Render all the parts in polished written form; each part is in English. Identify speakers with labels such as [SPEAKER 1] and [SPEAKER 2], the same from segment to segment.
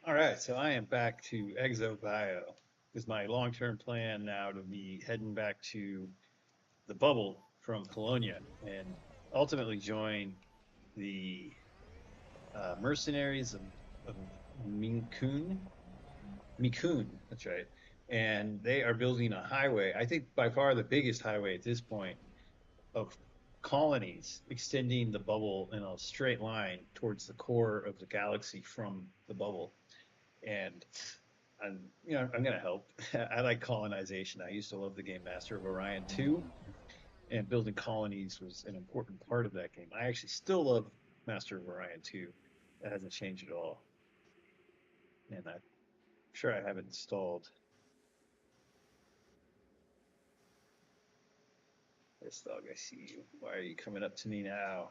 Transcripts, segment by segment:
[SPEAKER 1] All right, so I am back to exobio. Is my long-term plan now to be heading back to the bubble from Colonia and ultimately join the mercenaries of Minkun. Mikun, that's right. And they are building a highway. I think by far the biggest highway at this point of colonies extending the bubble in a straight line towards the core of the galaxy from the bubble. And I'm gonna help. I like colonization. I used to love the game Master of Orion 2, and building colonies was an important part of that game. I actually still love Master of Orion 2. That hasn't changed at all, and I'm sure I have it installed. This dog, I see you. Why are you coming up to me now?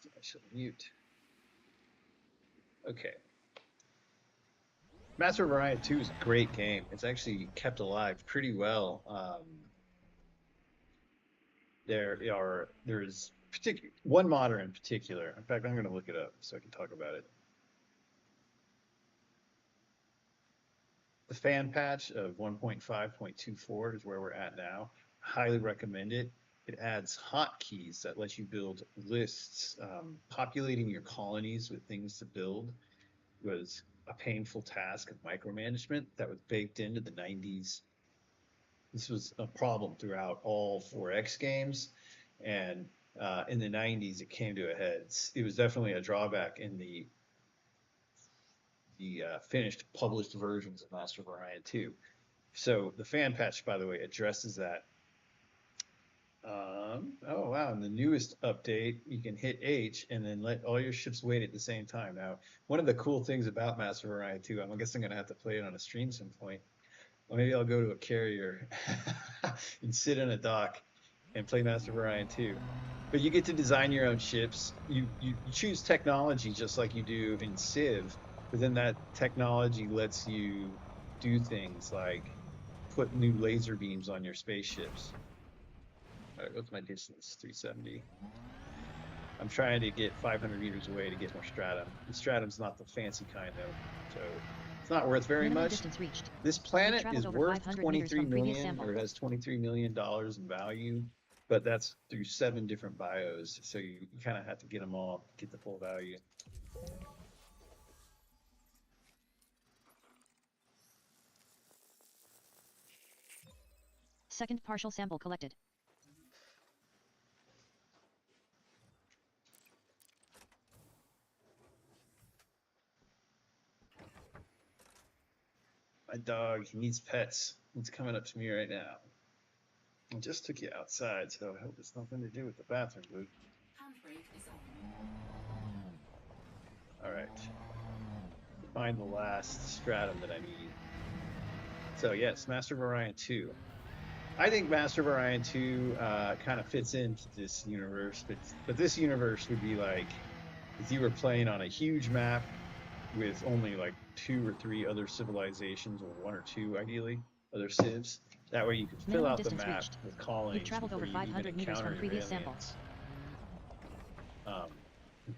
[SPEAKER 1] I should mute. Okay. Master of Orion 2 is a great game. It's actually kept alive pretty well. There's one modder in particular. In fact, I'm going to look it up so I can talk about it. The fan patch of 1.5.24 is where we're at now. Highly recommend it. It adds hotkeys that let you build lists. Populating your colonies with things to build was a painful task of micromanagement that was baked into the 90s. This was a problem throughout all 4X games, and in the 90s it came to a head. It was definitely a drawback in the finished published versions of Master of Orion 2. So the fan patch, by the way, addresses that. Oh wow! In the newest update, you can hit H and then let all your ships wait at the same time. Now, one of the cool things about Master of Orion 2, I guess I'm gonna have to play it on a stream some point. Or maybe I'll go to a carrier and sit on a dock and play Master of Orion 2. But you get to design your own ships. You choose technology just like you do in Civ, but then that technology lets you do things like put new laser beams on your spaceships. All right, what's my distance? 370. I'm trying to get 500 meters away to get more stratum. The stratum's not the fancy kind though, so it's not worth very
[SPEAKER 2] Minimum
[SPEAKER 1] much.
[SPEAKER 2] distance reached.
[SPEAKER 1] This
[SPEAKER 2] You've
[SPEAKER 1] planet
[SPEAKER 2] traveled
[SPEAKER 1] is
[SPEAKER 2] over
[SPEAKER 1] worth
[SPEAKER 2] 500 meters
[SPEAKER 1] 23
[SPEAKER 2] from previous
[SPEAKER 1] million,
[SPEAKER 2] sample.
[SPEAKER 1] or it has $23 million in value, but that's through 7 different bios. So you kind of have to get them all, get the full value.
[SPEAKER 2] Second partial sample collected.
[SPEAKER 1] My dog, he needs pets. He's coming up to me right now. I just took you outside, so I hope it's nothing to do with the bathroom, dude. All right. Find the last stratum that I need. So yes, Master of Orion 2. I think Master of Orion 2 kind of fits into this universe, but this universe would be like if you were playing on a huge map with only like 2 or 3 other civilizations, or 1 or 2 ideally, other civs. That way you could fill
[SPEAKER 2] Minimum
[SPEAKER 1] out the
[SPEAKER 2] distance
[SPEAKER 1] map
[SPEAKER 2] reached.
[SPEAKER 1] with
[SPEAKER 2] You've
[SPEAKER 1] colonies
[SPEAKER 2] traveled
[SPEAKER 1] before
[SPEAKER 2] over
[SPEAKER 1] you even
[SPEAKER 2] 500 meters
[SPEAKER 1] encounter
[SPEAKER 2] from
[SPEAKER 1] your
[SPEAKER 2] previous sample.
[SPEAKER 1] aliens. Um,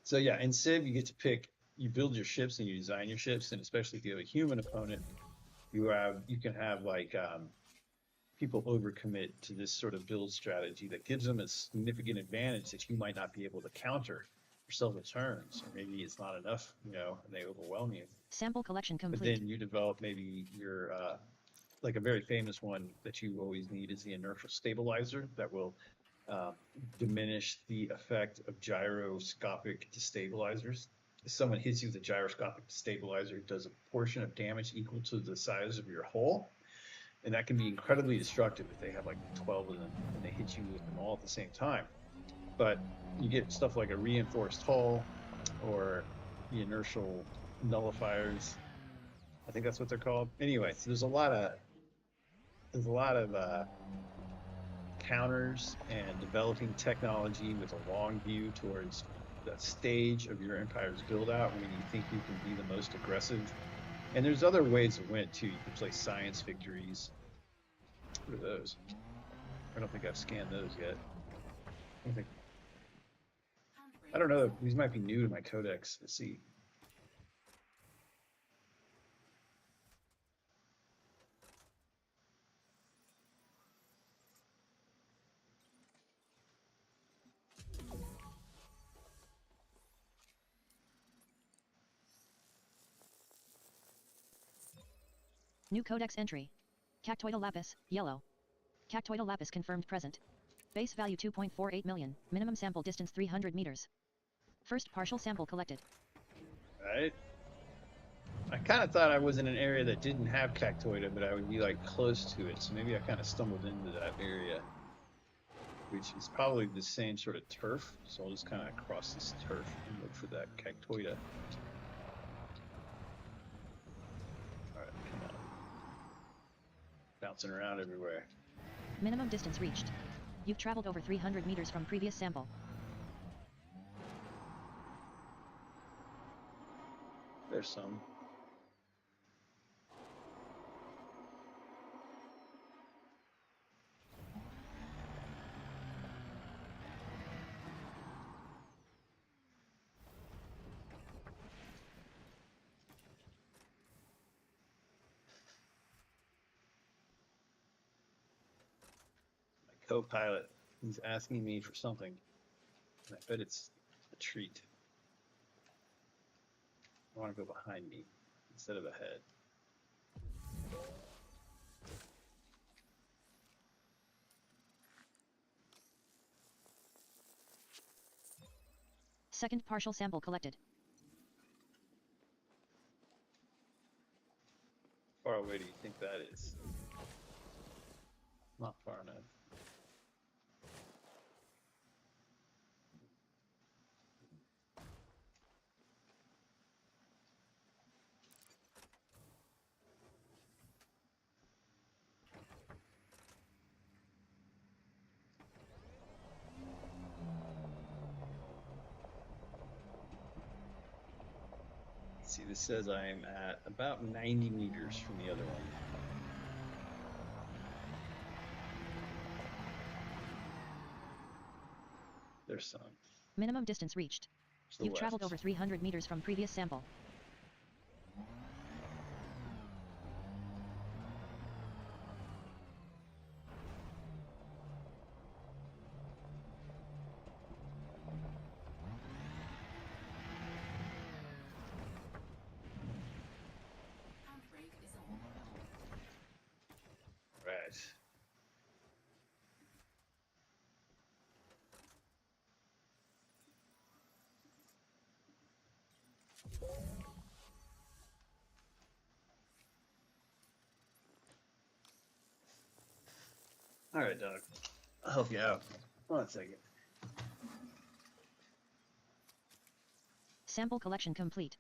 [SPEAKER 1] so yeah, in Civ you get to pick, you build your ships and you design your ships, and especially if you have a human opponent, you can have like people overcommit to this sort of build strategy that gives them a significant advantage that you might not be able to counter for several turns, or maybe it's not enough, and they overwhelm you.
[SPEAKER 2] Sample collection
[SPEAKER 1] But
[SPEAKER 2] complete.
[SPEAKER 1] then you develop maybe your like a very famous one that you always need is the inertial stabilizer that will uh, diminish the effect of gyroscopic destabilizers. If someone hits you with a gyroscopic destabilizer, it does a portion of damage equal to the size of your hull, and that can be incredibly destructive if they have like 12 of them and they hit you with them all at the same time. But you get stuff like a reinforced hull or the inertial nullifiers. I think that's what they're called. Anyway, so there's a lot of counters and developing technology with a long view towards the stage of your empire's build out when you think you can be the most aggressive. And there's other ways to win too. You can play science victories. What are those? I don't think I've scanned those yet. I don't think. I don't know. These might be new to my codex. Let's see.
[SPEAKER 2] New codex entry. Cactoidal lapis, yellow. Cactoidal lapis confirmed present. Base value 2.48 million. Minimum sample distance 300 meters. First partial sample collected.
[SPEAKER 1] Right. I kind of thought I was in an area that didn't have cactoida, but I would be like close to it. So maybe I kind of stumbled into that area, which is probably the same sort of turf. So I'll just kind of cross this turf and look for that cactoida. All right, come on. Bouncing around everywhere.
[SPEAKER 2] Minimum distance reached. You've traveled over 300 meters from previous sample.
[SPEAKER 1] There's some. Co-pilot, he's asking me for something. And I bet it's a treat. I want to go behind me instead of ahead.
[SPEAKER 2] Second partial sample collected.
[SPEAKER 1] How far away do you think that is? Not far enough. See, this says I'm at about 90 meters from the other one. There's some.
[SPEAKER 2] Minimum distance reached.
[SPEAKER 1] To the
[SPEAKER 2] You've traveled
[SPEAKER 1] left.
[SPEAKER 2] over 300 meters from previous sample.
[SPEAKER 1] Right. All right, Doug. I'll help you out. 1 second.
[SPEAKER 2] Sample collection complete.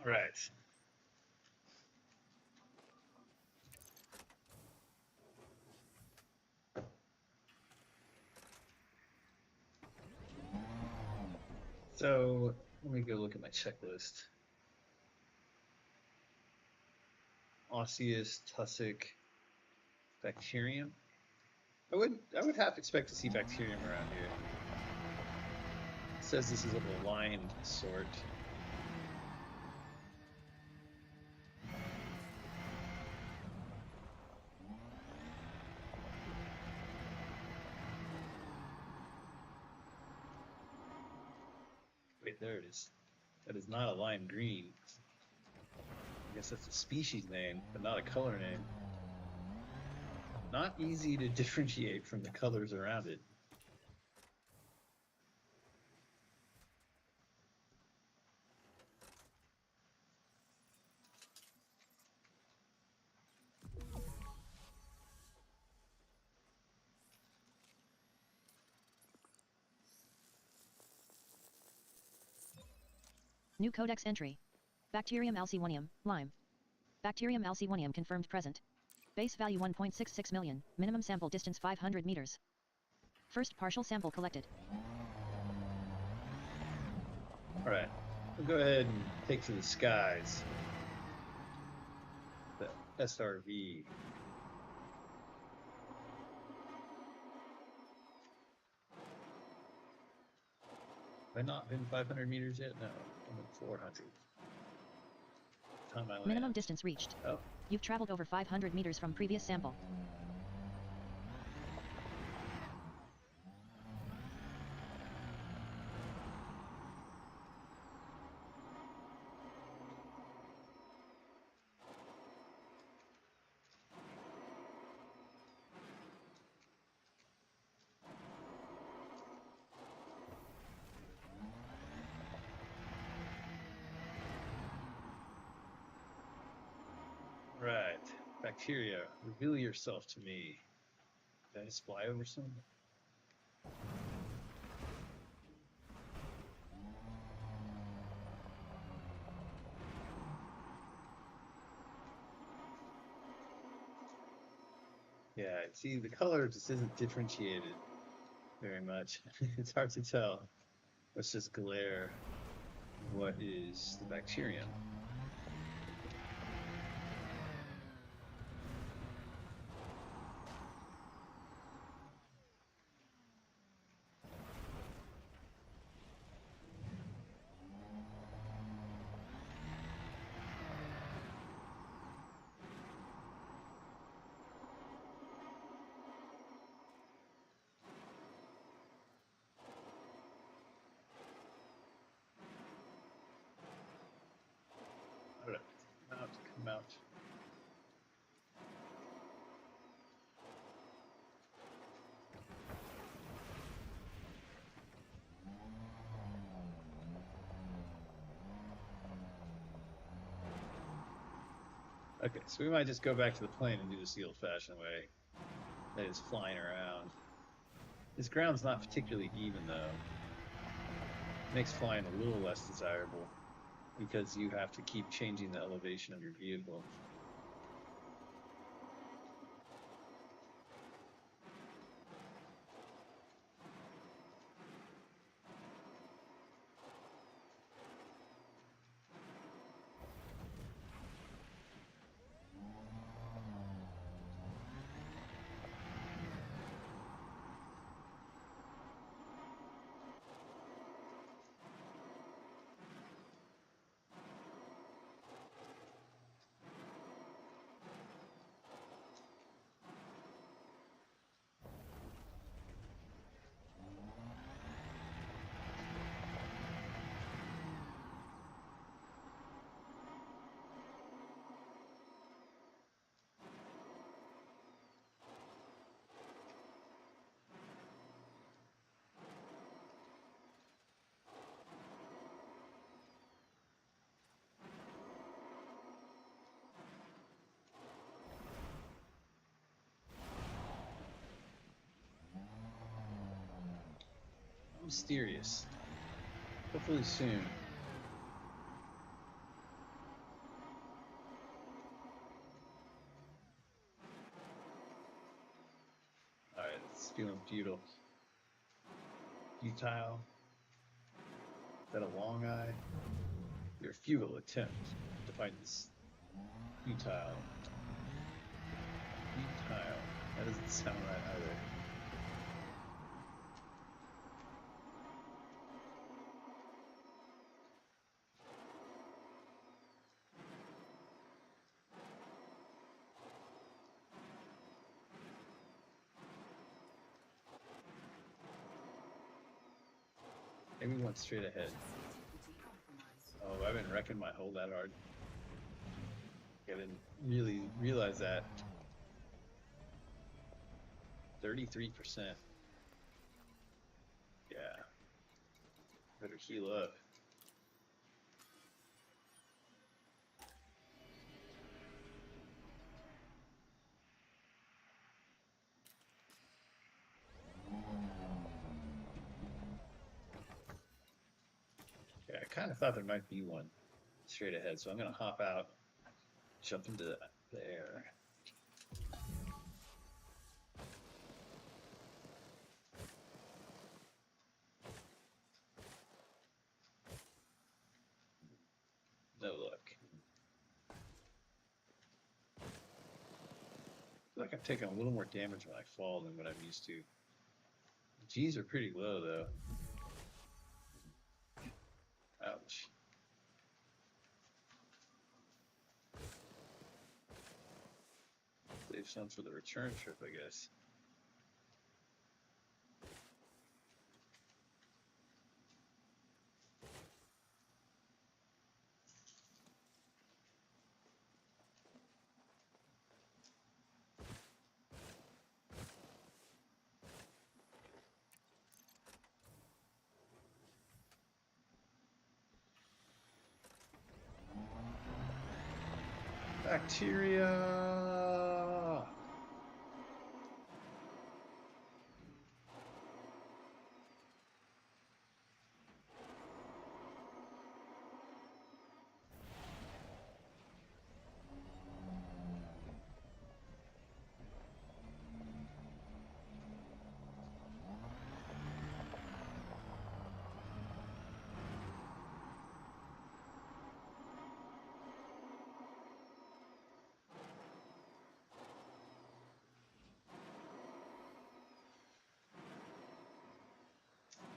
[SPEAKER 1] All right. So let me go look at my checklist. Osseous, tussock, bacterium. I would half expect to see bacterium around here. It says this is of a lined sort. Wait, there it is. That is not a lime green. I guess that's a species name, but not a color name. Not easy to differentiate from the colors around it.
[SPEAKER 2] New codex entry. Bacterium alcywonium, Lyme. Bacterium alcywonium confirmed present. Base value 1.66 million, minimum sample distance 500 meters. First partial sample collected.
[SPEAKER 1] All right, we'll go ahead and take to the skies the SRV. Have I not been 500 meters yet? No, I'm at 400. Time I land.
[SPEAKER 2] Minimum distance reached.
[SPEAKER 1] Oh.
[SPEAKER 2] You've traveled over 500 meters from previous sample.
[SPEAKER 1] Right. Bacteria, reveal yourself to me. Did I just fly over some? Yeah, see, the color just isn't differentiated very much. It's hard to tell. Let's just glare. What is the bacterium? All right, come out. Okay, so we might just go back to the plane and do this the old-fashioned way. That is flying around. This ground's not particularly even, though. Makes flying a little less desirable because you have to keep changing the elevation of your vehicle. Mysterious. Hopefully soon. Alright, it's feeling futile. Futile. Is that a long eye? Your futile attempt to find this futile. Futile. That doesn't sound right either. Maybe one straight ahead. Oh, I've been wrecking my hole that hard. I didn't really realize that. 33%. Yeah. Better heal up. Yeah, I kind of thought there might be one straight ahead, so I'm going to hop out, jump into there. No luck. I feel like I'm taking a little more damage when I fall than what I'm used to. G's are pretty low, though. Ouch. Save some for the return trip, I guess. Bacteria!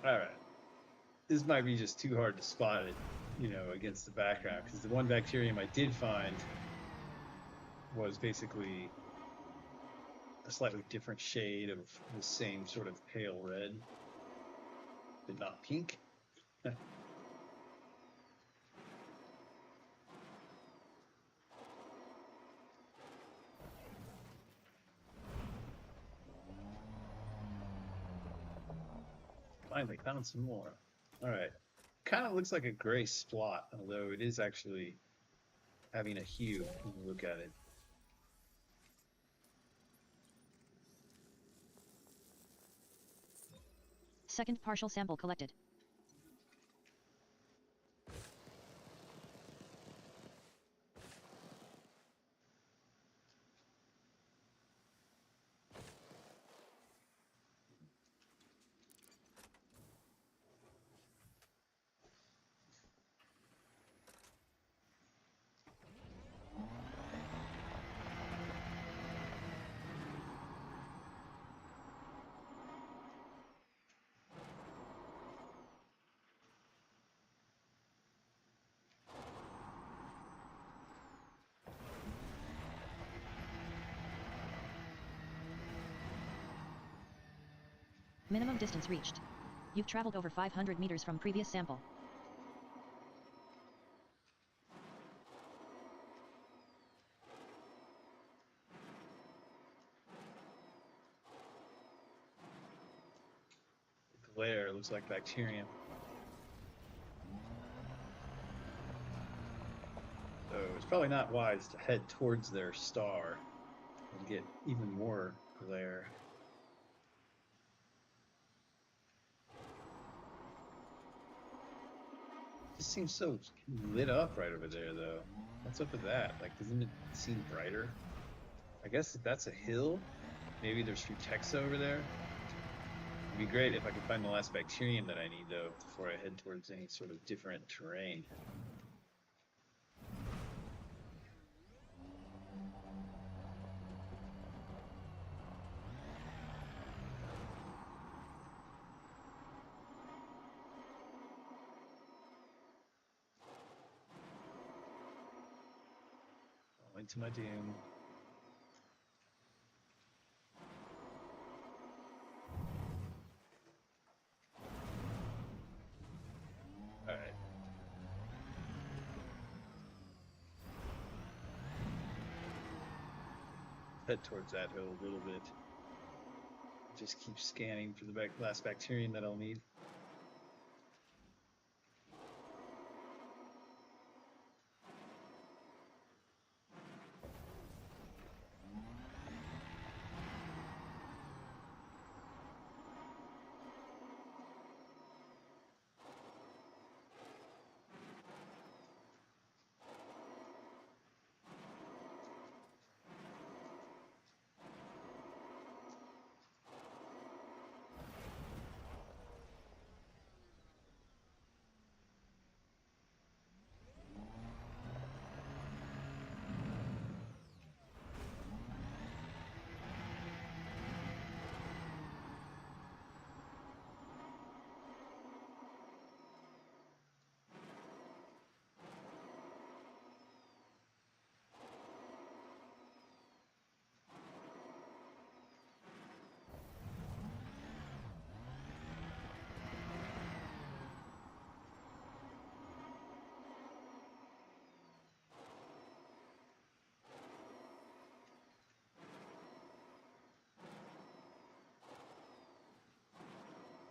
[SPEAKER 1] Alright. This might be just too hard to spot it, against the background, because the one bacterium I did find was basically a slightly different shade of the same sort of pale red, but not pink. Finally found some more. All right. Kind of looks like a gray splot, although it is actually having a hue when you look at it.
[SPEAKER 2] Second partial sample collected. Minimum distance reached. You've traveled over 500 meters from previous sample.
[SPEAKER 1] The glare looks like bacterium. So it's probably not wise to head towards their star and get even more glare. It just seems so lit up right over there, though. What's up with that? Like, doesn't it seem brighter? I guess if that's a hill, maybe there's Futexa over there. It'd be great if I could find the last bacterium that I need, though, before I head towards any sort of different terrain. Into my doom. Alright. Head towards that hill a little bit. Just keep scanning for the last bacterium that I'll need.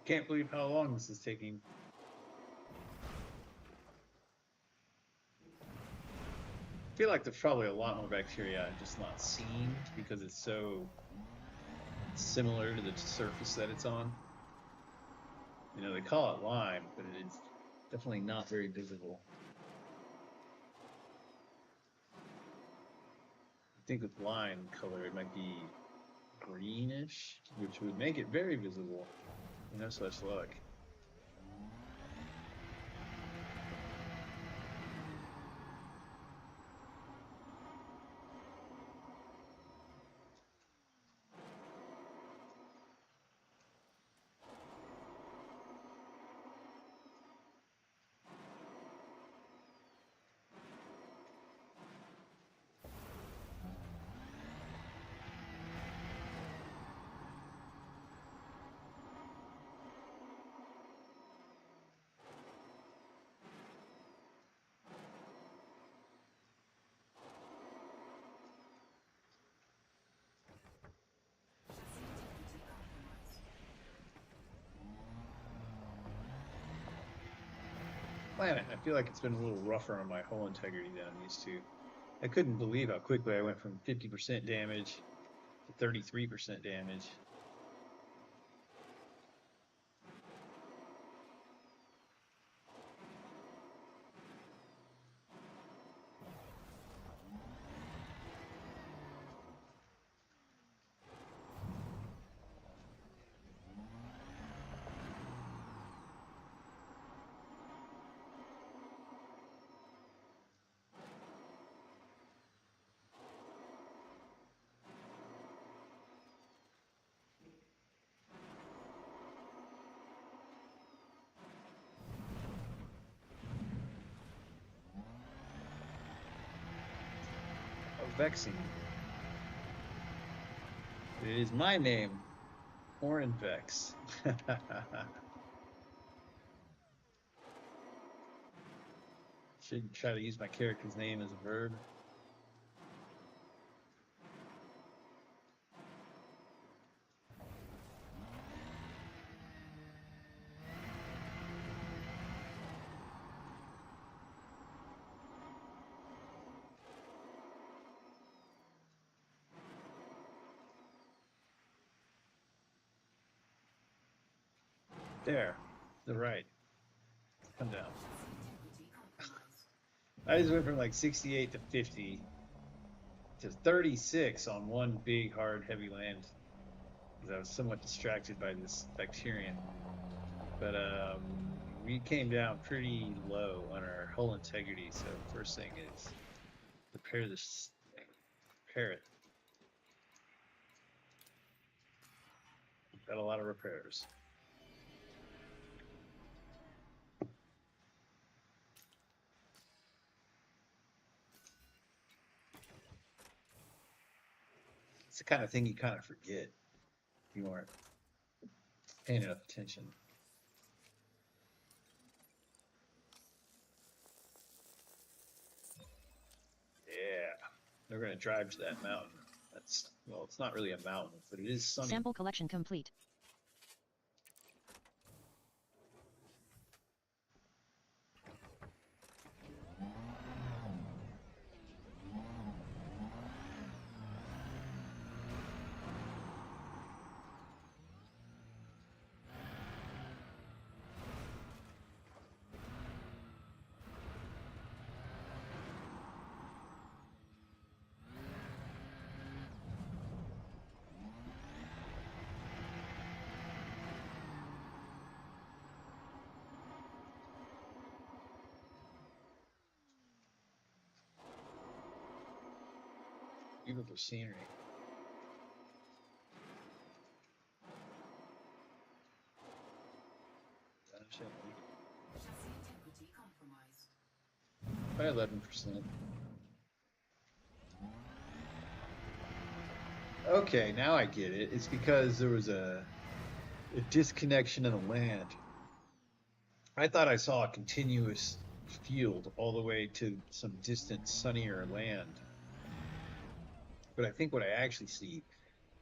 [SPEAKER 1] Can't believe how long this is taking. I feel like there's probably a lot more bacteria I'm just not seen because it's so similar to the surface that it's on. You know, they call it lime, but it is definitely not very visible. I think with lime color, it might be greenish, which would make it very visible. No such luck. Planet, I feel like it's been a little rougher on my hull integrity than I'm used to. I couldn't believe how quickly I went from 50% damage to 33% damage. Oh, vexing. It is my name, Orin Vex. Should try to use my character's name as a verb. There, the right. Come down. I just went from like 68 to 50 to 36 on one big, hard, heavy land because I was somewhat distracted by this bacterium. But we came down pretty low on our hull integrity. So first thing is repair this thing. Repair it. Got a lot of repairs. It's the kind of thing you kind of forget if you aren't paying enough attention. Yeah, we're gonna drive to that mountain. That's, well, it's not really a mountain, but it is sunny.
[SPEAKER 2] Sample collection complete.
[SPEAKER 1] Beautiful scenery. By 11%. Okay, now I get it. It's because there was a disconnection in the land. I thought I saw a continuous field all the way to some distant, sunnier land. But I think what I actually see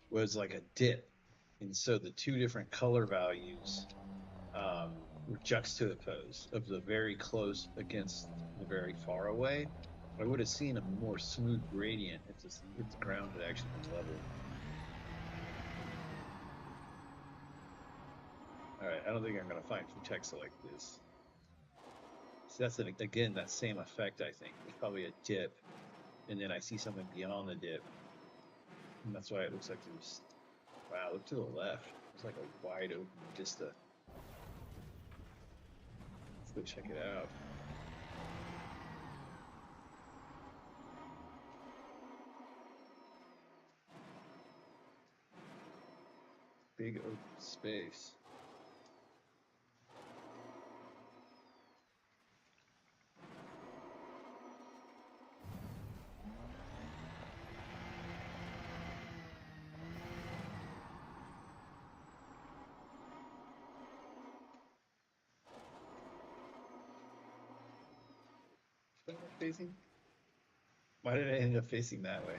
[SPEAKER 1] was like a dip. And so the two different color values were juxtaposed of the very close against the very far away. I would have seen a more smooth gradient if the ground had actually been level. All right, I don't think I'm going to find Futexa like this. So that's again that same effect. I think there's probably a dip, and then I see something beyond the dip, and that's why it looks like there's. Wow, look to the left. It's like a wide open vista. Let's go check it out. Big open space. Facing? Why did I end up facing that way?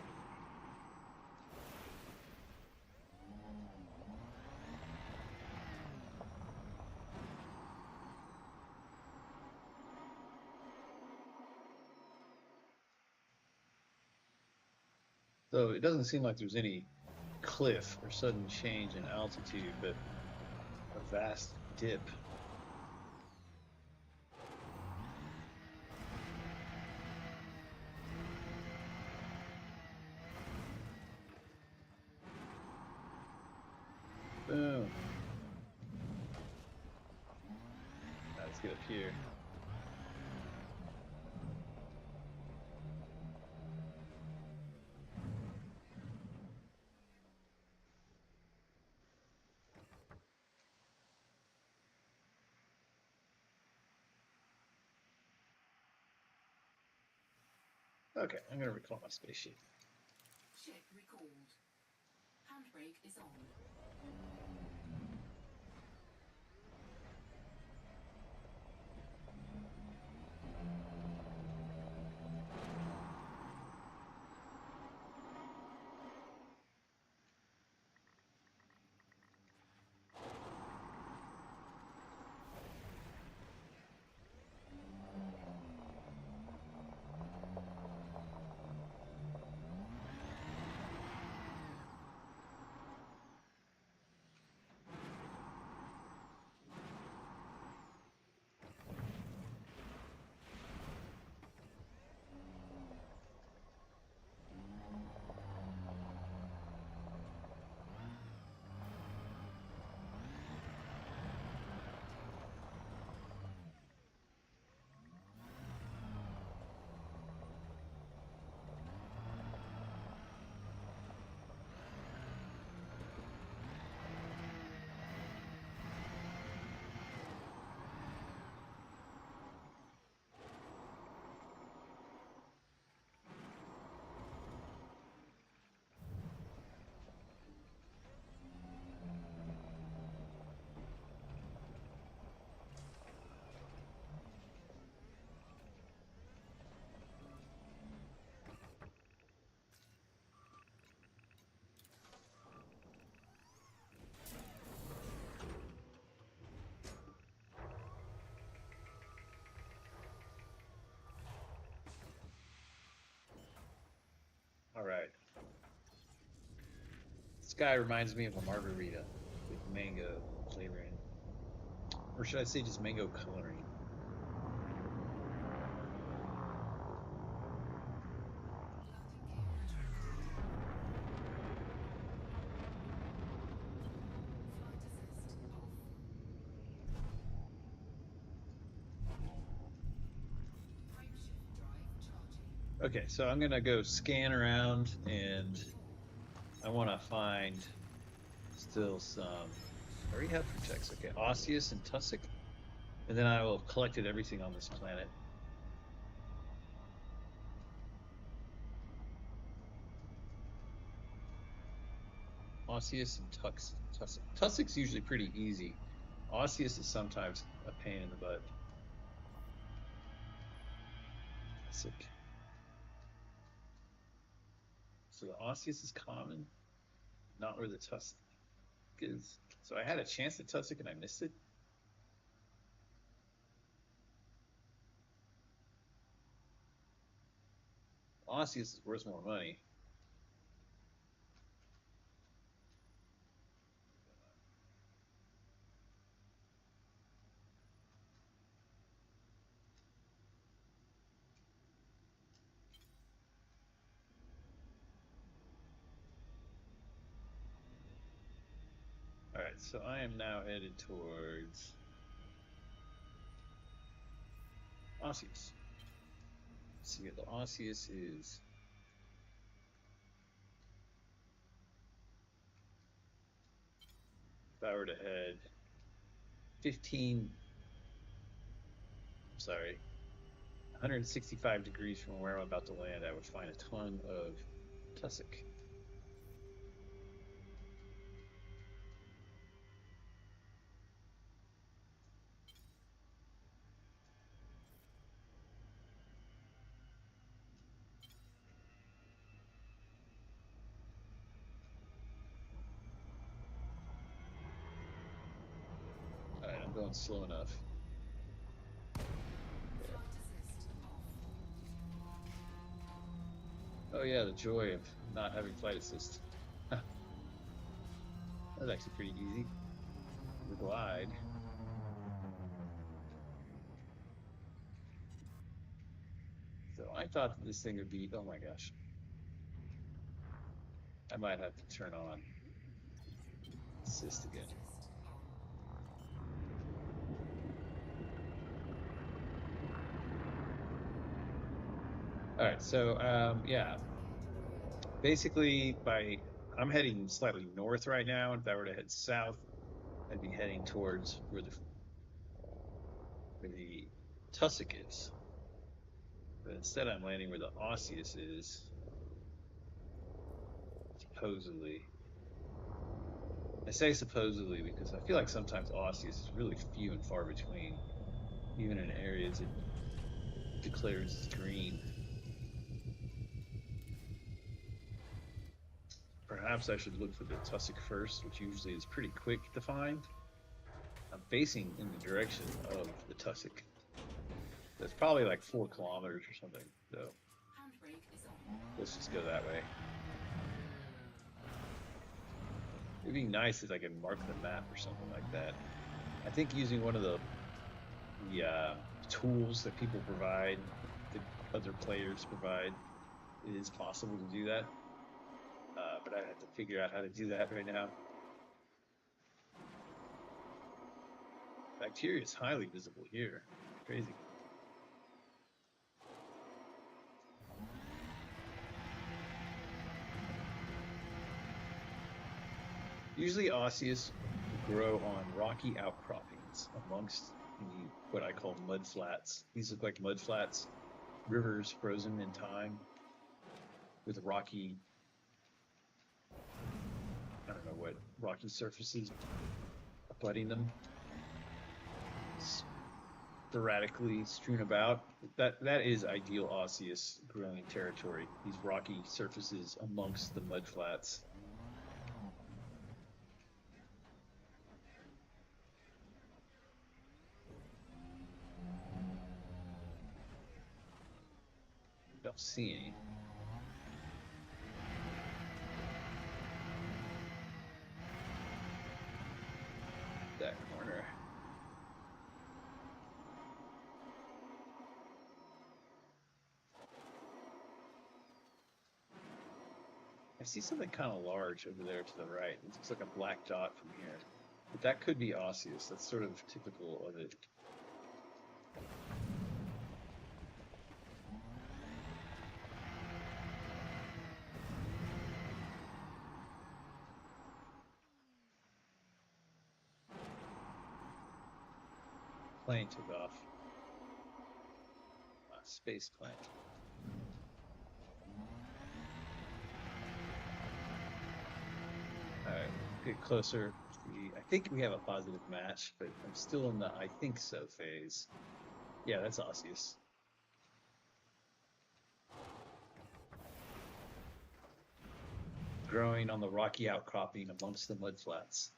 [SPEAKER 1] So it doesn't seem like there's any cliff or sudden change in altitude, but a vast dip. Boom. Now let's get up here. Okay, I'm gonna recall my spaceship.
[SPEAKER 3] Ship recalled. Handbrake is on.
[SPEAKER 1] All right. This guy reminds me of a margarita with mango flavoring, or should I say just mango coloring?
[SPEAKER 3] Flight assist off. Frameshift drive charging.
[SPEAKER 1] Okay, so I'm gonna go scan around, and I want to find still some. I already have Futex. Okay, osseous and tussock, and then I will have collected everything on this planet. Osseous and tussock. Tussock's usually pretty easy. Osseous is sometimes a pain in the butt. Tussock. So the osseous is common, not where the tussock is. So I had a chance at Tussock and I missed it. Osseous is worth more money. All right, so I am now headed towards Osseous. Let's see what the Osseous is. If I were to head 15, I'm sorry, 165 degrees from where I'm about to land, I would find a ton of tussock. All right, I'm going slow enough.
[SPEAKER 3] Flight assist off.
[SPEAKER 1] Oh yeah, the joy of not having flight assist. That was actually pretty easy. The glide. So I thought that this thing would be, oh my gosh. I might have to turn on assist again.
[SPEAKER 3] Assist on.
[SPEAKER 1] All right, so yeah, basically I'm heading slightly north right now. If I were to head south, I'd be heading towards where the tussock is. But instead, I'm landing where the osseous is, supposedly. I say supposedly because I feel like sometimes osseous is really few and far between, even in areas it declares as green. Perhaps I should look for the tussock first, which usually is pretty quick to find. I'm facing in the direction of the tussock. That's probably like 4 kilometers or something. So
[SPEAKER 3] Handbrake is on.
[SPEAKER 1] let's just go that way. It'd be nice if I could mark the map or something like that. I think using one of the tools that people provide, that other players provide, it is possible to do that. But I have to figure out how to do that right now. Bacteria is highly visible here. Crazy. Usually osseous grow on rocky outcroppings amongst what I call mud flats. These look like mud flats, rivers frozen in time with rocky, I don't know what, rocky surfaces abutting them, sporadically strewn about. That is ideal osseous growing territory, these rocky surfaces amongst the mud flats. Don't see any. That corner. I see something kind of large over there to the right. It looks like a black dot from here. But that could be osseous. That's sort of typical of it. Plane took off. Space plane. All right, get closer. I think we have a positive match, but I'm still in the I think so phase. Yeah, that's osseous. Growing on the rocky outcropping amongst the mud flats.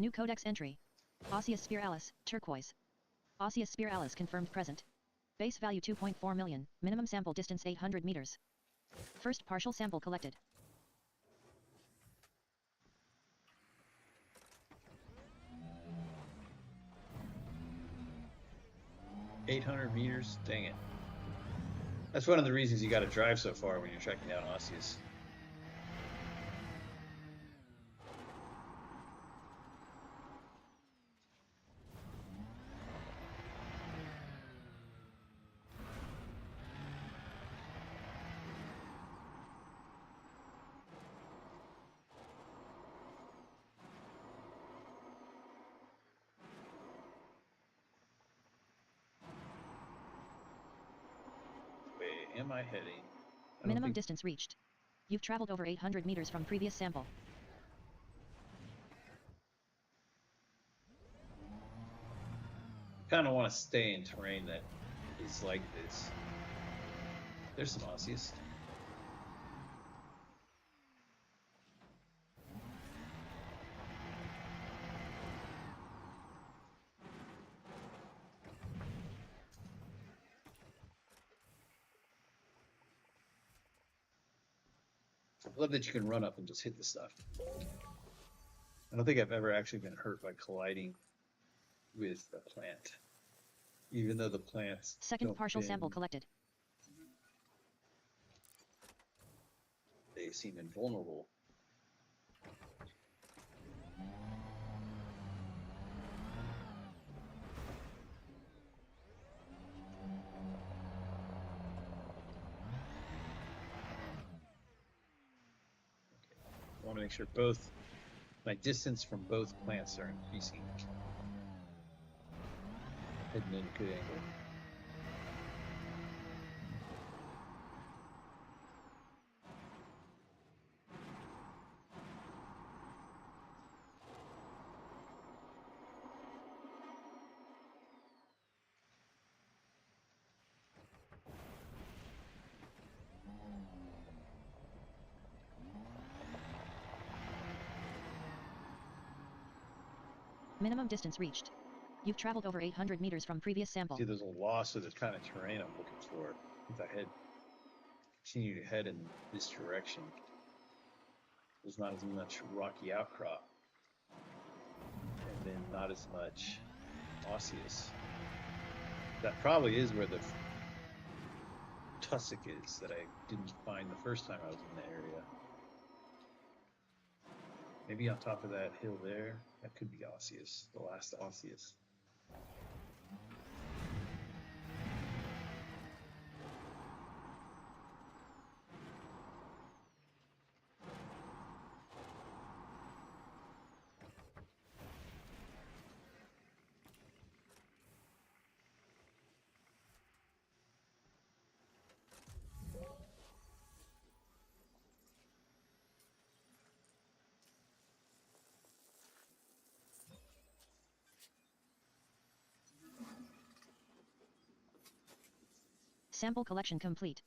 [SPEAKER 2] New codex entry. Osseous spiralis, turquoise. Osseous spiralis confirmed present. Base value 2.4 million, minimum sample distance 800 meters. First partial sample collected.
[SPEAKER 1] 800 meters? Dang it. That's one of the reasons you got to drive so far when you're tracking down osseous. Where am I heading?
[SPEAKER 2] Minimum distance reached. You've traveled over 800 meters from previous sample.
[SPEAKER 1] Kind of want to stay in terrain that is like this. There's some osseous. I love that you can run up and just hit the stuff. I don't think I've ever actually been hurt by colliding with a plant, even though the plants
[SPEAKER 2] Second
[SPEAKER 1] don't
[SPEAKER 2] partial sample
[SPEAKER 1] bend,
[SPEAKER 2] collected.
[SPEAKER 1] they seem invulnerable. I want to make sure both my distance from both plants are increasing. Heading in a good angle.
[SPEAKER 2] Minimum distance reached. You've traveled over 800 meters from previous sample.
[SPEAKER 1] See, there's a loss of the kind of terrain I'm looking for. If I continue to head in this direction, there's not as much rocky outcrop, and then not as much osseous. That probably is where the tussock is that I didn't find the first time I was in the area. Maybe on top of that hill there, that could be osseous, the last osseous.
[SPEAKER 2] Sample collection complete.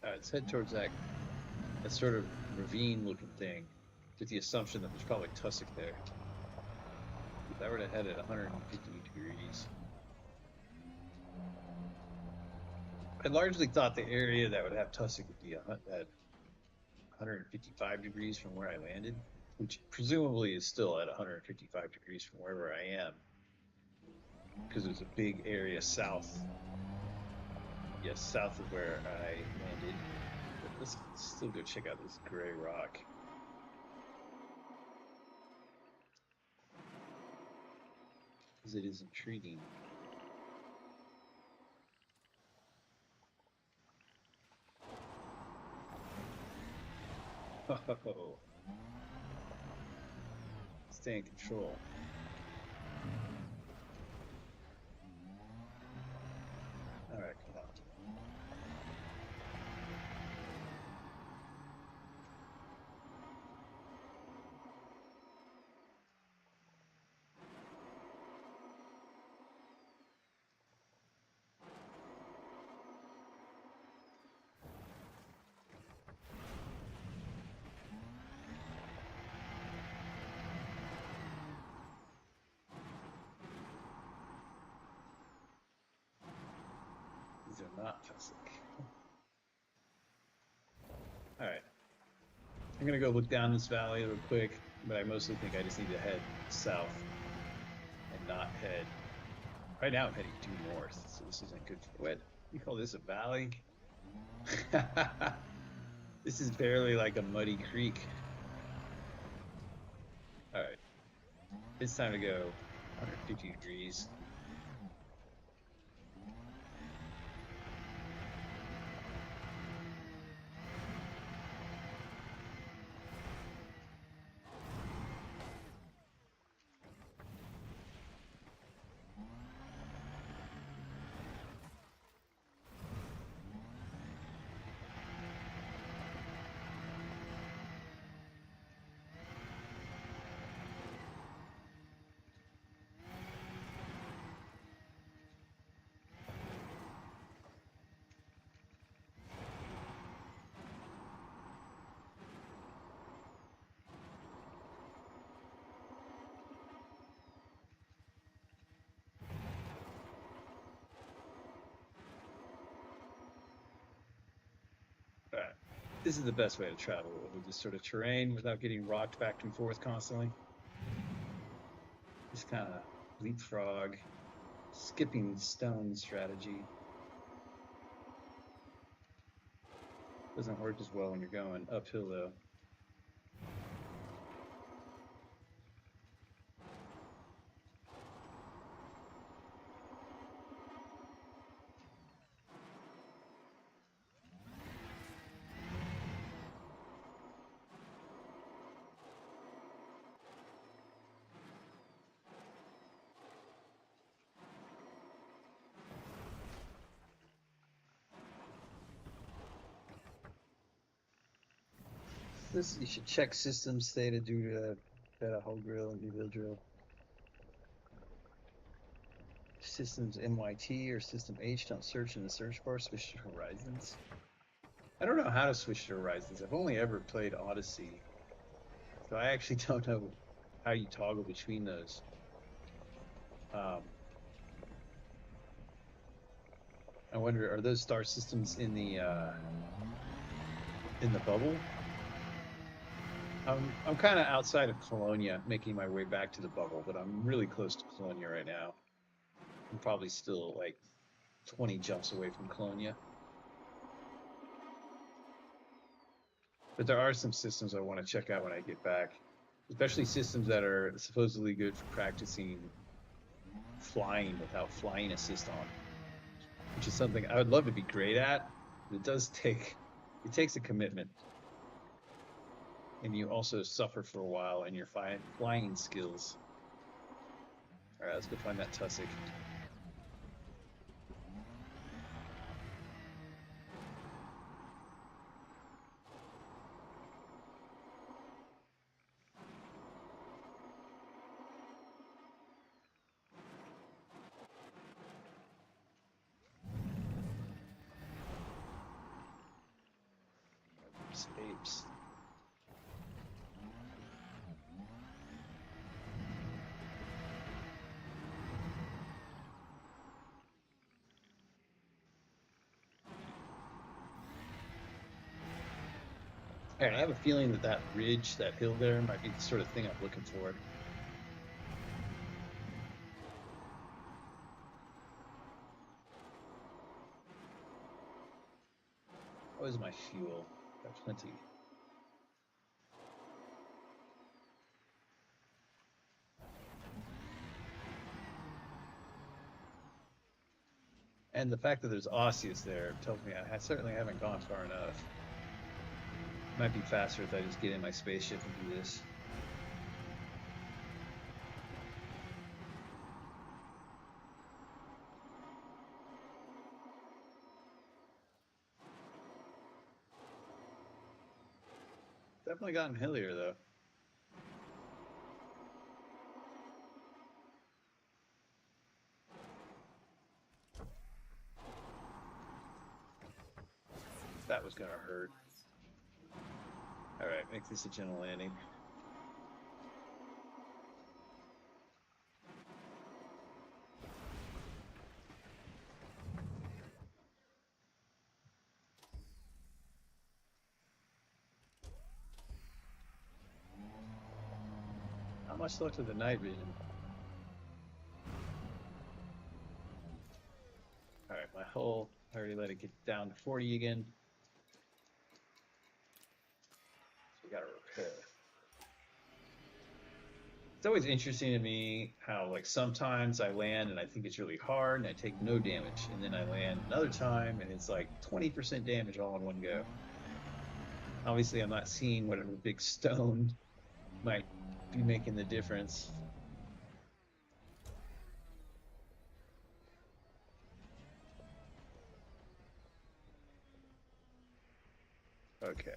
[SPEAKER 1] Let's head towards that sort of ravine-looking thing, with the assumption that there's probably tussock there. If I were to head at 150 degrees, I largely thought the area that would have tussock would be at 155 degrees from where I landed, which presumably is still at 155 degrees from wherever I am, because there's a big area south. Yes, south of where I landed. But let's still go check out this gray rock. Because it is intriguing. Oh, stay in control. All right, come on. not Tussock. All right. I'm gonna go look down this valley real quick, but I mostly think I just need to head south and not head. Right now I'm heading due north, so this isn't good for what? You call this a valley? This is barely like a muddy creek. All right. It's time to go 150 degrees. All right. This is the best way to travel over this sort of terrain without getting rocked back and forth constantly. Just kind of leapfrog, skipping stone strategy. Doesn't work as well when you're going uphill though. This you should check systems data due to data whole grill and reveal drill. Systems MYT or system H don't search in the search bar, switch to horizons. I don't know how to switch to horizons. I've only ever played Odyssey, so I actually don't know how you toggle between those. I wonder, are those star systems in the bubble? I'm kind of outside of Colonia, making my way back to the bubble, but I'm really close to Colonia right now. I'm probably still like 20 jumps away from Colonia. But there are some systems I want to check out when I get back, especially systems that are supposedly good for practicing flying without flying assist on, which is something I would love to be great at. But it takes a commitment. And you also suffer for a while in your flying skills. All right, let's go find that tussock. Apes. All right, I have a feeling that that ridge, that hill there, might be the sort of thing I'm looking for. What is my fuel? Got plenty. And the fact that there's osseous there tells me I certainly haven't gone far enough. Might be faster if I just get in my spaceship and do this. Definitely gotten hillier though. That was gonna hurt. All right, make this a gentle landing. much luck with the night vision. All right, my hull, I already let it get down to 40 again. So we gotta repair. It's always interesting to me how like sometimes I land and I think it's really hard and I take no damage, and then I land another time and it's like 20% damage all in one go. Obviously, I'm not seeing whatever big stone might be making the difference. Okay.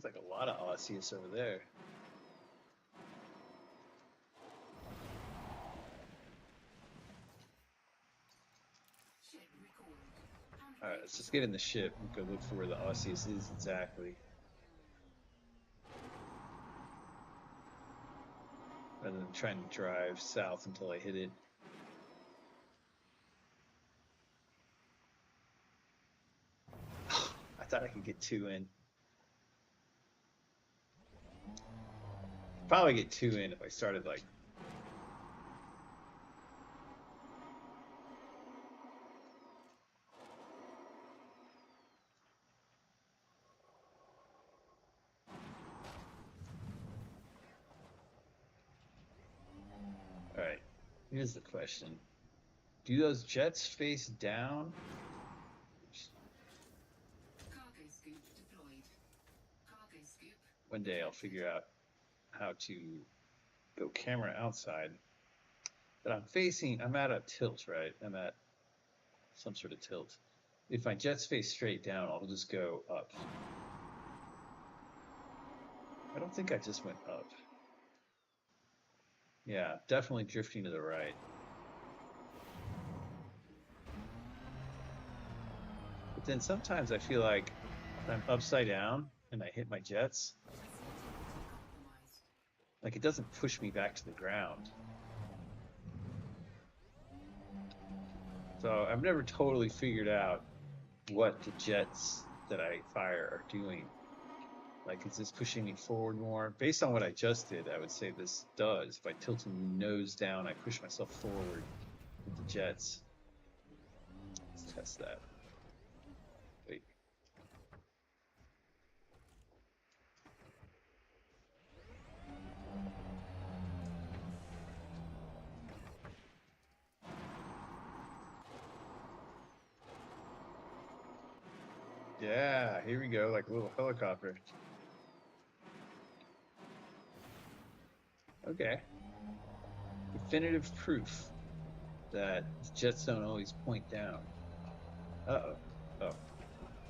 [SPEAKER 1] There's like a lot of Osseous over there.
[SPEAKER 3] Ship recalled.
[SPEAKER 1] All right,
[SPEAKER 3] Handbrake
[SPEAKER 1] let's
[SPEAKER 3] is
[SPEAKER 1] just get
[SPEAKER 3] on.
[SPEAKER 1] in the ship and go look for where the Osseous is exactly. Rather than trying to drive south until I hit it. I thought I could get two in. Probably get two in if I started like. All right, here's the question. Do those jets face down?
[SPEAKER 3] Cargo scoop deployed. Cargo scoop.
[SPEAKER 1] One day I'll figure out how to go camera outside. But I'm at a tilt, right? I'm at some sort of tilt. If my jets face straight down, I'll just go up. I don't think I just went up. Yeah, definitely drifting to the right. But then sometimes I feel like I'm upside down and I hit my jets,
[SPEAKER 3] Facility compromised.
[SPEAKER 1] like it doesn't push me back to the ground. So I've never totally figured out what the jets that I fire are doing. Like, is this pushing me forward more? Based on what I just did, I would say this does. If I tilt the nose down, I push myself forward with the jets. Let's test that. Wait. Yeah, here we go, like a little helicopter. Okay. Definitive proof that jets don't always point down. Uh-oh. Oh.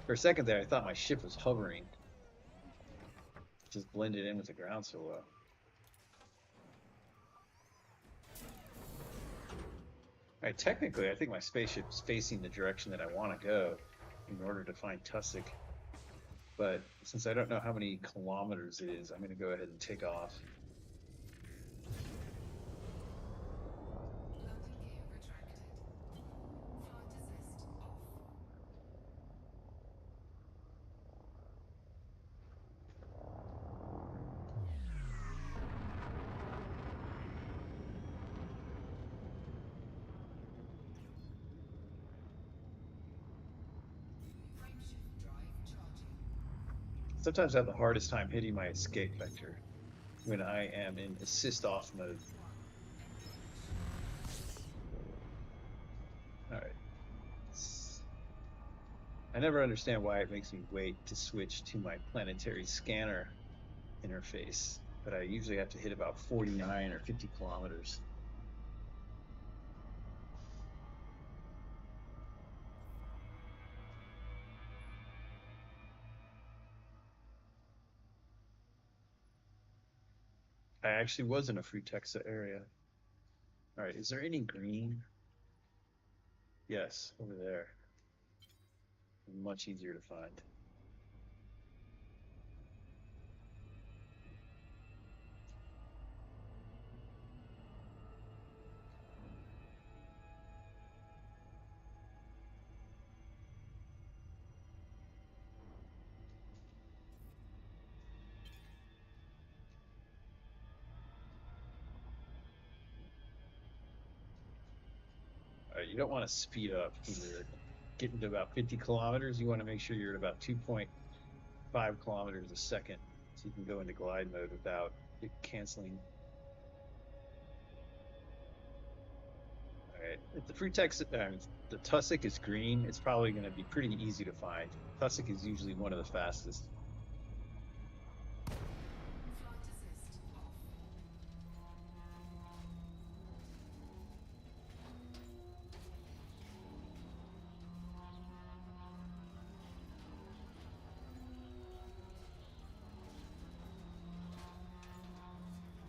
[SPEAKER 1] For a second there, I thought my ship was hovering. Just blended in with the ground so well. All right, technically, I think my spaceship's facing the direction that I want to go in order to find Tussock. But since I don't know how many kilometers it is, I'm going to go ahead and take off.
[SPEAKER 3] Landing gear retracted. Flight assist off. Frameshift drive charging.
[SPEAKER 1] Sometimes I have the hardest time hitting my escape vector when I am in assist off mode. All right. I never understand why it makes me wait to switch to my planetary scanner interface, but I usually have to hit about 49 or 50 kilometers. I actually was in a Frutexa area. All right, is there any green? Yes, over there. Much easier to find. right, you don't want to speed up when you're getting to about 50 kilometers. You want to make sure you're at about 2.5 kilometers a second so you can go into glide mode without it canceling. All right, if the the tussock is green, it's probably going to be pretty easy to find. Tussock is usually one of the fastest.
[SPEAKER 3] Flight assist off.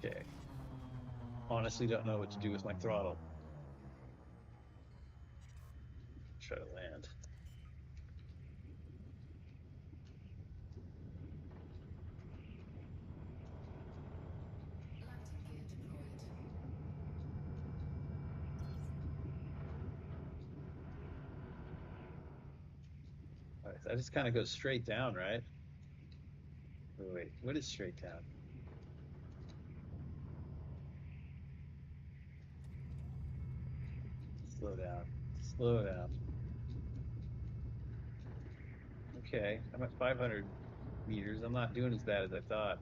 [SPEAKER 1] Okay. Honestly, don't know what to do with my throttle. Try to land.
[SPEAKER 3] Landing gear deployed.
[SPEAKER 1] All right, I just kind of go straight down, right? Wait, what is straight down? Slow down. Slow down. Okay, I'm at 500 meters. I'm not doing as bad as I thought.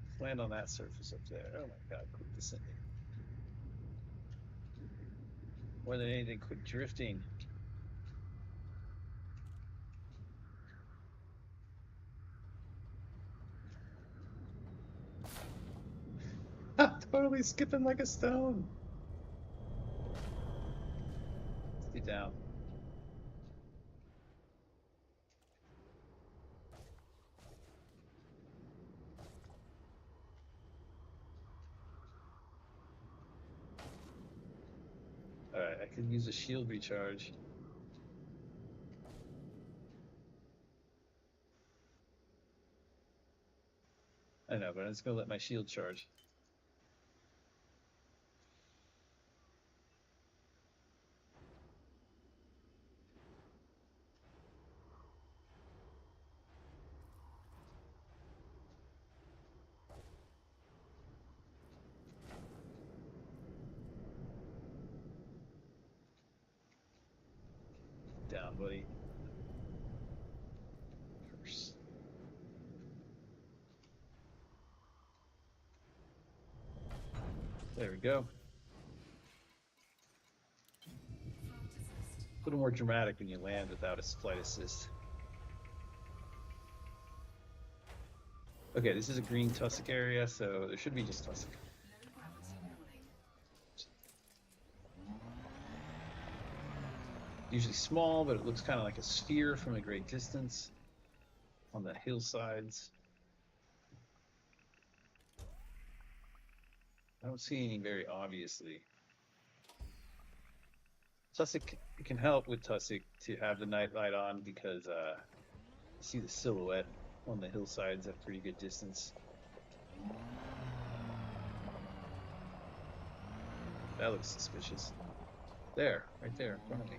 [SPEAKER 1] Let's land on that surface up there. Oh my God, quit descending. More than anything, quit drifting. I'm totally skipping like a stone. Stay down. All right, I could use a shield recharge. I know, but I'm just gonna let my shield charge. Down, buddy. First. There we go.
[SPEAKER 3] Flight assist.
[SPEAKER 1] A little more dramatic when you land without a flight assist. Okay, this is a green tussock area, so there should be just tussock.
[SPEAKER 3] Low gravity warning.
[SPEAKER 1] Usually small, but it looks kind of like a sphere from a great distance on the hillsides. I don't see any very obviously. Tussock, it can help with tussock to have the night light on because you see the silhouette on the hillsides at pretty good distance. That looks suspicious. There, right there in front of me.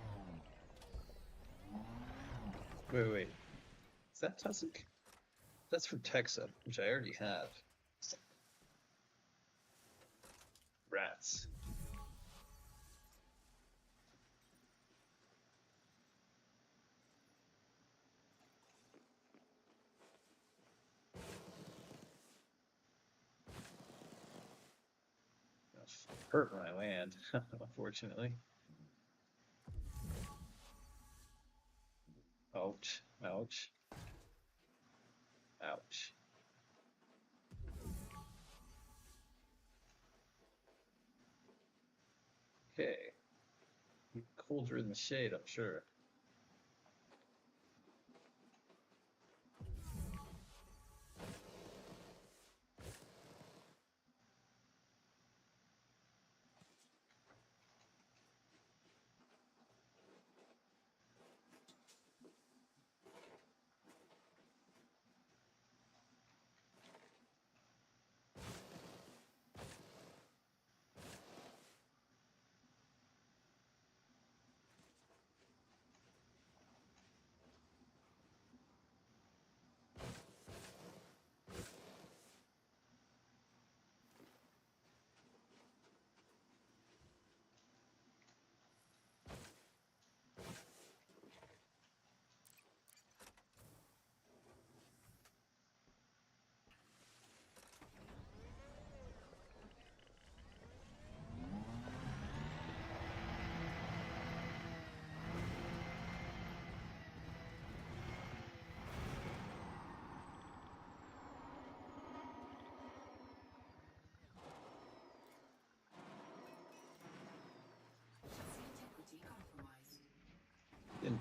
[SPEAKER 1] Wait. Is that tussock? That's for Texa, which I already have. Rats. Hurt when I land, unfortunately. Ouch, ouch, ouch. Okay. Colder in the shade, I'm sure.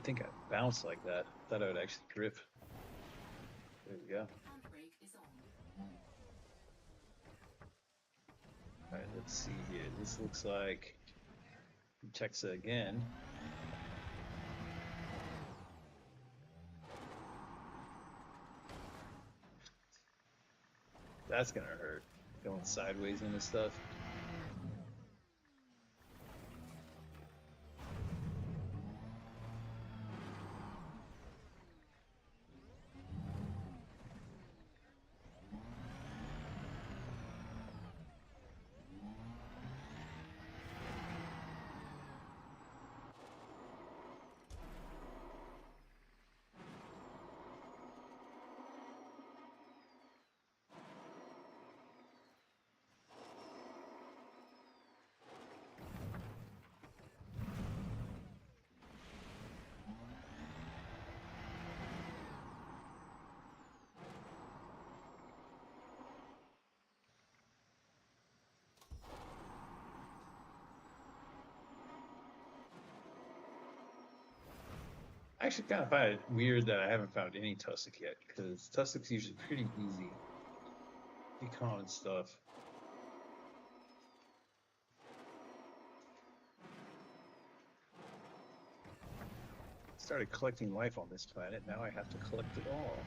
[SPEAKER 1] didn't think I'd bounce like that. Thought I would actually grip. There we go.
[SPEAKER 3] Handbrake is on.
[SPEAKER 1] All right, let's see here. This looks like Texa again. That's gonna hurt. Going sideways into stuff. I actually kind of find it weird that I haven't found any Tussock yet, because Tussock's usually pretty easy. Pretty common stuff. Started collecting life on this planet, now I have to collect it all.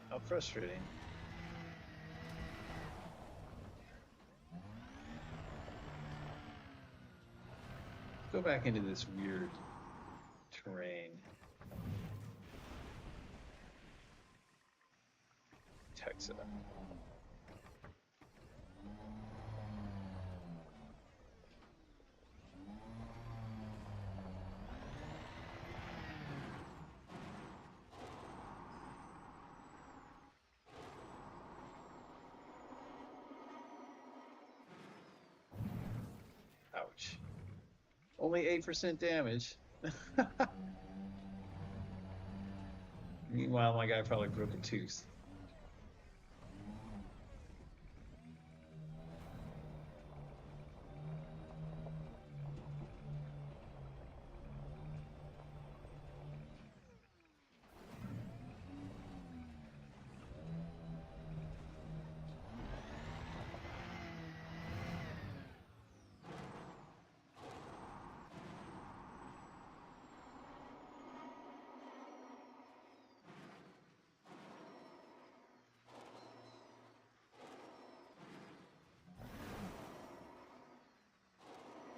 [SPEAKER 1] How frustrating. Go back into this weird terrain. Texa. Ouch. Only 8% damage. Meanwhile, my guy probably broke a tooth.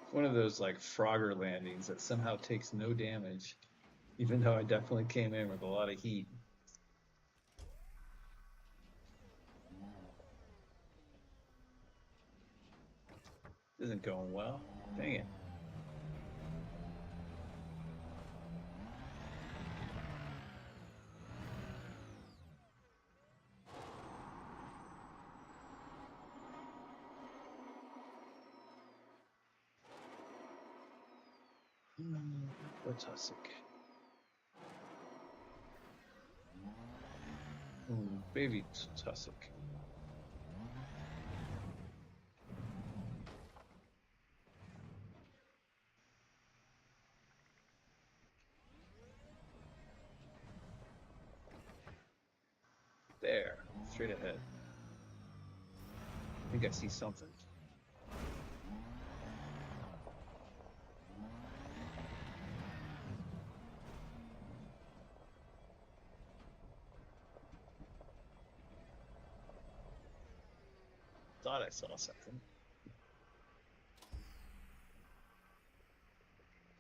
[SPEAKER 1] It's one of those like Frogger landings that somehow takes no damage, even though I definitely came in with a lot of heat. Isn't going well. Dang it. What's Tussock? Ooh, baby Tussock. There, straight ahead. I think I see something. Thought I saw something.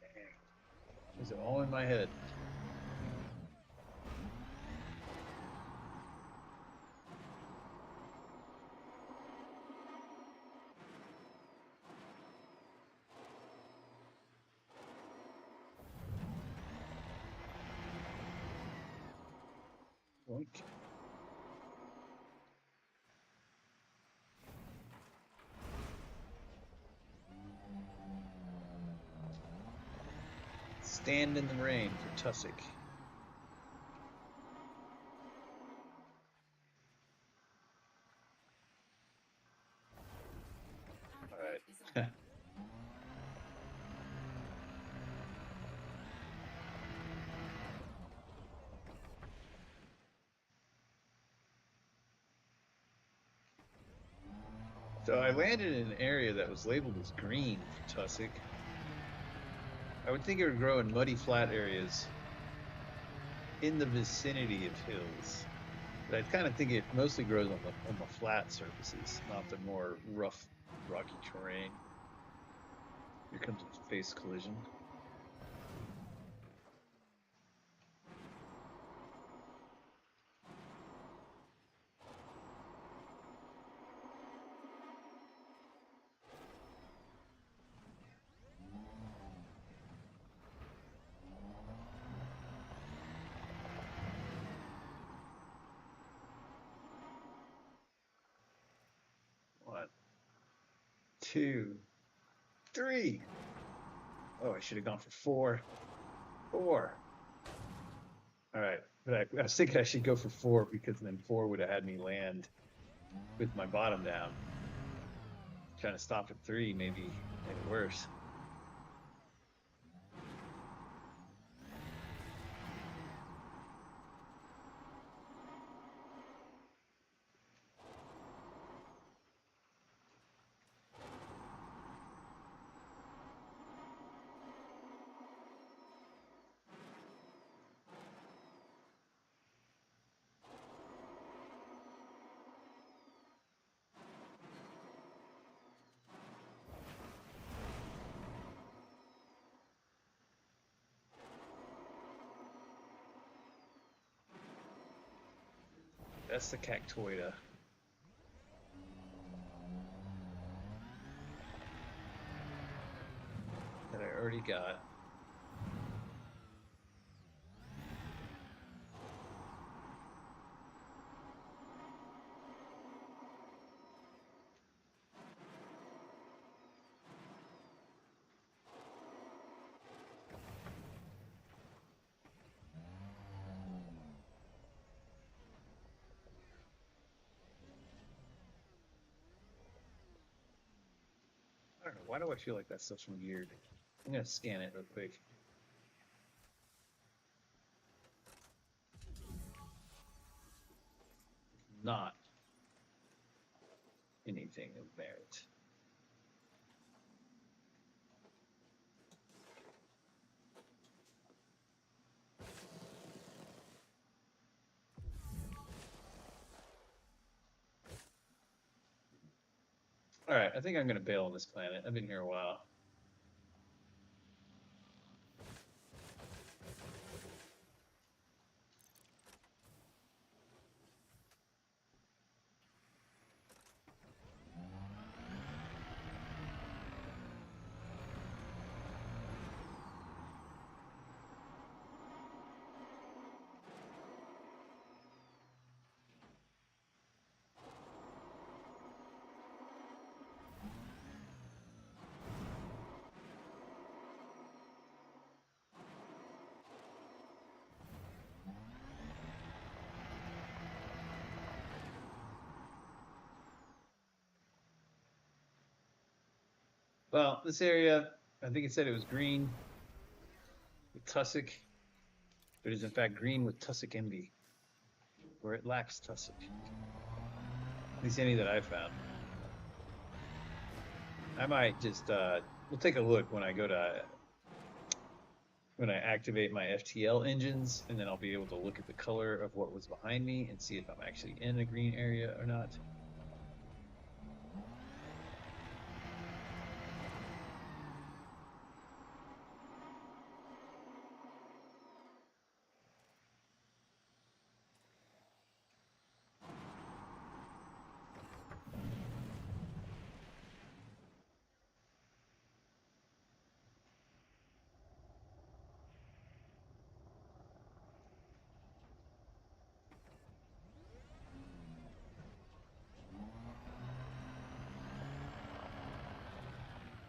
[SPEAKER 1] Dang. Is it all in my head? Yoink. Stand in the rain for Tussock. All
[SPEAKER 3] Outbreak is on.
[SPEAKER 1] right. So I landed in an area that was labeled as green for Tussock. I would think it would grow in muddy, flat areas in the vicinity of hills. But I kind of think it mostly grows on the flat surfaces, not the more rough, rocky terrain. Here comes a face collision. One, two, three. Oh, I should have gone for four. Four. All right. But I was thinking I should go for four because then four would have had me land with my bottom down. Trying to stop at three maybe made it worse. That's the cactoida. That I already got. I don't know. Why do I feel like that stuff's weird? I'm gonna scan it real quick. Not anything of merit. All right, I think I'm gonna bail on this planet. I've been here a while. Well, this area, I think it said it was green with tussock, but is in fact green with tussock envy, where it lacks tussock. At least any that I found. I might just we'll take a look when I go to when I activate my FTL engines, and then I'll be able to look at the color of what was behind me and see if I'm actually in a green area or not.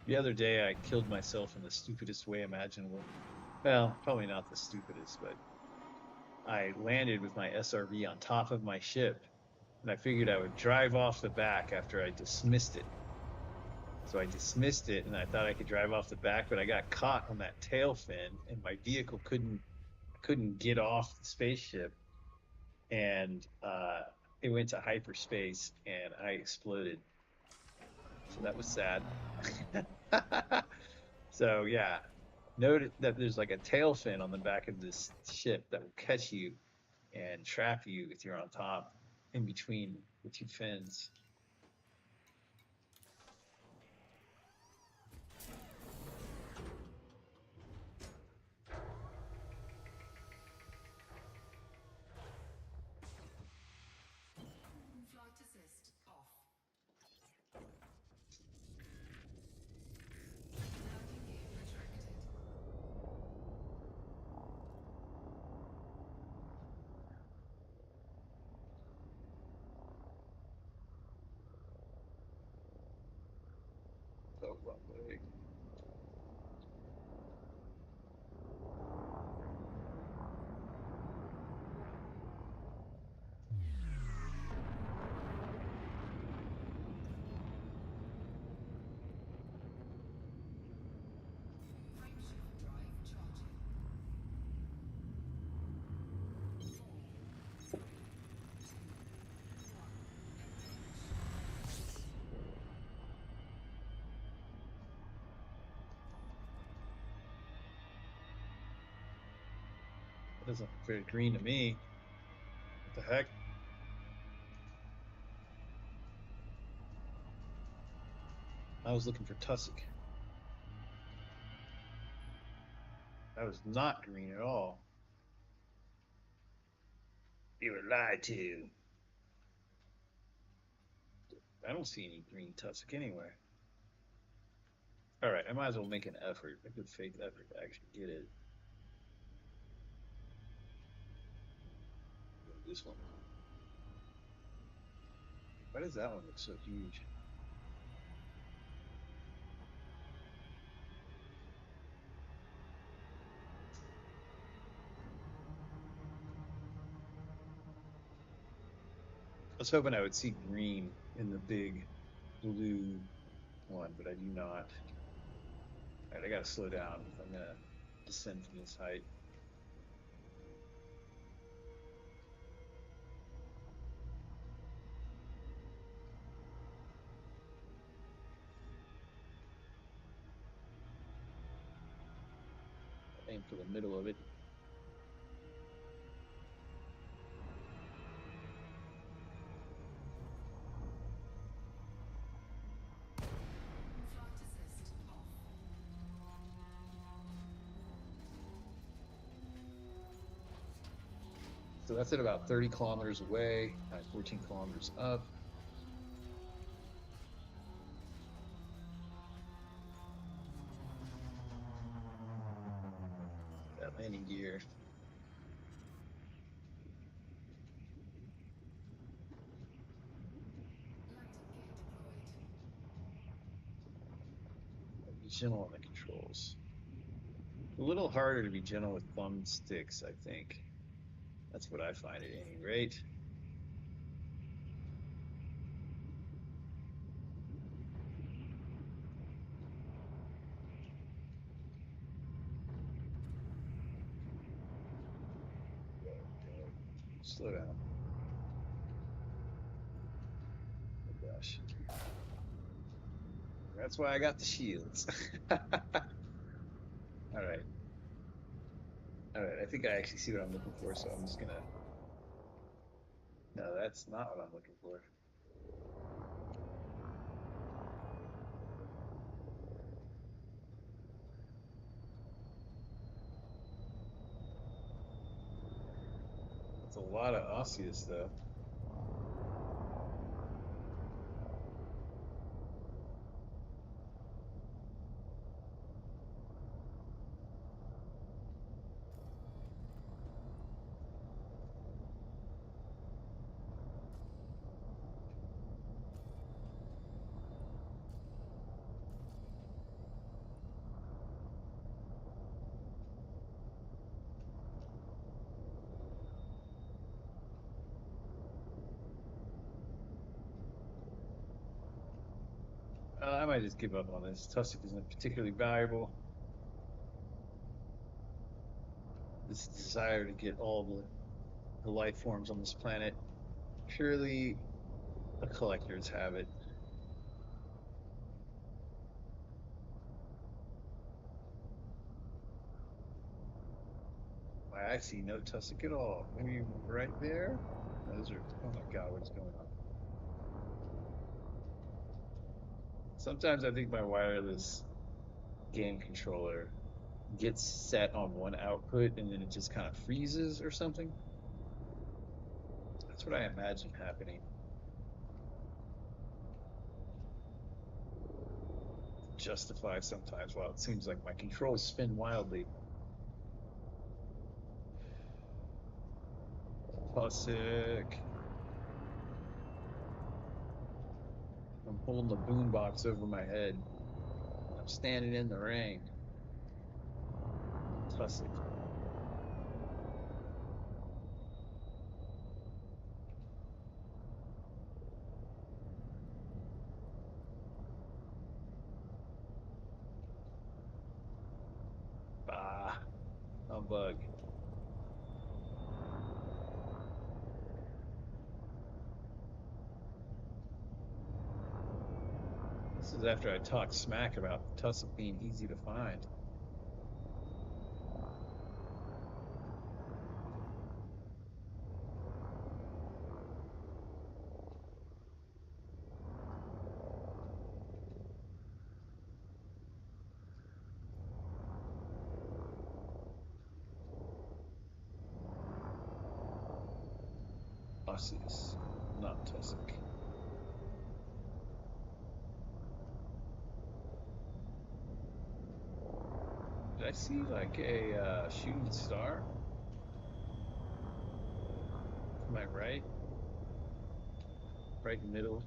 [SPEAKER 1] The other day, I killed myself in the stupidest way imaginable. Well, probably not the stupidest, but I landed with my SRV on top of my ship, and I figured I would drive off the back after I dismissed it. So I dismissed it, and I thought I could drive off the back, but I got caught on that tail fin, and my vehicle couldn't get off the spaceship, and it went to hyperspace, and I exploded. So that was sad. So yeah, note that there's like a tail fin on the back of this ship that will catch you and trap you if you're on top in between the two fins.
[SPEAKER 3] Flight assist off. Landing gear retracted.
[SPEAKER 1] Oh, wrong way.
[SPEAKER 3] Frameshift drive charging. 4, 3, 2, 1. Engage.
[SPEAKER 1] That doesn't look very green to me. What the heck? I was looking for tussock. That was not green at all. You were lied to. I don't see any green tussock anywhere. All right, I might as well make an effort, a good faith effort to actually get it. This one. Why does that one look so huge? I was hoping I would see green in the big blue one, but I do not. All right, I gotta slow down if I'm gonna descend from this height. Aim for the middle of it.
[SPEAKER 3] Flight assist off.
[SPEAKER 1] So that's at about 30 kilometers away, 14 kilometers up. That landing gear.
[SPEAKER 3] Landing gear deployed.
[SPEAKER 1] Be gentle on the controls. A little harder to be gentle with thumbsticks, I think. That's what I find at any rate. Slow down. Oh gosh. That's why I got the shields. All right. All right. I think I actually see what I'm looking for, so I'm just gonna. No, that's not what I'm looking for. It's a lot of osseous, though. I might just give up on this. Tussock isn't particularly valuable. This desire to get all the life forms on this planet, purely a collector's habit. Why, I see no tussock at all. Maybe right there? Those are, oh my God, what is going on? Sometimes I think my wireless game controller gets set on one output and then it just kind of freezes or something. That's what I imagine happening. Justify sometimes while it seems like my controls spin wildly. Tussock. I'm holding the boombox over my head. I'm standing in the rain. Tussock. Bah. Humbug. This is after I talked smack about Tussock being easy to find. Osseous, not Tussock. Did I see like a shooting star? To my right? Right middle.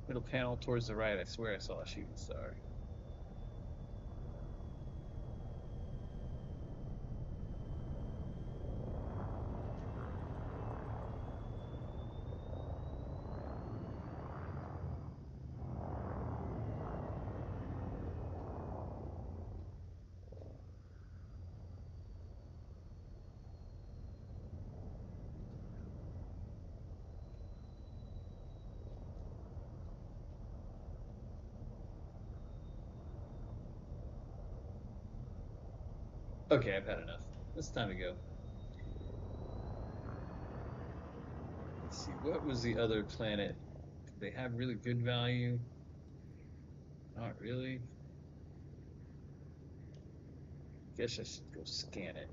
[SPEAKER 1] Middle panel towards the right. I swear I saw a shooting star. Okay, I've had enough. It's time to go. Let's see, what was the other planet? Did they have really good value? Not really. Guess I should go scan it.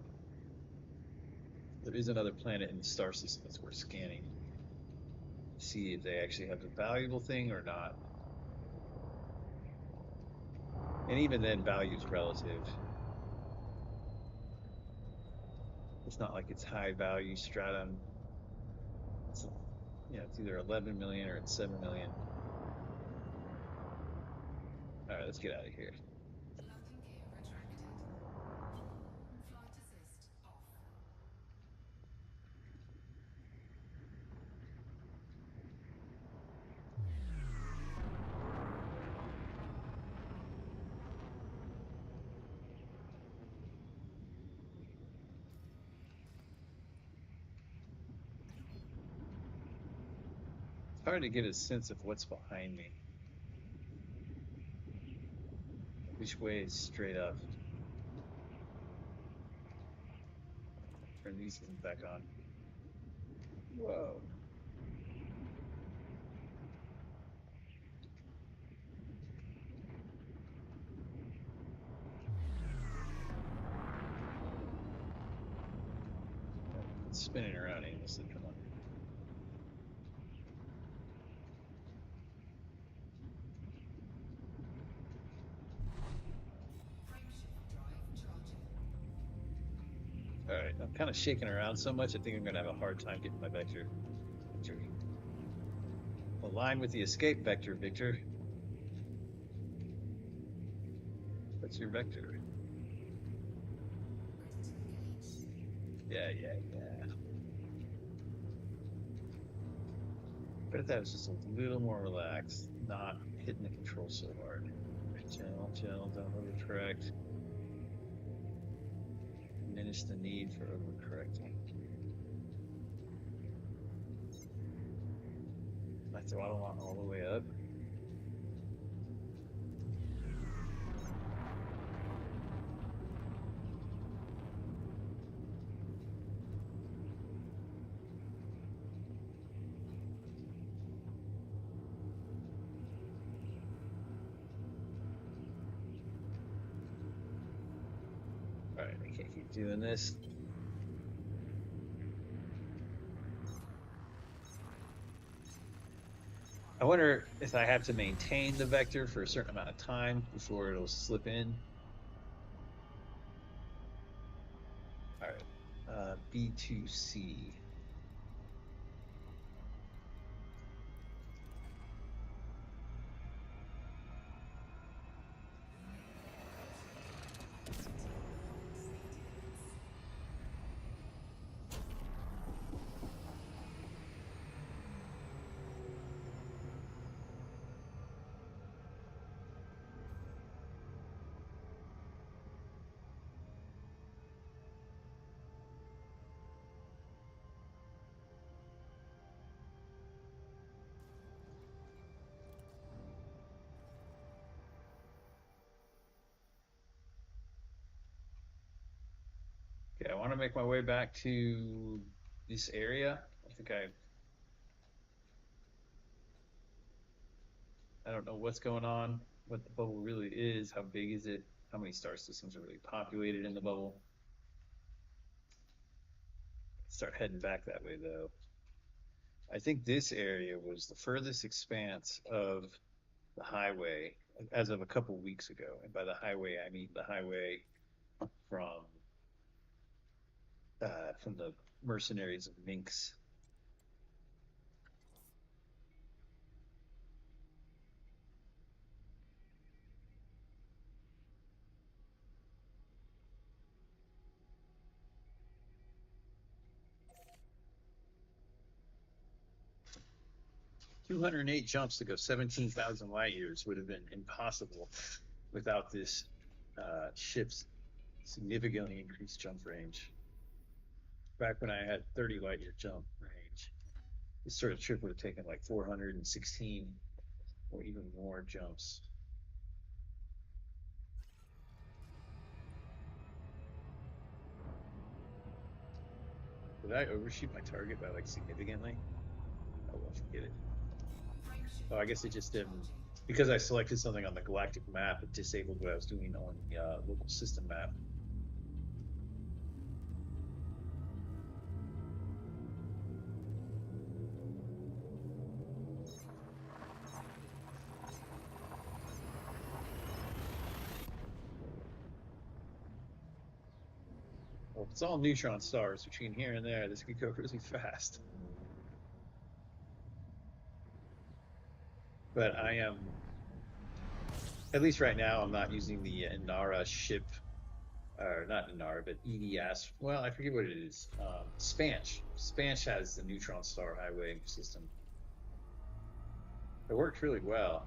[SPEAKER 1] There is another planet in the star system that's worth scanning. See if they actually have a valuable thing or not. And even then, value is relative. It's not like it's high value stratum. It's, it's either 11 million or it's 7 million. All right, let's get out of here.
[SPEAKER 3] Landing gear retracted. Flight assist off.
[SPEAKER 1] It's hard to get a sense of what's behind me. Which way is straight up? Turn these things back on. Whoa. It's spinning around aimlessly. Come on.
[SPEAKER 3] Frameshift drive charging.
[SPEAKER 1] All right, I'm kind of shaking around so much, I think I'm going to have a hard time getting my vector. Align with the escape vector, Victor. What's your vector?
[SPEAKER 3] Ready to engage.
[SPEAKER 1] Yeah. But if that was just a little more relaxed, not hitting the control so hard. Channel, don't overcorrect. Diminish the need for overcorrecting. My throttle on all the way up. All right, I can't keep doing this. I wonder if I have to maintain the vector for a certain amount of time before it'll slip in. All right, B2C. Okay, I want to make my way back to this area. I don't know what's going on, what the bubble really is, how big is it, how many star systems are really populated in the bubble. Start heading back that way though. I think this area was the furthest expanse of the highway as of a couple weeks ago. And by the highway, I mean the highway from from the mercenaries of Minx. 208 jumps to go 17,000 light years would have been impossible without this ship's significantly increased jump range. Back when I had 30 light year jump range, this sort of trip would have taken like 416 or even more jumps. Did I overshoot my target by like significantly? Oh, well, forget it. Oh, I guess it just didn't. Because I selected something on the galactic map, it disabled what I was doing on the local system map. Well, if it's all neutron stars between here and there, this could go really fast. But I am, at least right now, I'm not using the Inara ship, or not Inara, but EDS. Well, I forget what it is. Spanch. Spanch has the neutron star highway system. It works really well.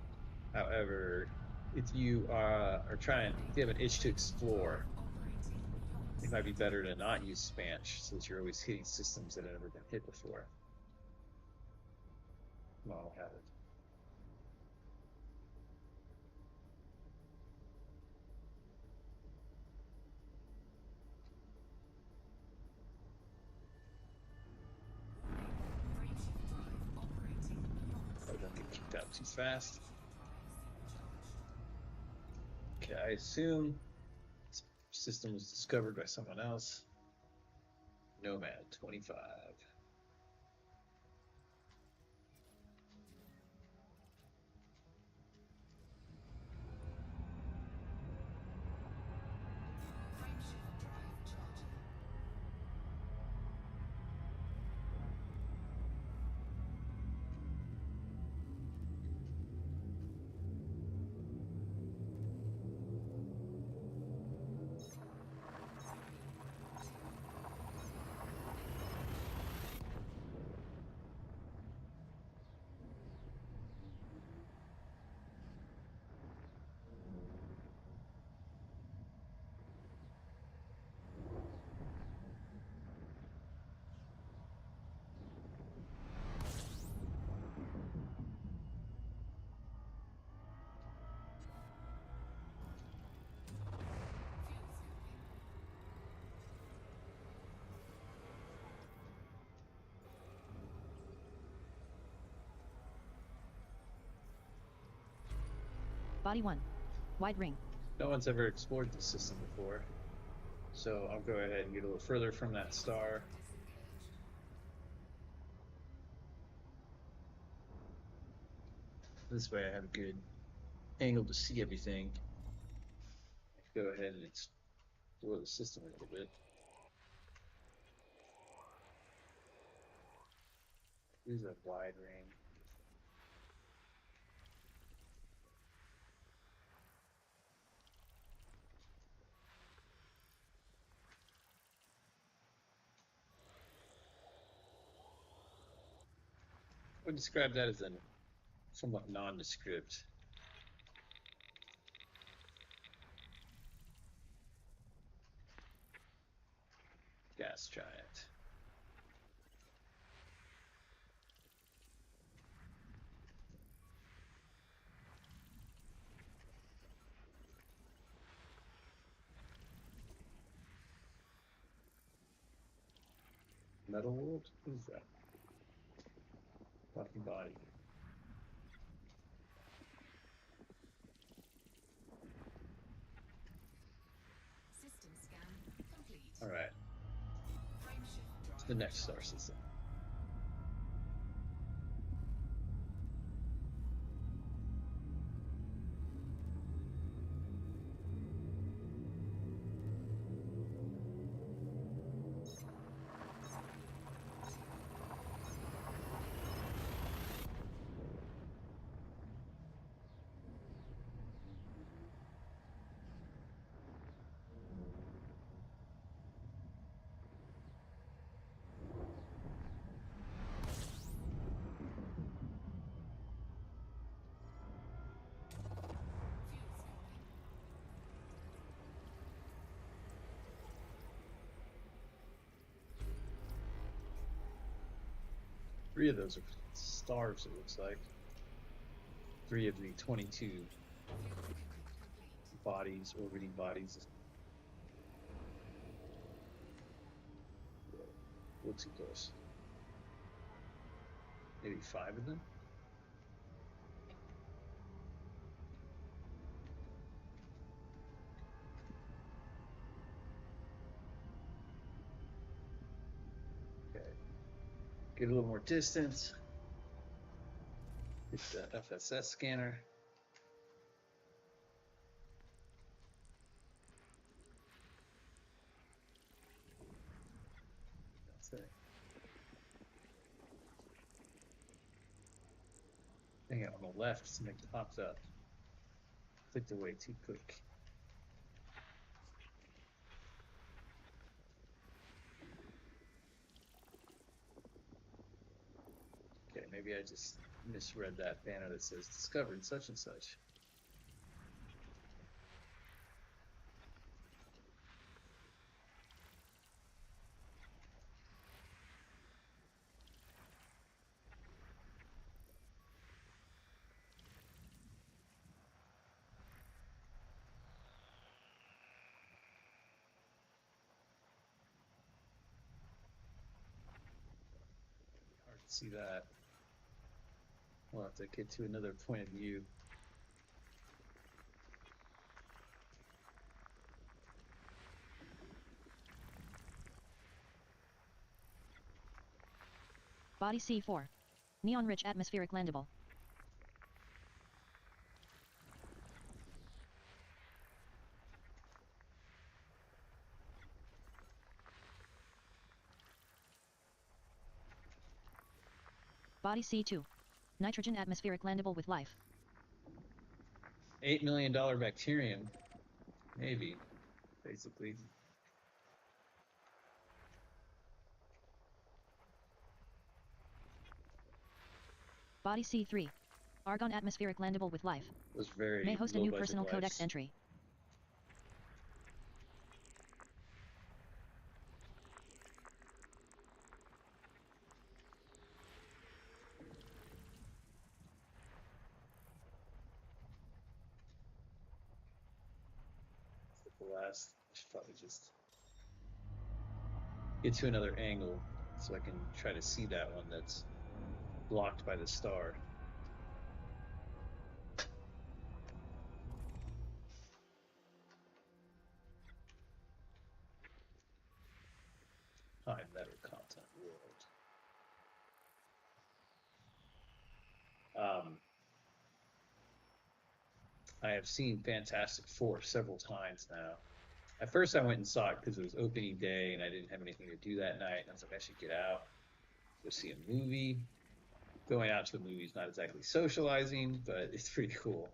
[SPEAKER 1] However, if you are trying, if you have an itch to explore, it might be better to not use Spanch since you're always hitting systems that have never been hit before. Well, I'll have it. Oh, don't get kicked out too fast. Okay, I assume this system was discovered by someone else. Nomad 25.
[SPEAKER 2] Body 1. Wide ring.
[SPEAKER 1] No one's ever explored this system before, so I'll go ahead and get a little further from that star.
[SPEAKER 3] Disengaged.
[SPEAKER 1] This way I have a good angle to see everything. Go ahead and explore the system a little bit. Here's a wide ring. I would describe that as a somewhat nondescript. Gas giant. Metal world? What is that? Talking body.
[SPEAKER 3] System scan complete.
[SPEAKER 1] Alright,
[SPEAKER 3] Frameshift drive.
[SPEAKER 1] it's the next star system.
[SPEAKER 3] Fuel scoping.
[SPEAKER 1] 3 of those are stars, it looks like. 3 of the 22
[SPEAKER 3] Fuel complete.
[SPEAKER 1] bodies, orbiting bodies. Looks close. Maybe 5 of them? Okay. Get a little more distance. Get the FSS scanner. That's it. Hang out on the left, something pops up. Clicked away too quick. Okay, maybe I just misread that banner that says discovered such and such. Hard to see that. We'll have to get to another point of view.
[SPEAKER 2] Body C4. Neon-rich atmospheric landable. Body C2. Nitrogen atmospheric landable with life.
[SPEAKER 1] $8 million bacterium, maybe, basically.
[SPEAKER 2] Body C3. Argon atmospheric landable with life.
[SPEAKER 1] Was very
[SPEAKER 2] May host a
[SPEAKER 1] low
[SPEAKER 2] new
[SPEAKER 1] budget
[SPEAKER 2] personal codex
[SPEAKER 1] lives.
[SPEAKER 2] entry.
[SPEAKER 1] The last, I should probably just get to another angle so I can try to see that one that's blocked by the star. high meta content world. I have seen Fantastic Four several times now. At first, I went and saw it because it was opening day and I didn't have anything to do that night. And I was like, I should get out, go see a movie. Going out to the movies, not exactly socializing, but it's pretty cool.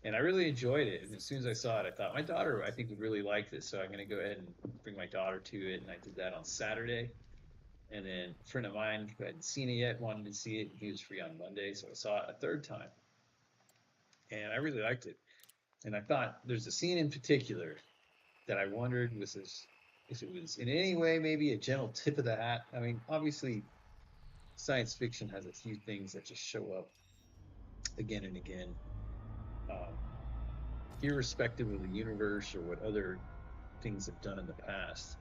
[SPEAKER 1] And I really enjoyed it. And as soon as I saw it, I thought my daughter, I think, would really like this. So I'm going to go ahead and bring my daughter to it. And I did that on Saturday. And then a friend of mine who hadn't seen it yet wanted to see it. He was free on Monday, so I saw it a third time. And I really liked it. And I thought there's a scene in particular that I wondered was this, if it was in any way maybe a gentle tip of the hat. I mean, obviously, science fiction has a few things that just show up again and again, um, irrespective of the universe or what other things have done in the past.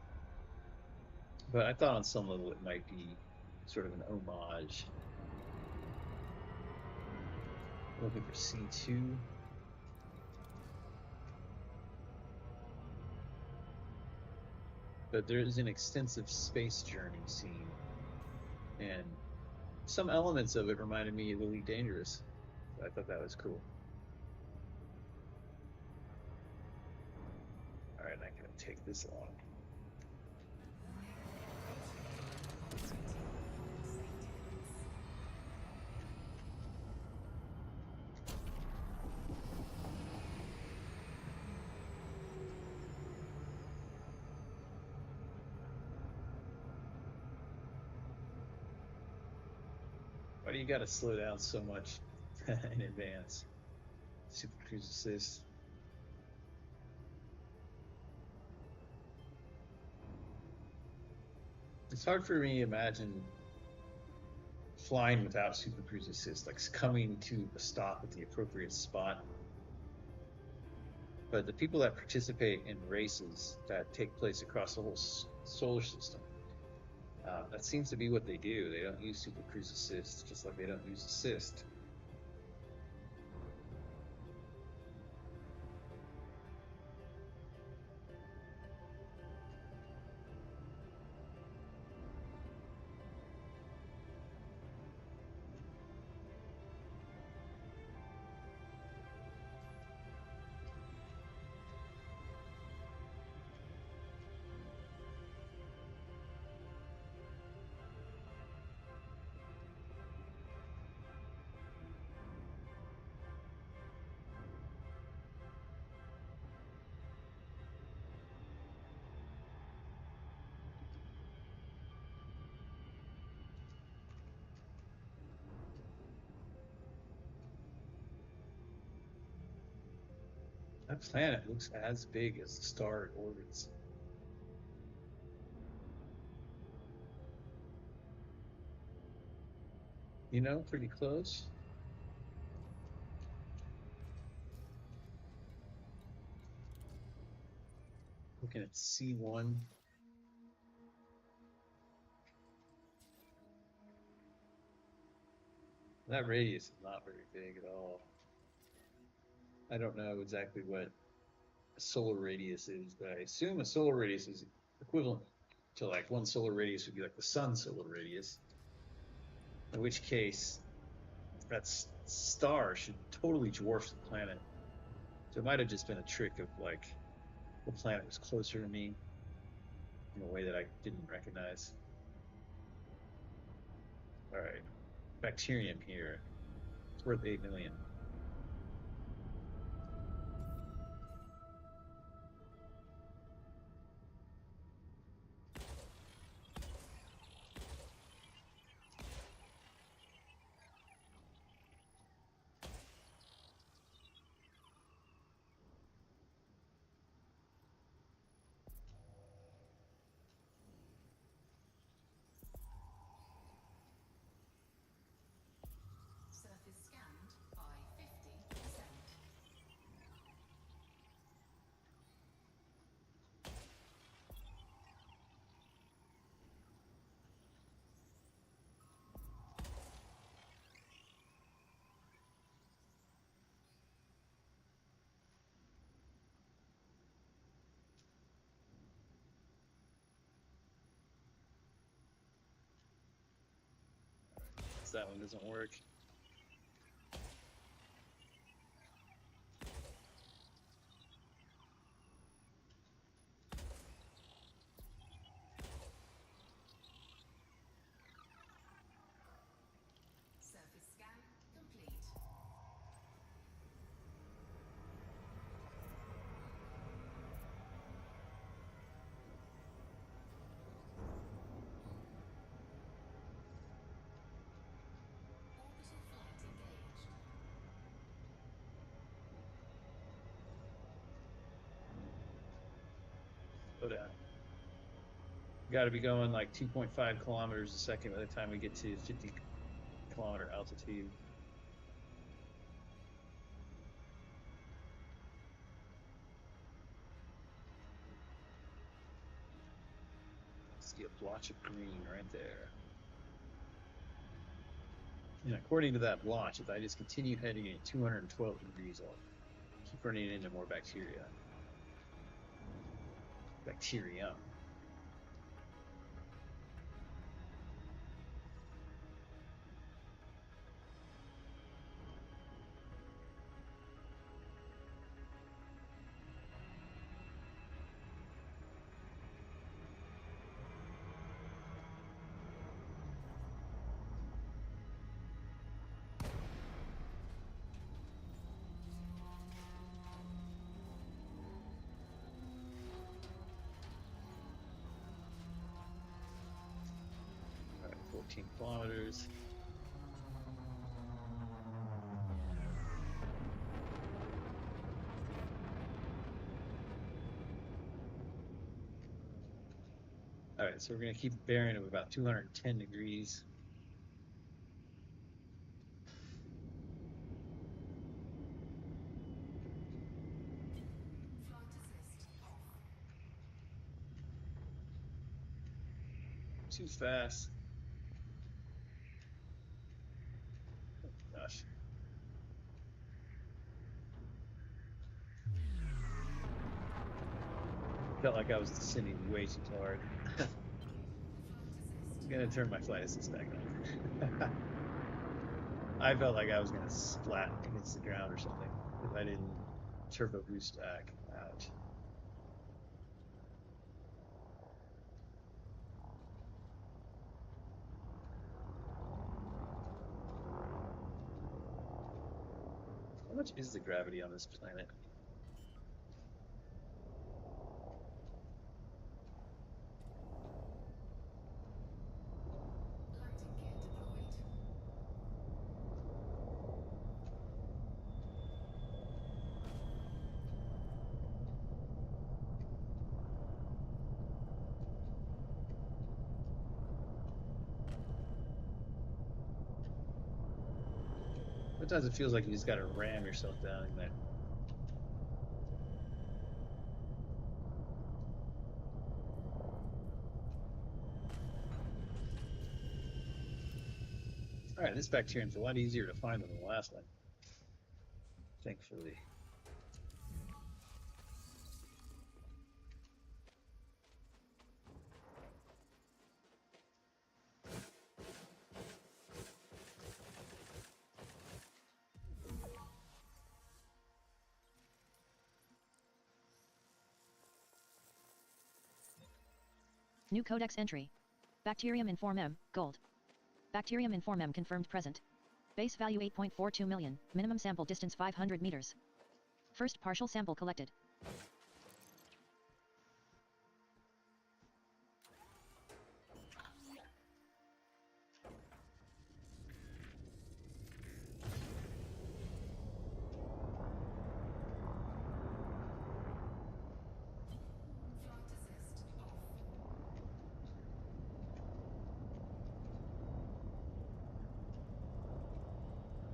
[SPEAKER 1] But I thought on some level it might be sort of an homage. Looking for C2. But there is an extensive space journey scene, and some elements of it reminded me of Elite Dangerous. So I thought that was cool. All right, I'm going to take this long. Why do you got to slow down so much in advance? Super Cruise Assist. It's hard for me to imagine flying without Super Cruise Assist, like coming to a stop at the appropriate spot. But the people that participate in races that take place across the whole solar system, that seems to be what they do. They don't use Super Cruise Assist, just like they don't use Assist. That planet looks as big as the star it orbits. You know, pretty close. Looking at C1. That radius is not very big at all. I don't know exactly what a solar radius is, but I assume a solar radius is equivalent to like one solar radius would be like the sun's solar radius. In which case, that star should totally dwarf the planet. So it might have just been a trick of like the planet was closer to me in a way that I didn't recognize. All right, bacterium here. It's worth 8 million.
[SPEAKER 3] Surface scanned by
[SPEAKER 1] that one doesn't work.
[SPEAKER 3] Surface scan complete. Orbital flight engaged.
[SPEAKER 1] Slow down. Got to be going like 2.5 kilometers a second by the time we get to 50-kilometer altitude. See a blotch of green right there. And according to that blotch, if I just continue heading at 212 degrees, I'll keep running into more bacteria. Bacterium. All right, 14 kilometers. All right, so we're going to keep a bearing of about 210 degrees.
[SPEAKER 3] Flight assist off.
[SPEAKER 1] Too fast. Oh, gosh. Felt like I was descending way too hard.
[SPEAKER 3] Flight assist.
[SPEAKER 1] I'm going to turn my flight assist back on. I felt like I was going to splat against the ground or something if I didn't turbo boost back. Ouch. How much is the gravity on this planet?
[SPEAKER 3] Landing gear deployed.
[SPEAKER 1] Sometimes it feels like you just got to ram yourself down in there. All right, this bacterium's a lot easier to find than the last one, thankfully.
[SPEAKER 2] New codex entry. Bacterium in form M, gold. Bacterium in form M confirmed present. Base value 8.42 million, minimum sample distance 500 meters. First partial sample collected.
[SPEAKER 3] Flight assist off.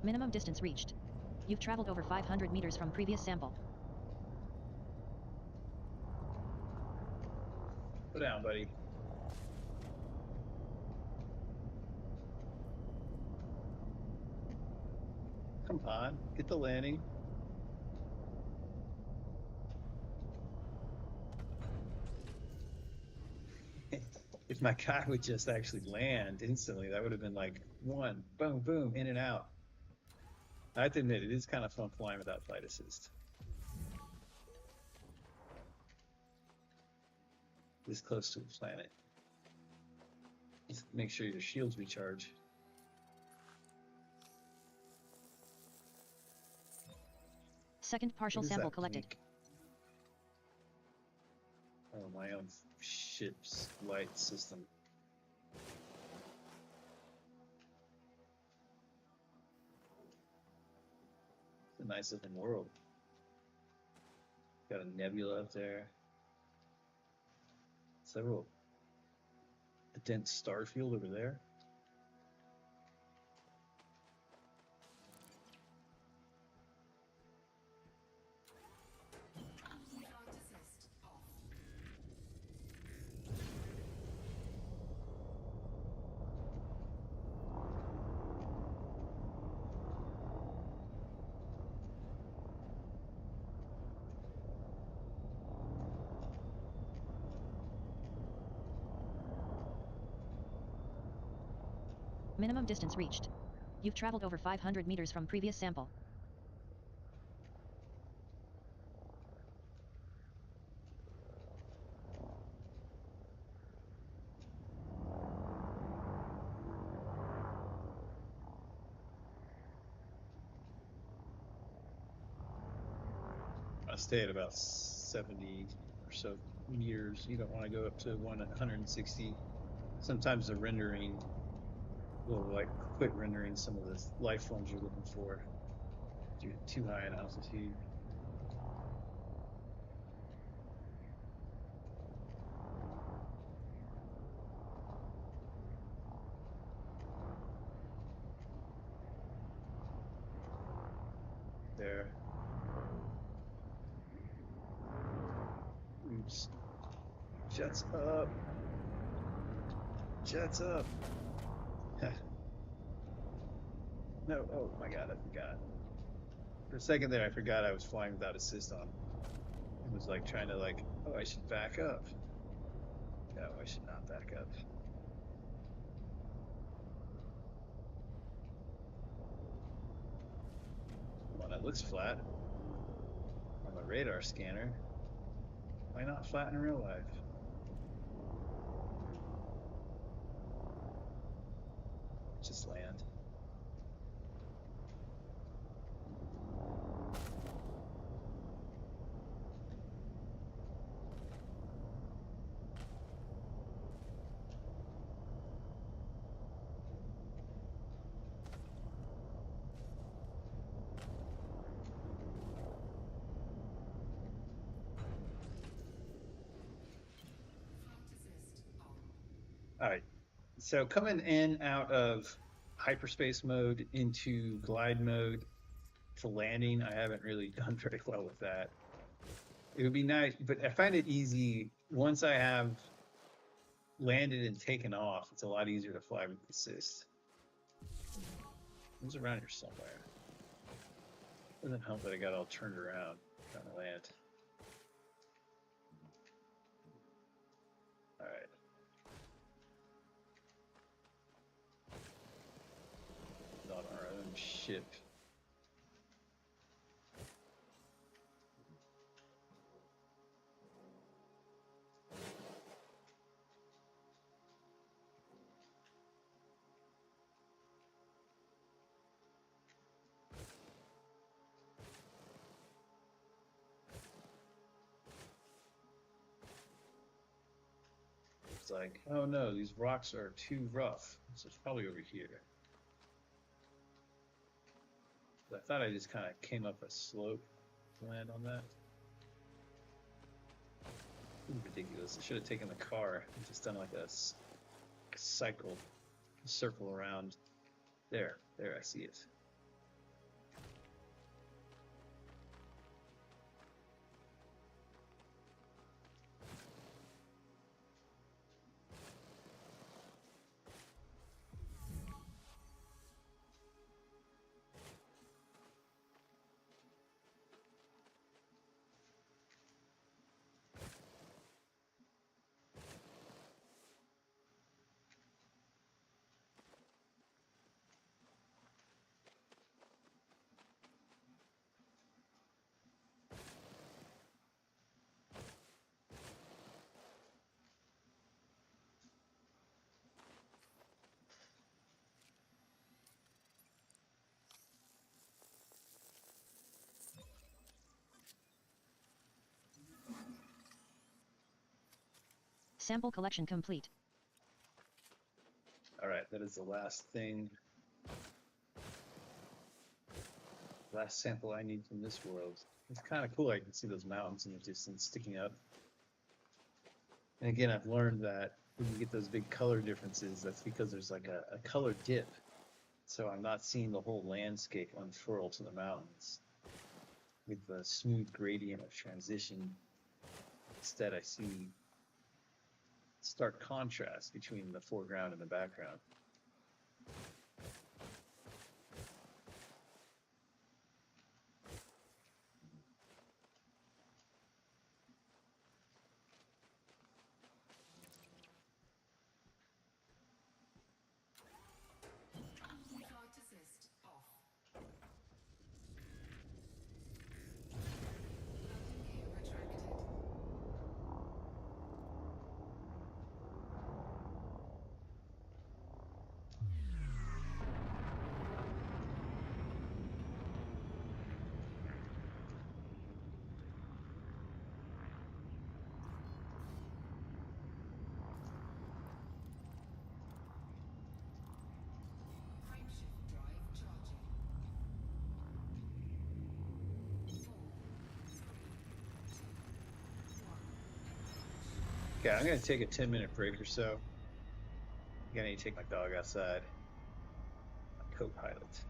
[SPEAKER 2] Minimum distance reached. You've traveled over 500 meters from previous sample.
[SPEAKER 1] Go down, buddy. Come on, get the landing. If if my guy would just actually land instantly, that would have been like one, boom, boom, in and out. I have to admit, it is kind of fun flying without flight assist. This close to the planet. Just make sure your shields recharge.
[SPEAKER 2] Second partial
[SPEAKER 1] What is
[SPEAKER 2] sample
[SPEAKER 1] that
[SPEAKER 2] collected.
[SPEAKER 1] blink? Oh, my own ship's light system. It's a nice looking world. Got a nebula up there. Several. A dense star field over there.
[SPEAKER 3] Flight assist off.
[SPEAKER 2] Minimum distance reached. You've traveled over 500 meters from previous sample.
[SPEAKER 1] I stay at about 70 or so meters. You don't want to go up to 160. Sometimes the rendering will like quit rendering some of the life forms you're looking for. You're too high in altitude. There. Oops. Jets up. Jets up. No, oh my god, I forgot. For a second there, I forgot I was flying without assist on. It was like trying to like, oh, I should back up. No, I should not back up. Well, that looks flat on the radar scanner. Why not flat in real life? Just land.
[SPEAKER 3] Flight assist on.
[SPEAKER 1] All right. So coming in out of hyperspace mode into glide mode to landing, I haven't really done very well with that. It would be nice, but I find it easy once I have landed and taken off. It's a lot easier to fly with assist. It was around here somewhere. Doesn't help that I got all turned around trying to land. All right. On our own ship. It's like, oh no, these rocks are too rough. So it's probably over here. I thought I just kind of came up a slope to land on that. Ridiculous. I should have taken the car and just done like a cycle, a circle around. There, I see it.
[SPEAKER 2] Sample collection complete.
[SPEAKER 1] All right, that is the last thing. Last sample I need from this world. It's kind of cool. I can see those mountains in the distance sticking up. And again, I've learned that when you get those big color differences, that's because there's like a color dip. So I'm not seeing the whole landscape unfurl to the mountains with the smooth gradient of transition. Instead, I see stark contrast between the foreground and the background.
[SPEAKER 3] Flight assist off. Landing gear retracted. Frameshift drive charging. 4, 3, 2, 1. Engage.
[SPEAKER 1] Okay, I'm gonna take a 10-minute break or so. I'm gonna need to take my dog outside. My co-pilot.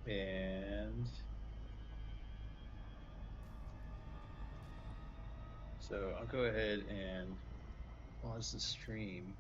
[SPEAKER 1] And so I'll go ahead and pause the stream.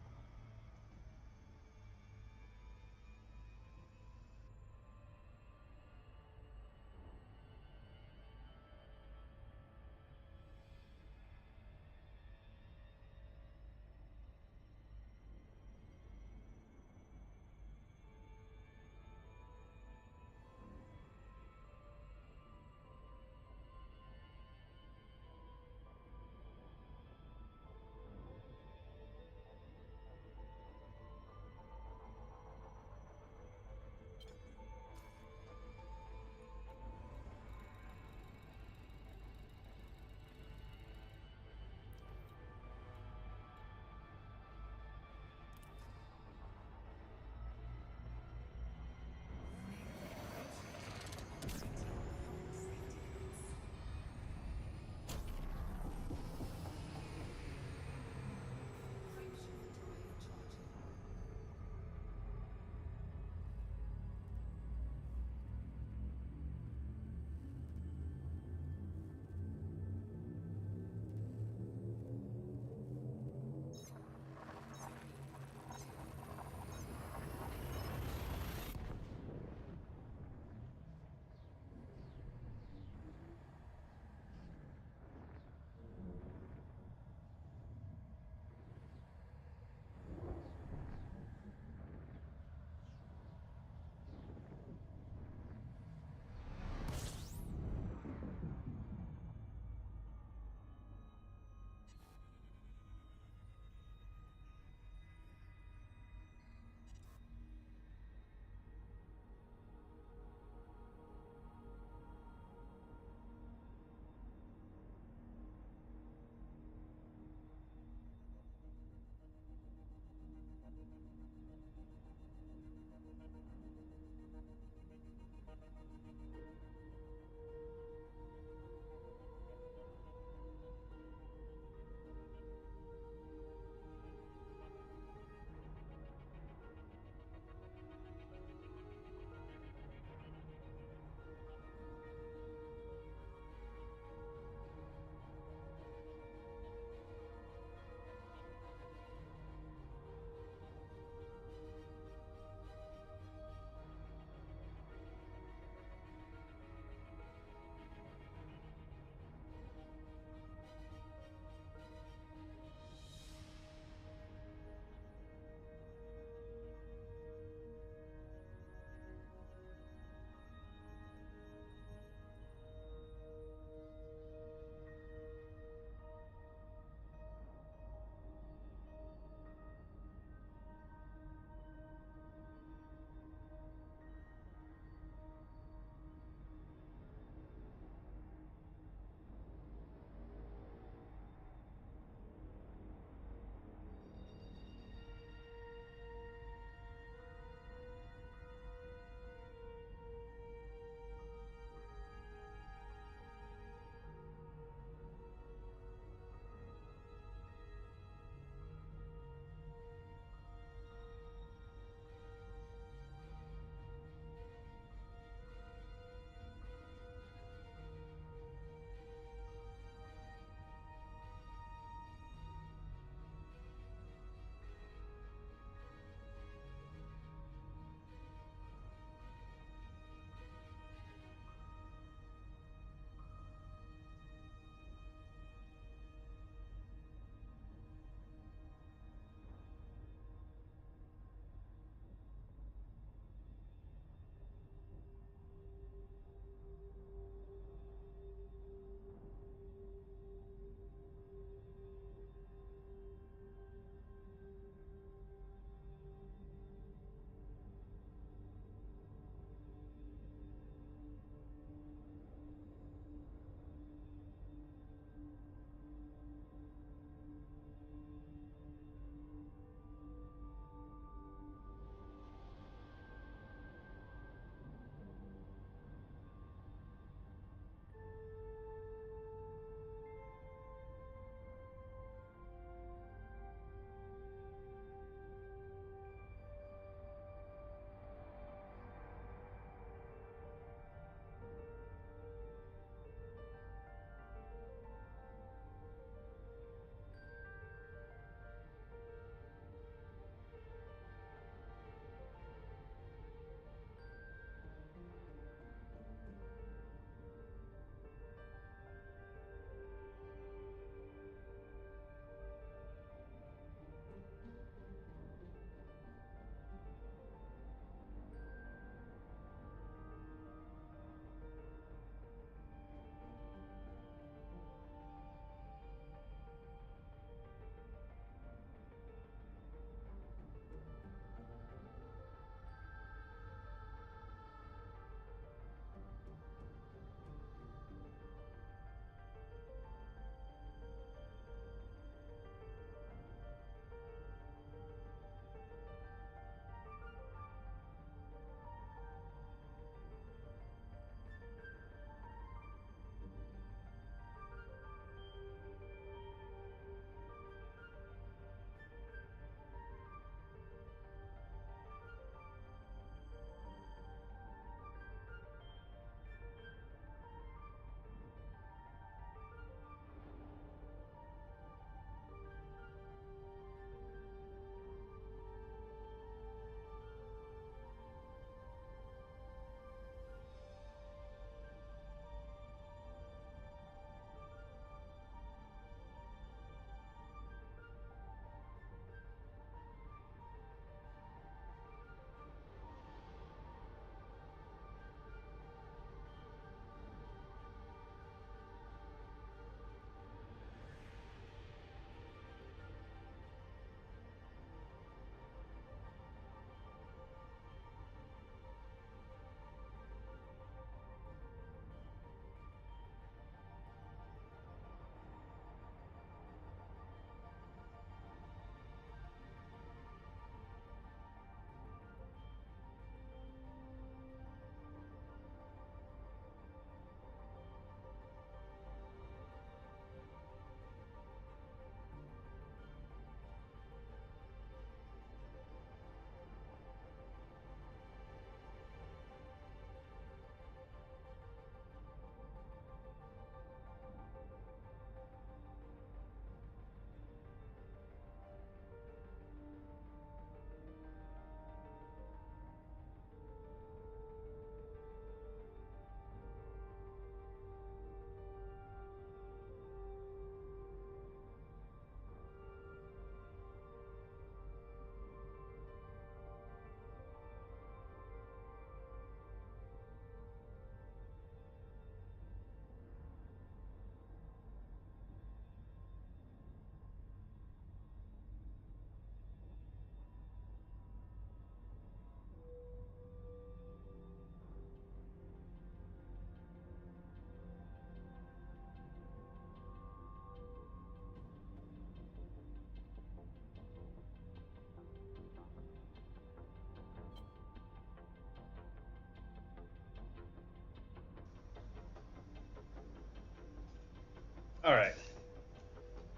[SPEAKER 1] All right.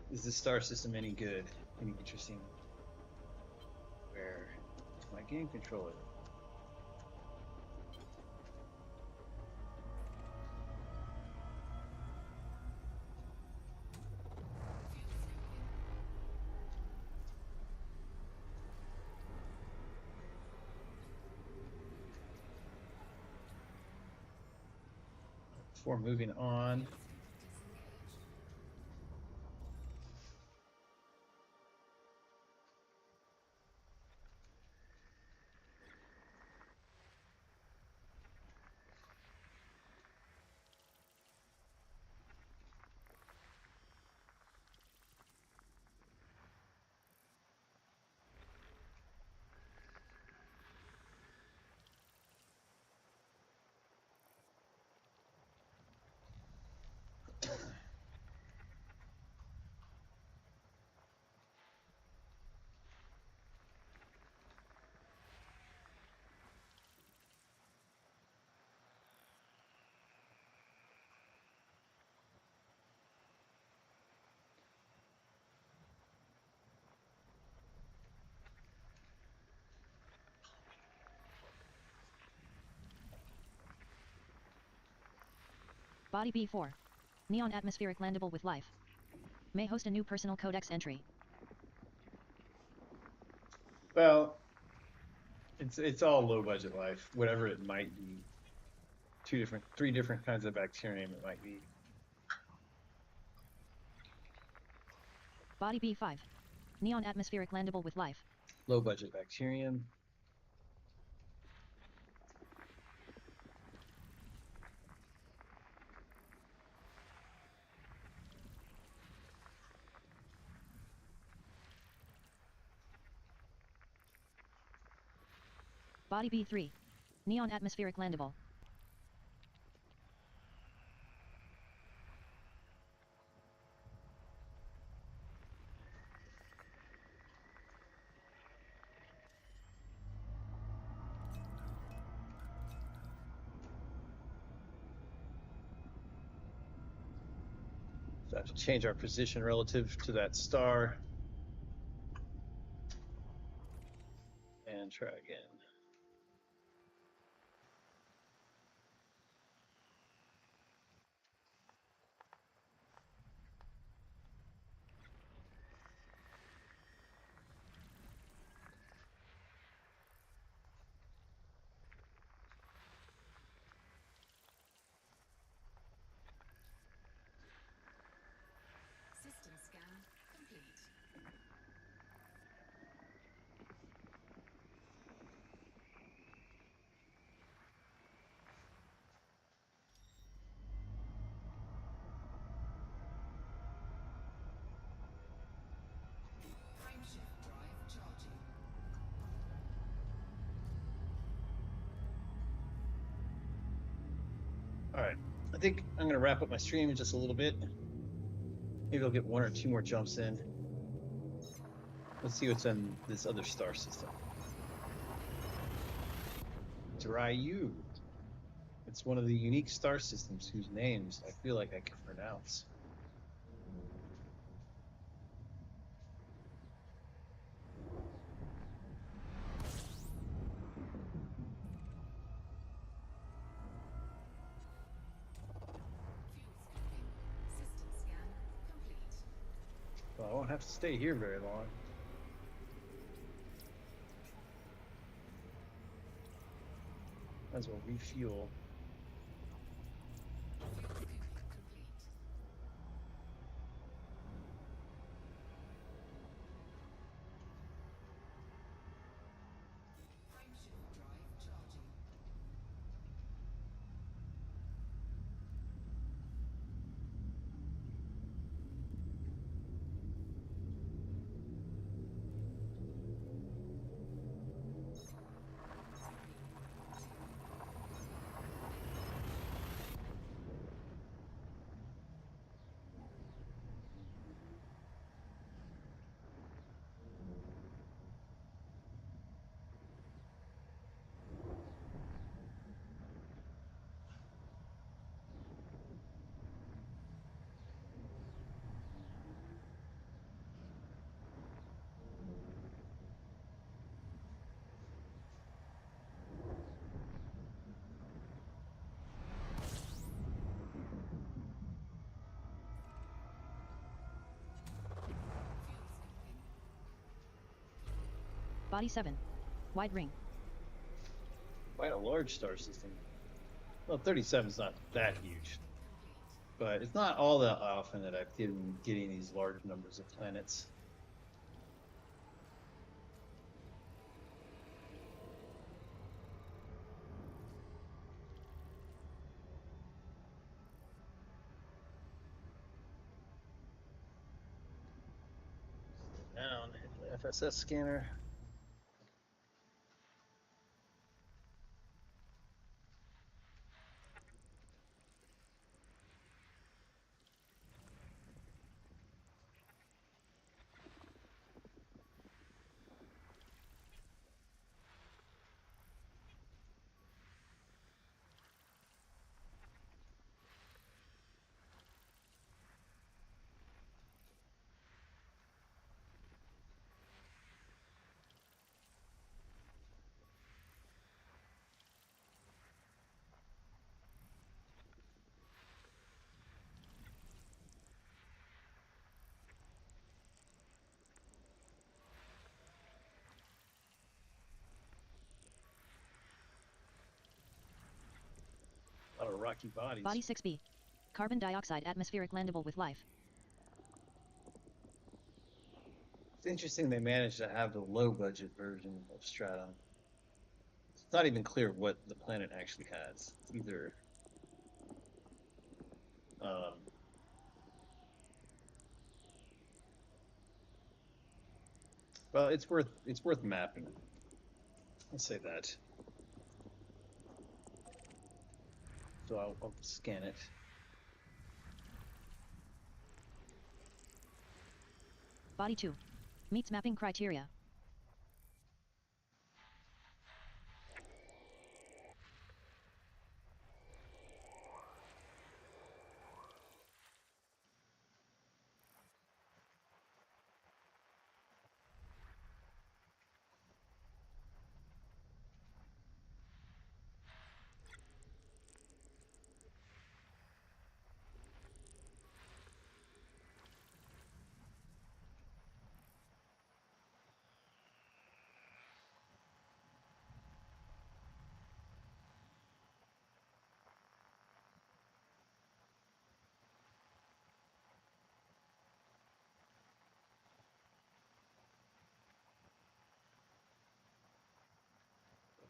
[SPEAKER 1] Is this star system any good? Any interesting? Where is my game controller? Before moving on,
[SPEAKER 3] Disengaged.
[SPEAKER 2] Body B4. Neon atmospheric landable with life. May host a new personal codex entry.
[SPEAKER 1] well, it's all low budget life, whatever it might be. Three different kinds of bacterium it might be.
[SPEAKER 2] Body B5. Neon atmospheric landable with life.
[SPEAKER 1] Low budget bacterium.
[SPEAKER 2] Body B3. Neon atmospheric landable.
[SPEAKER 1] So I have to change our position relative to that star. And try again.
[SPEAKER 3] System scan complete. Frameshift drive charging.
[SPEAKER 1] All right. I think I'm going to wrap up my stream in just a little bit. Maybe I'll get one or two more jumps in. Let's see what's in this other star system. Dryu. It's one of the unique star systems whose names I feel like I can pronounce.
[SPEAKER 3] Fuel scoping. System scan complete.
[SPEAKER 1] Well, I won't have to stay here very long. Might as well refuel.
[SPEAKER 3] Fuel scoping complete. Frameshift drive charging.
[SPEAKER 2] Body 7. Wide ring.
[SPEAKER 1] Quite a large star system. Well, 37 is not that huge, but it's not all that often that I've been getting these large numbers of planets. Down, hit the FSS scanner. A lot of rocky bodies.
[SPEAKER 2] Body 6B. Carbon dioxide atmospheric landable with life.
[SPEAKER 1] It's interesting they managed to have the low budget version of Straton. It's not even clear what the planet actually has. It's either um, well, it's worth mapping. I'll say that. So I'll scan it.
[SPEAKER 2] Body 2. Meets mapping criteria.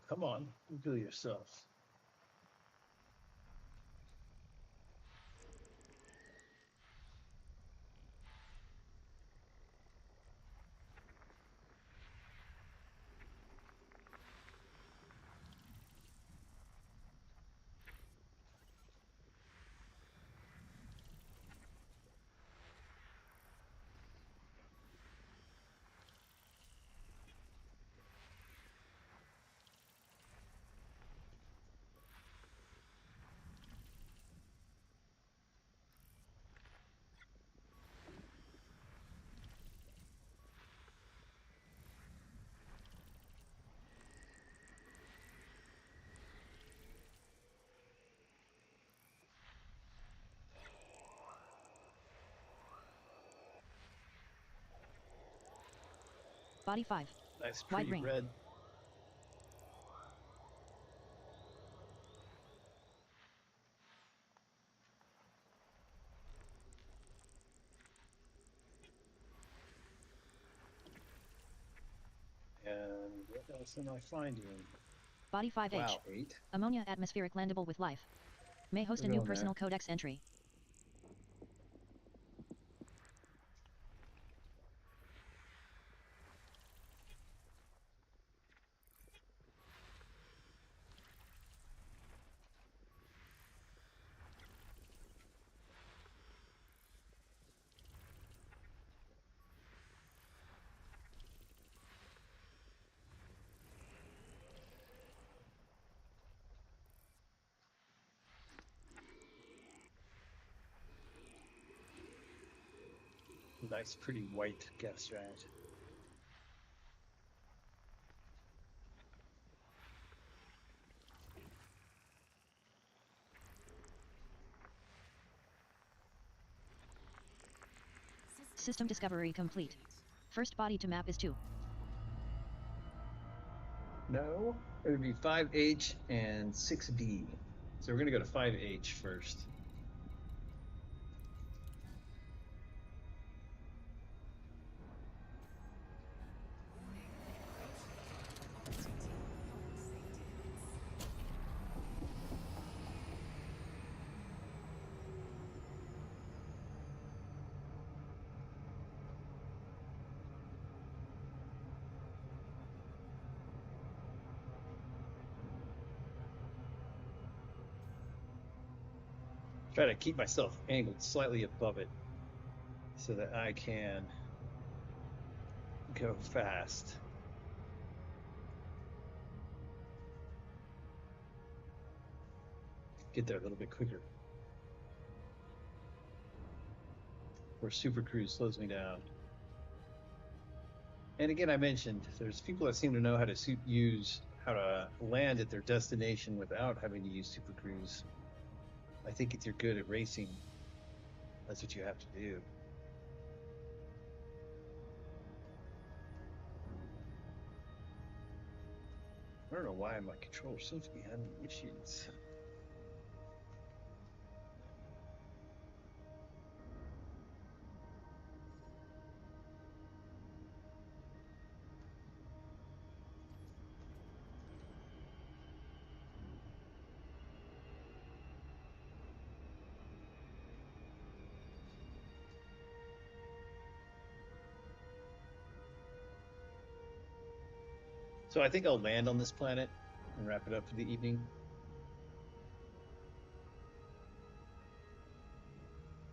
[SPEAKER 1] Come on, do it yourself.
[SPEAKER 2] Body 5.
[SPEAKER 1] Nice,
[SPEAKER 2] Wide
[SPEAKER 1] pretty
[SPEAKER 2] ring.
[SPEAKER 1] red. And what else am I finding?
[SPEAKER 2] Body 5H.
[SPEAKER 1] Wow, 8.
[SPEAKER 2] Ammonia atmospheric landable with life. May host a
[SPEAKER 1] We're
[SPEAKER 2] new
[SPEAKER 1] going there.
[SPEAKER 2] personal codex entry.
[SPEAKER 1] Nice, pretty white gas giant.
[SPEAKER 2] System discovery complete. First body to map is 2.
[SPEAKER 1] No, it would be 5H and 6B. So we're going to go to 5H first.
[SPEAKER 3] Warning. Objective not saved in.
[SPEAKER 1] Try to keep myself angled slightly above it so that I can go fast. Get there a little bit quicker. Or Super Cruise slows me down. And again, I mentioned there's people that seem to know how to use how to land at their destination without having to use Super Cruise. I think if you're good at racing, that's what you have to do. I don't know why my controller seems to be having issues. So I think I'll land on this planet and wrap it up for the evening.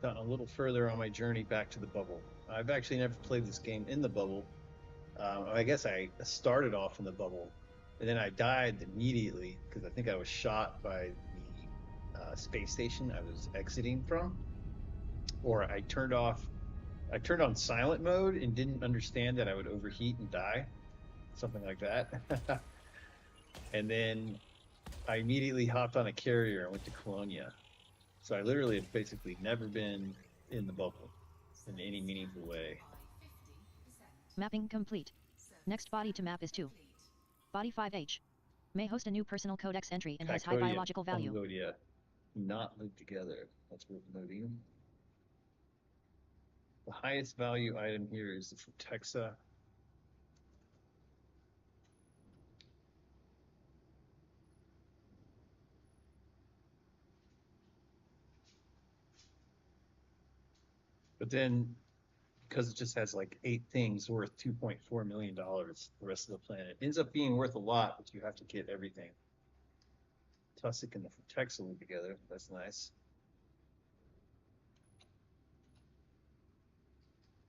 [SPEAKER 1] Gotten a little further on my journey back to the bubble. I've actually never played this game in the bubble. I guess I started off in the bubble, and then I died immediately because I think I was shot by the space station I was exiting from, or I turned on silent mode and didn't understand that I would overheat and die, something like that. And then I immediately hopped on a carrier and went to Colonia. So I literally have basically never been in the bubble in any meaningful way.
[SPEAKER 3] By 50%.
[SPEAKER 2] Mapping complete. Next body to map is 2.
[SPEAKER 3] Complete.
[SPEAKER 2] Body 5H. May host a new personal codex entry and has high
[SPEAKER 1] Cactodia and
[SPEAKER 2] biological value.
[SPEAKER 1] Fungodia not live together. That's worth noting. The highest value item here is the Frutexa. But then, because it just has like 8 things worth $2.4 million, the rest of the planet ends up being worth a lot, but you have to get everything. Tussock and the Frutexa live together. That's nice.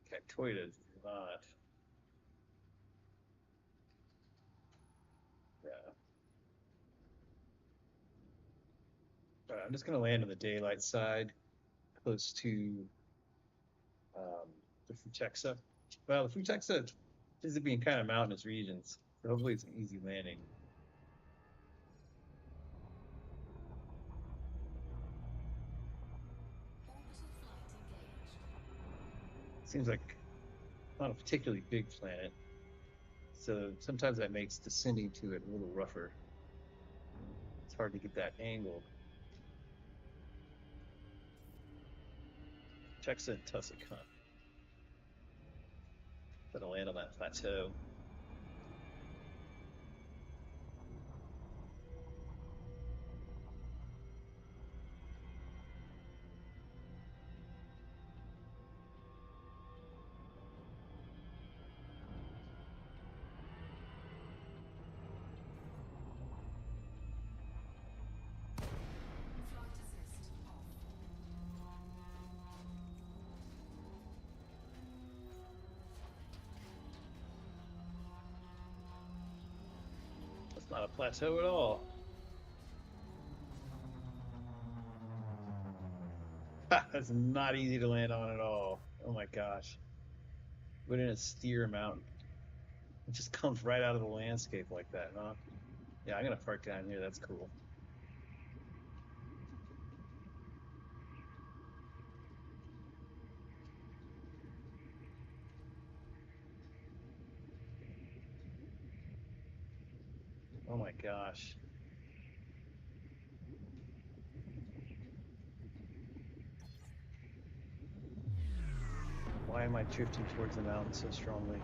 [SPEAKER 1] Cactoida does not. Yeah. All right, I'm just going to land on the daylight side, close to the Frutexa. Well, the Frutexa seems to be in kind of mountainous regions, so hopefully it's an easy landing.
[SPEAKER 3] Orbital flight engaged.
[SPEAKER 1] Seems like not a particularly big planet, so sometimes that makes descending to it a little rougher. It's hard to get that angle. Frutexa and Tussock, huh? Gotta land on that plateau.
[SPEAKER 3] Flight assist off.
[SPEAKER 1] That's not a plateau at all. That's not easy to land on at all. Oh my gosh. Put in a steer mountain. It just comes right out of the landscape like that, huh? Yeah, I'm gonna park down here. That's cool. Oh my gosh. Why am I drifting towards the mountain so strongly?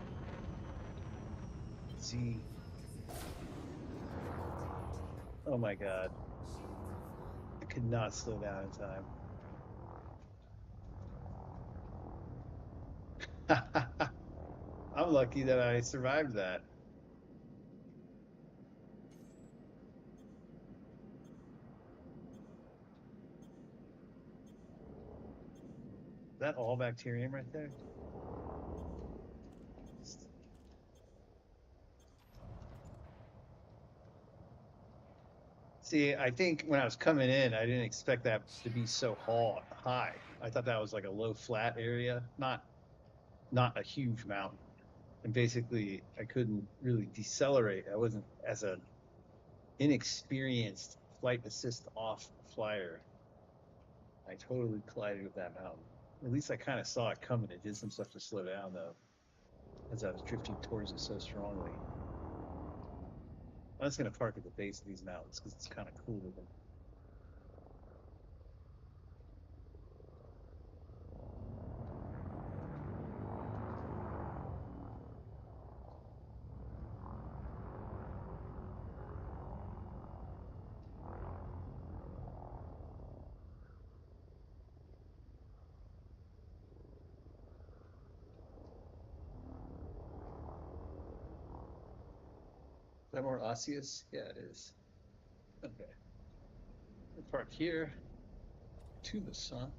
[SPEAKER 1] Z. Oh my god. I could not slow down in time. I'm lucky that I survived that. Is that all bacterium right there? See, I think when I was coming in, I didn't expect that to be so high. I thought that was like a low flat area, not a huge mountain. And basically, I couldn't really decelerate. I wasn't as an inexperienced flight assist off flyer. I totally collided with that mountain. At least I kind of saw it coming. It did some stuff to slow down though, as I was drifting towards it so strongly. I'm just gonna park at the base of these mountains because it's kind of cool looking. Is that more osseous? Yeah, it is. Okay. We'll park here to the sun.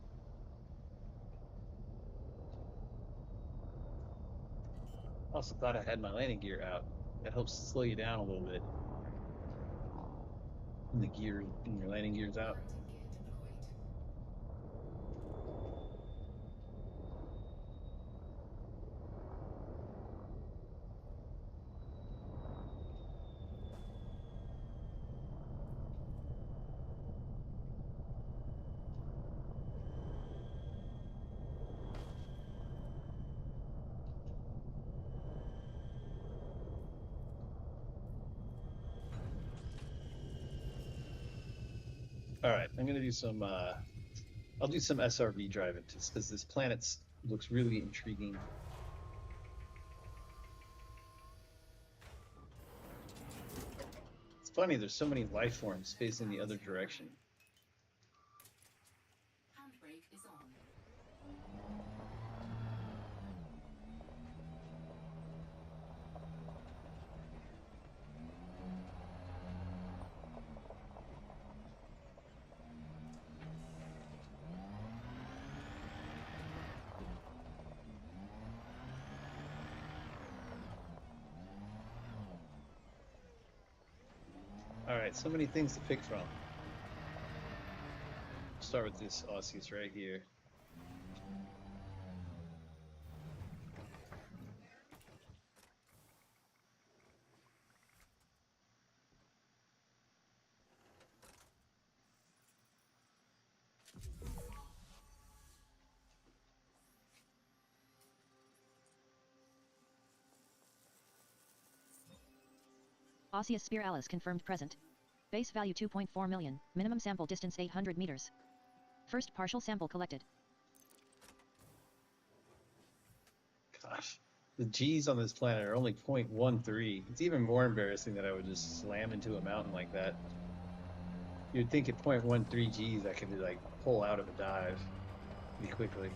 [SPEAKER 1] Also thought I had my landing gear out. That helps slow you down a little bit. When the gear, when your landing gear's out.
[SPEAKER 3] Landing gear deployed.
[SPEAKER 1] All right, I'm gonna do some. I'll do some SRV driving just because this planet looks really intriguing. It's funny. There's so many life forms facing the other direction.
[SPEAKER 3] Handbrake is on.
[SPEAKER 1] All right, so many things to pick from. Start with this Osseous right here.
[SPEAKER 2] Osseous spiralis confirmed present. Base value 2.4 million, minimum sample distance 800 meters. First partial sample collected.
[SPEAKER 1] Gosh, the G's on this planet are only 0.13. It's even more embarrassing that I would just slam into a mountain like that. You'd think at 0.13 G's I could like pull out of a dive pretty quickly.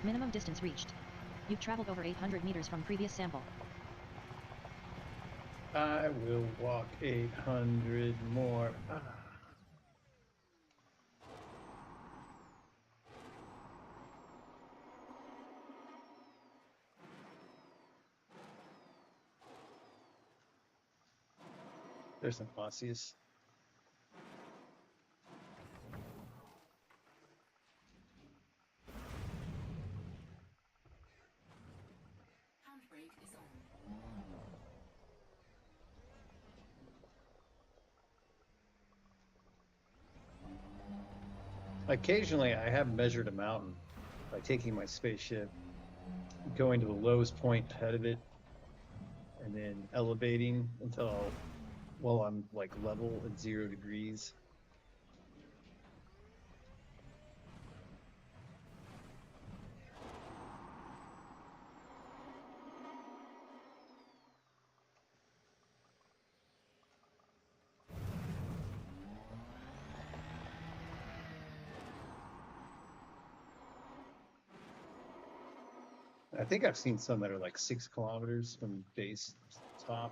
[SPEAKER 2] Minimum distance reached. You've traveled over 800 meters from previous sample.
[SPEAKER 1] I will walk 800 more. There's some Osseous.
[SPEAKER 3] is on.
[SPEAKER 1] Occasionally, I have measured a mountain by taking my spaceship, going to the lowest point ahead of it, and then elevating until, well, I'm like level at 0 degrees. I think I've seen some that are like 6 kilometers from base to top.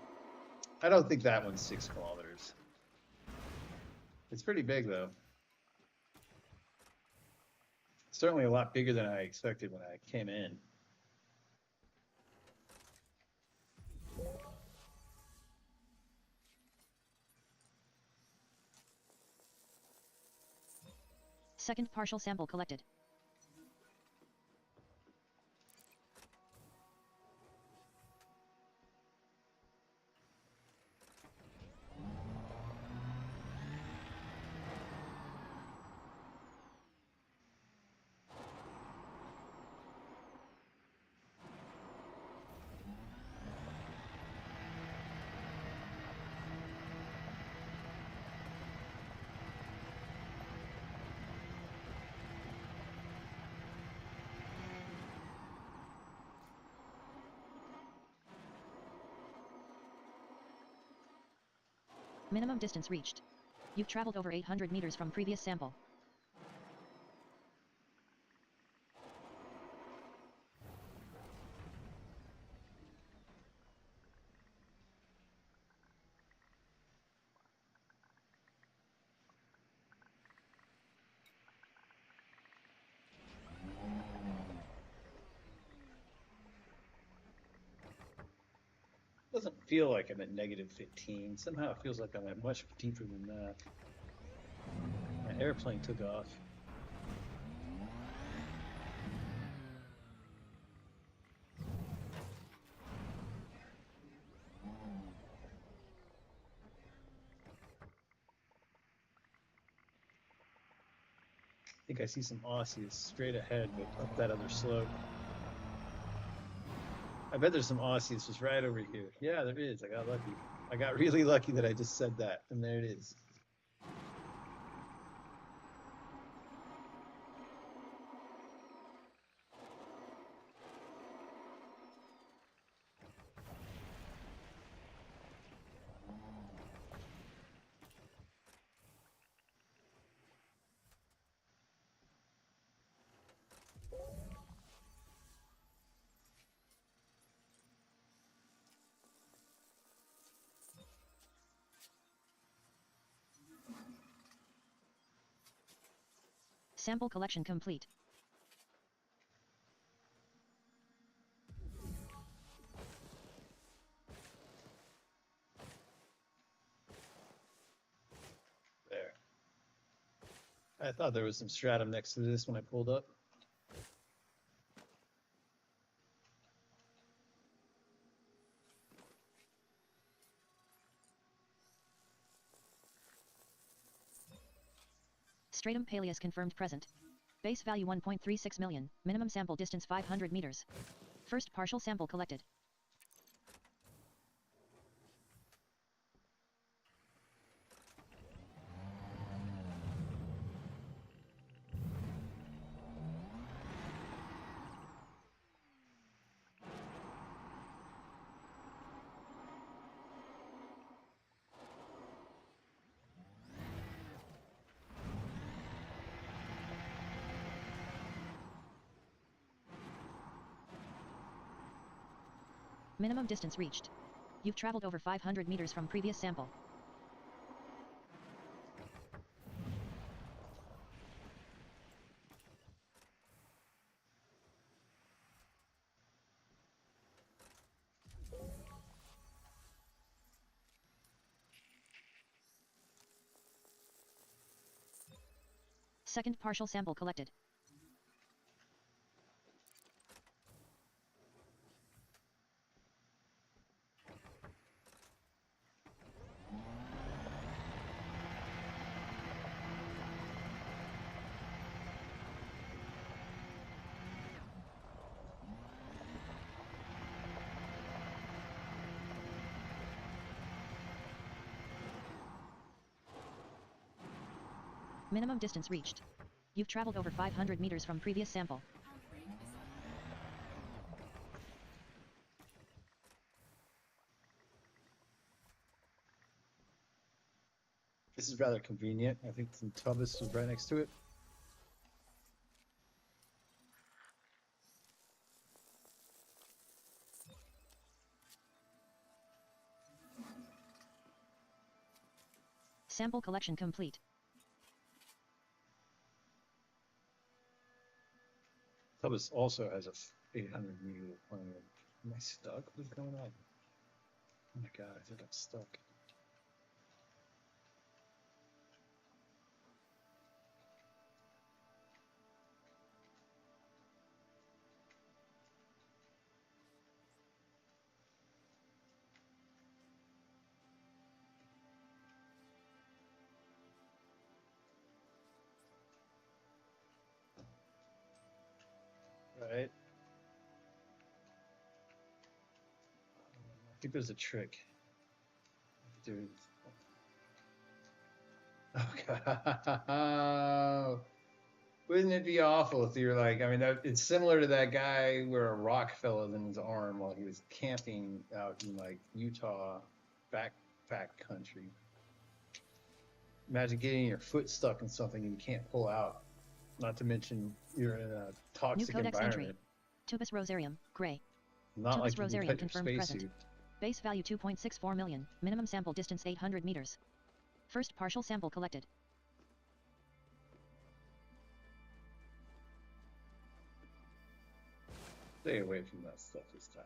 [SPEAKER 1] I don't think that one's 6 kilometers. It's pretty big though. Certainly a lot bigger than I expected when I came in.
[SPEAKER 2] Second partial sample collected. Minimum distance reached. You've traveled over 800 meters from previous sample.
[SPEAKER 1] Doesn't feel like I'm at -15. Somehow it feels like I'm at much deeper than that. My airplane took off. I think I see some Aussies straight ahead, but up that other slope. I bet there's some Aussies just right over here. Yeah, there is. I got lucky. I got really lucky that I just said that, and there it is.
[SPEAKER 2] Sample collection complete.
[SPEAKER 1] There. I thought there was some stratum next to this when I pulled up.
[SPEAKER 2] Stratum Paleus confirmed present. Base value 1.36 million, minimum sample distance 500 meters. First partial sample collected. Minimum distance reached. You've traveled over 500 meters from previous sample. Second partial sample collected. Minimum distance reached. You've traveled over 500 meters from previous sample.
[SPEAKER 3] Outbreak is on.
[SPEAKER 1] This is rather convenient. I think the Tubbs was right next to it.
[SPEAKER 2] Sample collection complete.
[SPEAKER 1] Tubbs also has a 800-meter plan. Am I stuck? What's going on? Oh my god, I think I'm stuck. Right? I think there's a trick. Dude. Oh god. Wouldn't it be awful if you're like, I mean, it's similar to that guy where a rock fell in his arm while he was camping out in like Utah backpack country. Imagine getting your foot stuck in something and you can't pull out. Not to mention you're in a
[SPEAKER 2] New
[SPEAKER 1] toxic
[SPEAKER 2] codex entry.
[SPEAKER 1] environment.
[SPEAKER 2] Tubus rosarium, gray.
[SPEAKER 1] Not
[SPEAKER 2] Tubus
[SPEAKER 1] like you can
[SPEAKER 2] rosarium
[SPEAKER 1] cut your
[SPEAKER 2] confirmed present.
[SPEAKER 1] spacesuit.
[SPEAKER 2] Base value 2.64 million. Minimum sample distance 800 meters. First partial sample collected.
[SPEAKER 1] Stay away from that stuff this time.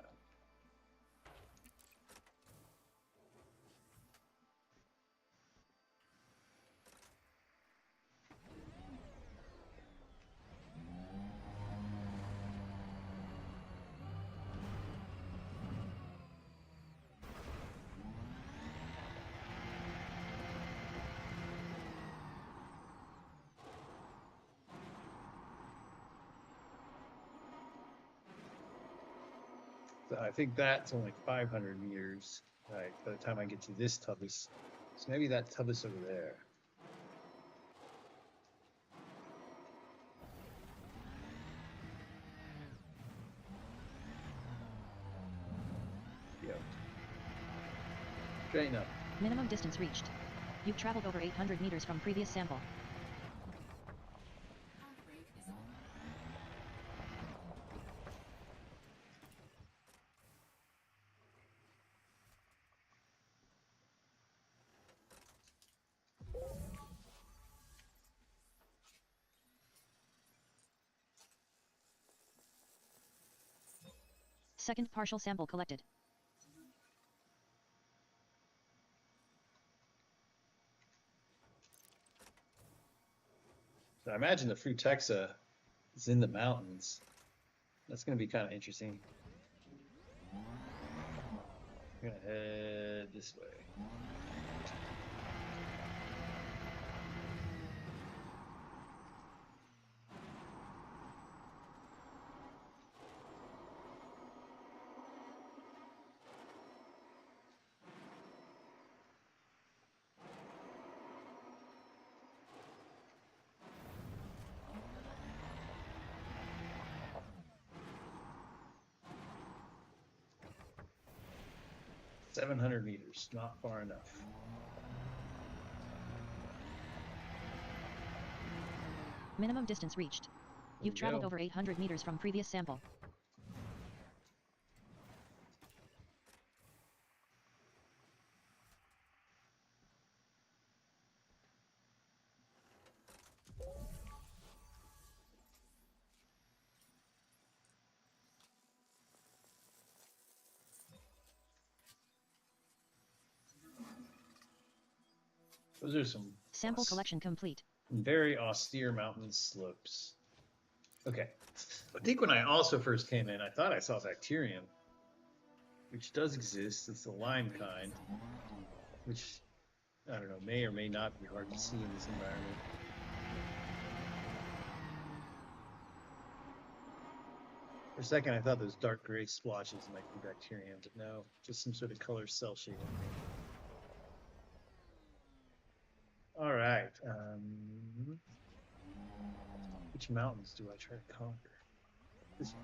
[SPEAKER 1] So I think that's only 500 meters, right? By the time I get to this Tubbs, so maybe that Tubbs over there. Yep. Straighten up.
[SPEAKER 2] Minimum distance reached. You've traveled over 800 meters from previous sample.
[SPEAKER 3] Outbreak is on.
[SPEAKER 2] 2nd partial sample collected.
[SPEAKER 1] So I imagine the Frutexa is in the mountains. That's going to be kind of interesting. I'm going to head this way. $700 meters, not far enough.
[SPEAKER 2] Minimum distance reached.
[SPEAKER 1] There
[SPEAKER 2] You've
[SPEAKER 1] we
[SPEAKER 2] traveled
[SPEAKER 1] go.
[SPEAKER 2] over 800 meters from previous sample.
[SPEAKER 1] Those are some
[SPEAKER 2] Sample collection complete.
[SPEAKER 1] very austere mountain slopes. Okay. I think when I also first came in, I thought I saw bacterium, which does exist. It's the lime kind, which, I don't know, may or may not be hard to see in this environment. For a second, I thought those dark gray splotches might be bacterium, but no, just some sort of color cell shading. All right. which mountains do I try to conquer? This one.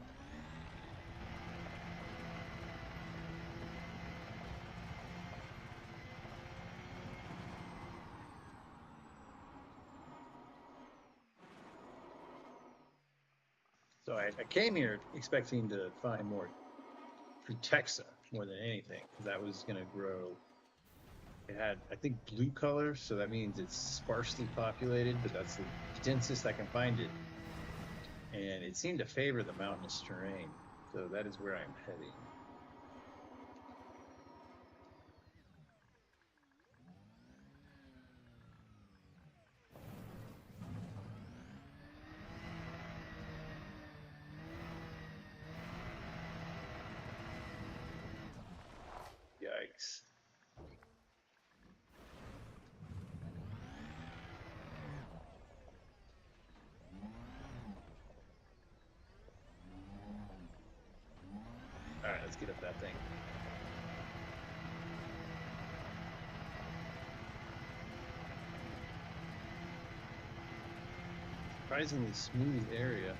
[SPEAKER 1] So I came here expecting to find more Frutexa more than anything, because that was going to grow. It had, I think, blue color, so that means it's sparsely populated, but that's the densest I can find it. And it seemed to favor the mountainous terrain, so that is where I'm heading. Yikes. All right, let's get up that thing. Surprisingly smooth area.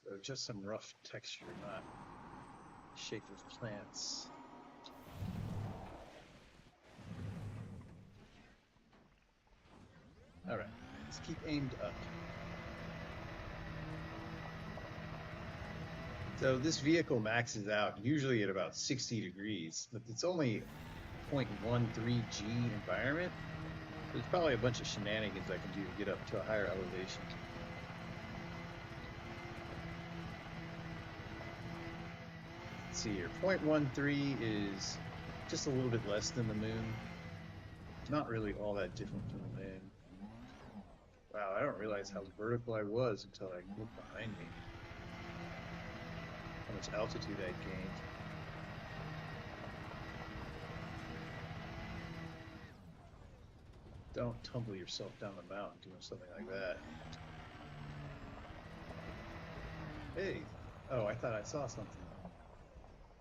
[SPEAKER 1] So just some rough texture, not shape of plants. All right, let's keep aimed up. So this vehicle maxes out usually at about 60 degrees, but it's only 0.13 G environment. There's probably a bunch of shenanigans I can do to get up to a higher elevation. Let's see here, 0.13 is just a little bit less than the moon. Not really all that different from the moon. Wow, I don't realize how vertical I was until I looked behind me. How much altitude I gained. Don't tumble yourself down the mountain doing something like that. Hey, oh, I thought I saw something.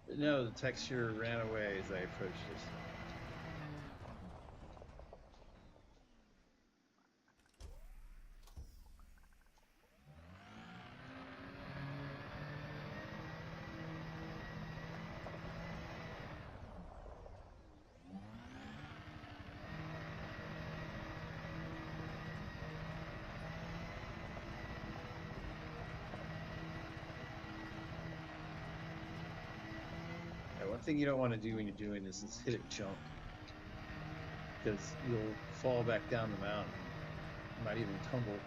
[SPEAKER 1] But no, the texture ran away as I approached it. Yeah, one thing you don't want to do when you're doing this is hit a jump, because you'll fall back down the mountain. You might even tumble.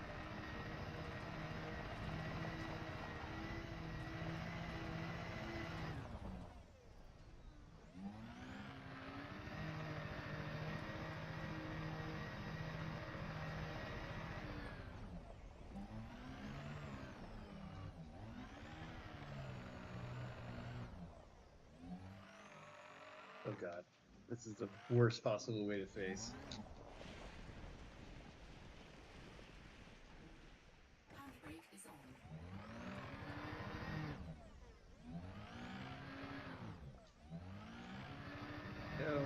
[SPEAKER 1] Oh God, this is the worst possible way to face.
[SPEAKER 3] Handbrake is on.
[SPEAKER 1] Go.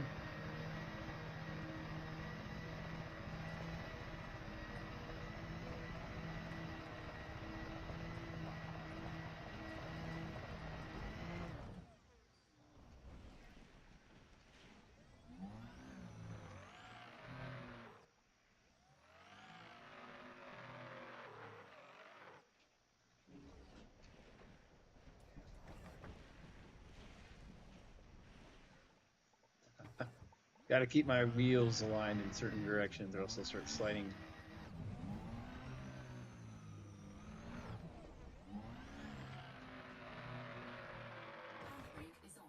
[SPEAKER 1] Got to keep my wheels aligned in certain directions, or else they'll start sliding.
[SPEAKER 3] Handbrake is on.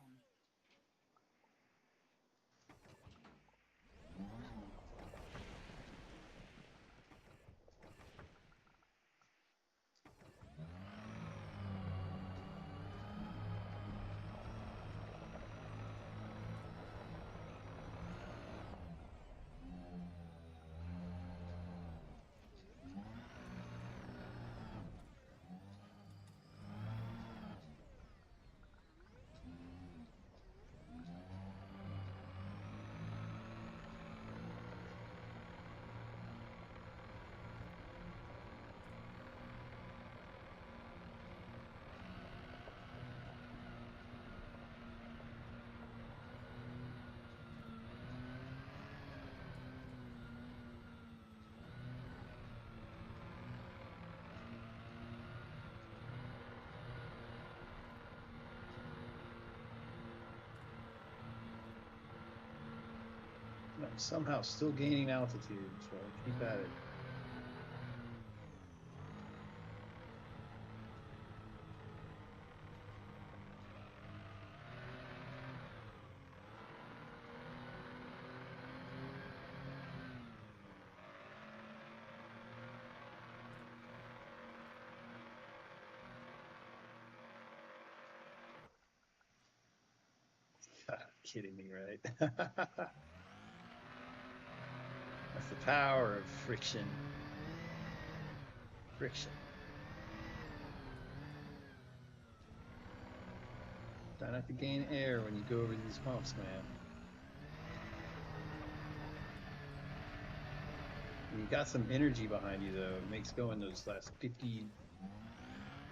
[SPEAKER 1] somehow still gaining altitude, so I'll keep at it. Kidding me, right? That's the power of friction. Friction. Try not to gain air when you go over these humps, man. You got some energy behind you, though. It makes going those last 50.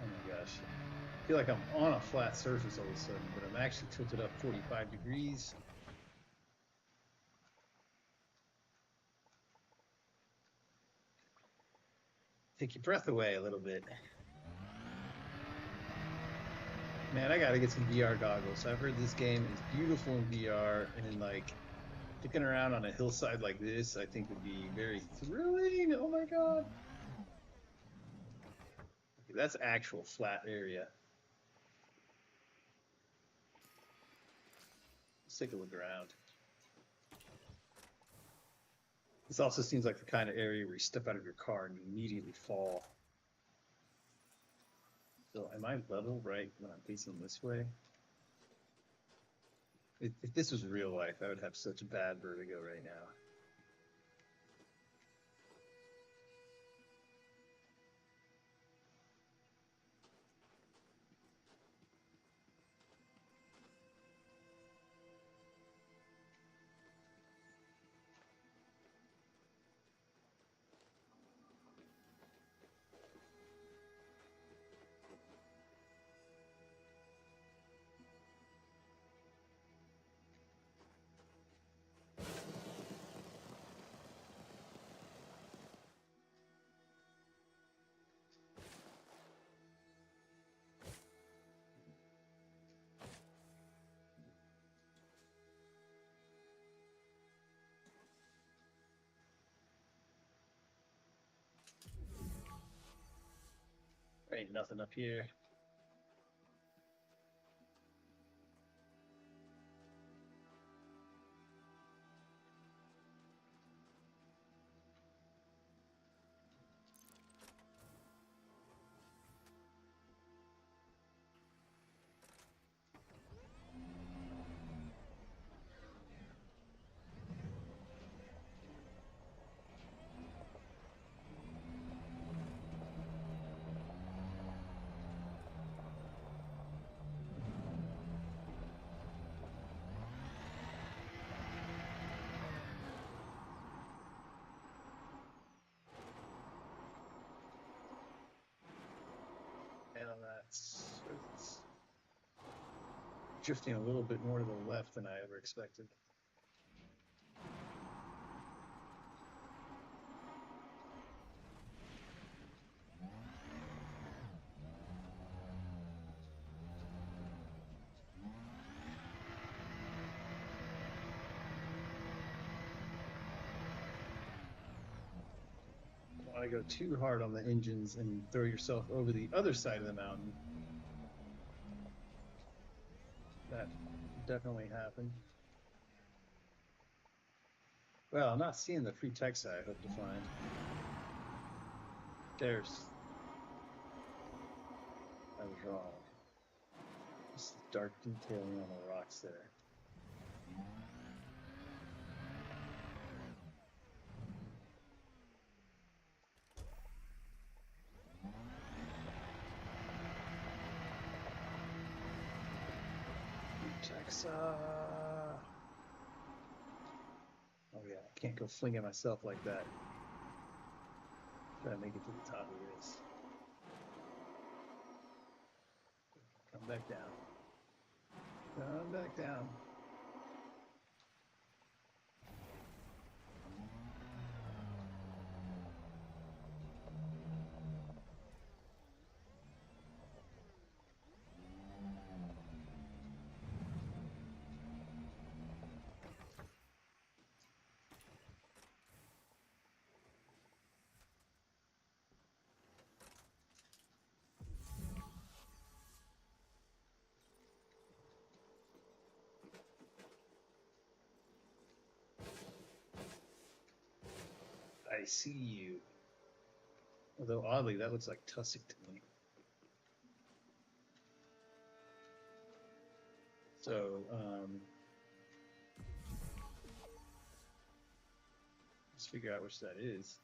[SPEAKER 1] Oh my gosh. I feel like I'm on a flat surface all of a sudden, but I'm actually tilted up 45 degrees. Take your breath away a little bit. Man, I gotta get some VR goggles. I've heard this game is beautiful in VR, and like sticking around on a hillside like this, I think would be very thrilling. Oh my god. Okay, that's actual flat area. Let's take a look around. This also seems like the kind of area where you step out of your car and you immediately fall. So am I level right when I'm facing this way? If this was real life, I would have such bad vertigo right now. There ain't nothing up here. And that's drifting a little bit more to the left than I ever expected. Don't want to go too hard on the engines and throw yourself over the other side of the mountain. That definitely happened. Well, I'm not seeing the free text I hope to find. There's. I was wrong. Just dark detailing on the rocks there. Text. Oh yeah, I can't go flinging myself like that. Try to make it to the top of this. Come back down. Come back down. I see you. Although oddly, that looks like tussock to me. So, let's figure out which that is.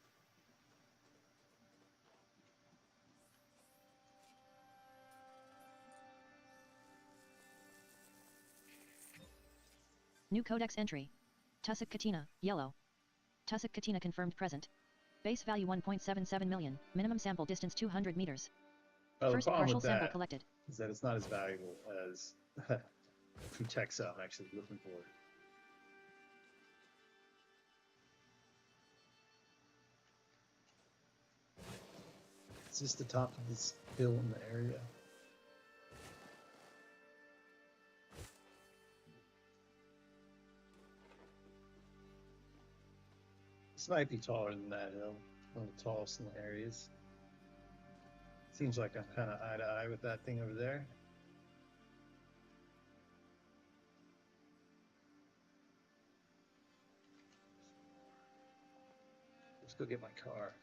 [SPEAKER 2] New codex entry. Tussock Katina, yellow. Tussock Katina confirmed present. Base value 1.77 million, minimum sample distance 200 meters.
[SPEAKER 1] Well,
[SPEAKER 2] First
[SPEAKER 1] the problem
[SPEAKER 2] partial
[SPEAKER 1] with
[SPEAKER 2] sample
[SPEAKER 1] that
[SPEAKER 2] collected.
[SPEAKER 1] is that it's not as valuable as Frutexa I'm actually looking for. It's just the top of this hill in the area. This might be taller than that hill. One of the tallest in the areas. Seems like I'm kind of eye to eye with that thing over there. Let's go get my car.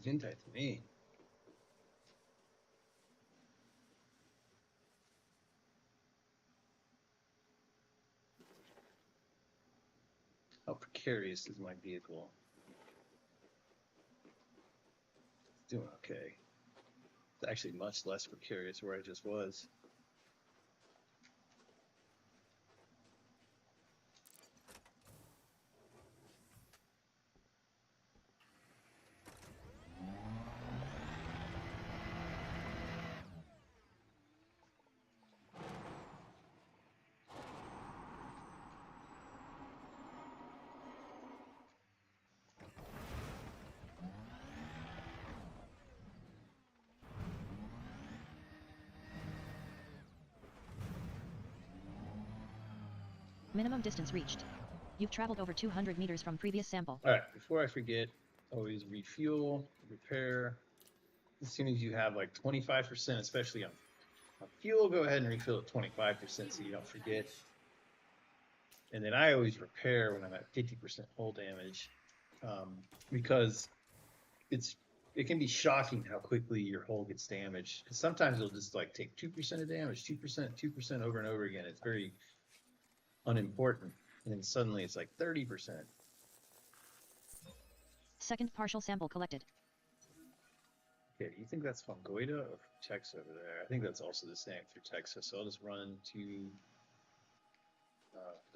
[SPEAKER 1] Gesundheit to me. How precarious is my vehicle? It's doing okay. It's actually much less precarious where I just was.
[SPEAKER 2] Minimum distance reached. You've traveled over 200 meters from previous sample.
[SPEAKER 1] All right, before I forget, always refuel, repair. As soon as you have like 25%, especially on fuel, go ahead and refill at 25% so you don't forget. And then I always repair when I'm at 50% hull damage, because it can be shocking how quickly your hull gets damaged. Because sometimes it'll just like take 2% of damage, 2%, 2% over and over again. It's very unimportant. And then suddenly it's like 30%.
[SPEAKER 2] Second partial sample collected.
[SPEAKER 1] Okay, do you think that's Fungoida or Texas over there? I think that's also the same for Texas. So I'll just run to,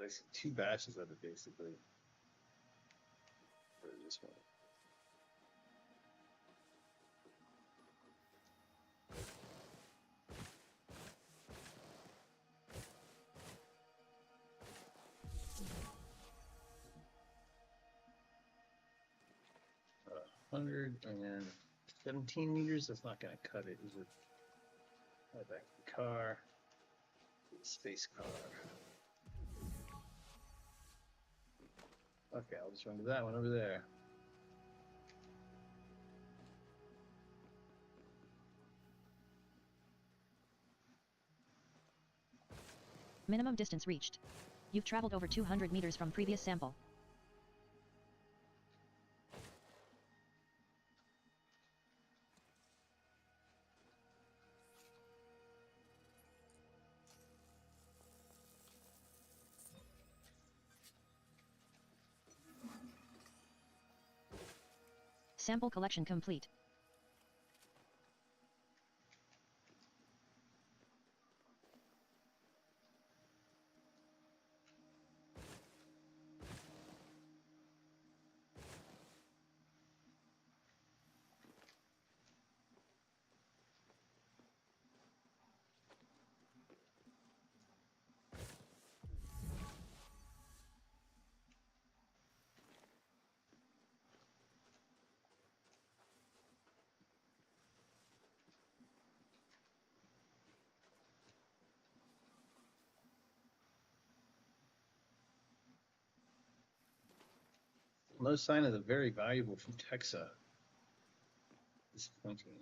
[SPEAKER 1] I see two batches of it basically. Where is this one? Uh, 117 meters. That's not going to cut it, is it? Right back to the car. The space car. Okay, I'll just run to that one over there.
[SPEAKER 2] Minimum distance reached. You've traveled over 200 meters from previous sample. Sample collection complete.
[SPEAKER 1] no sign of the very valuable Frutexa. Disappointing.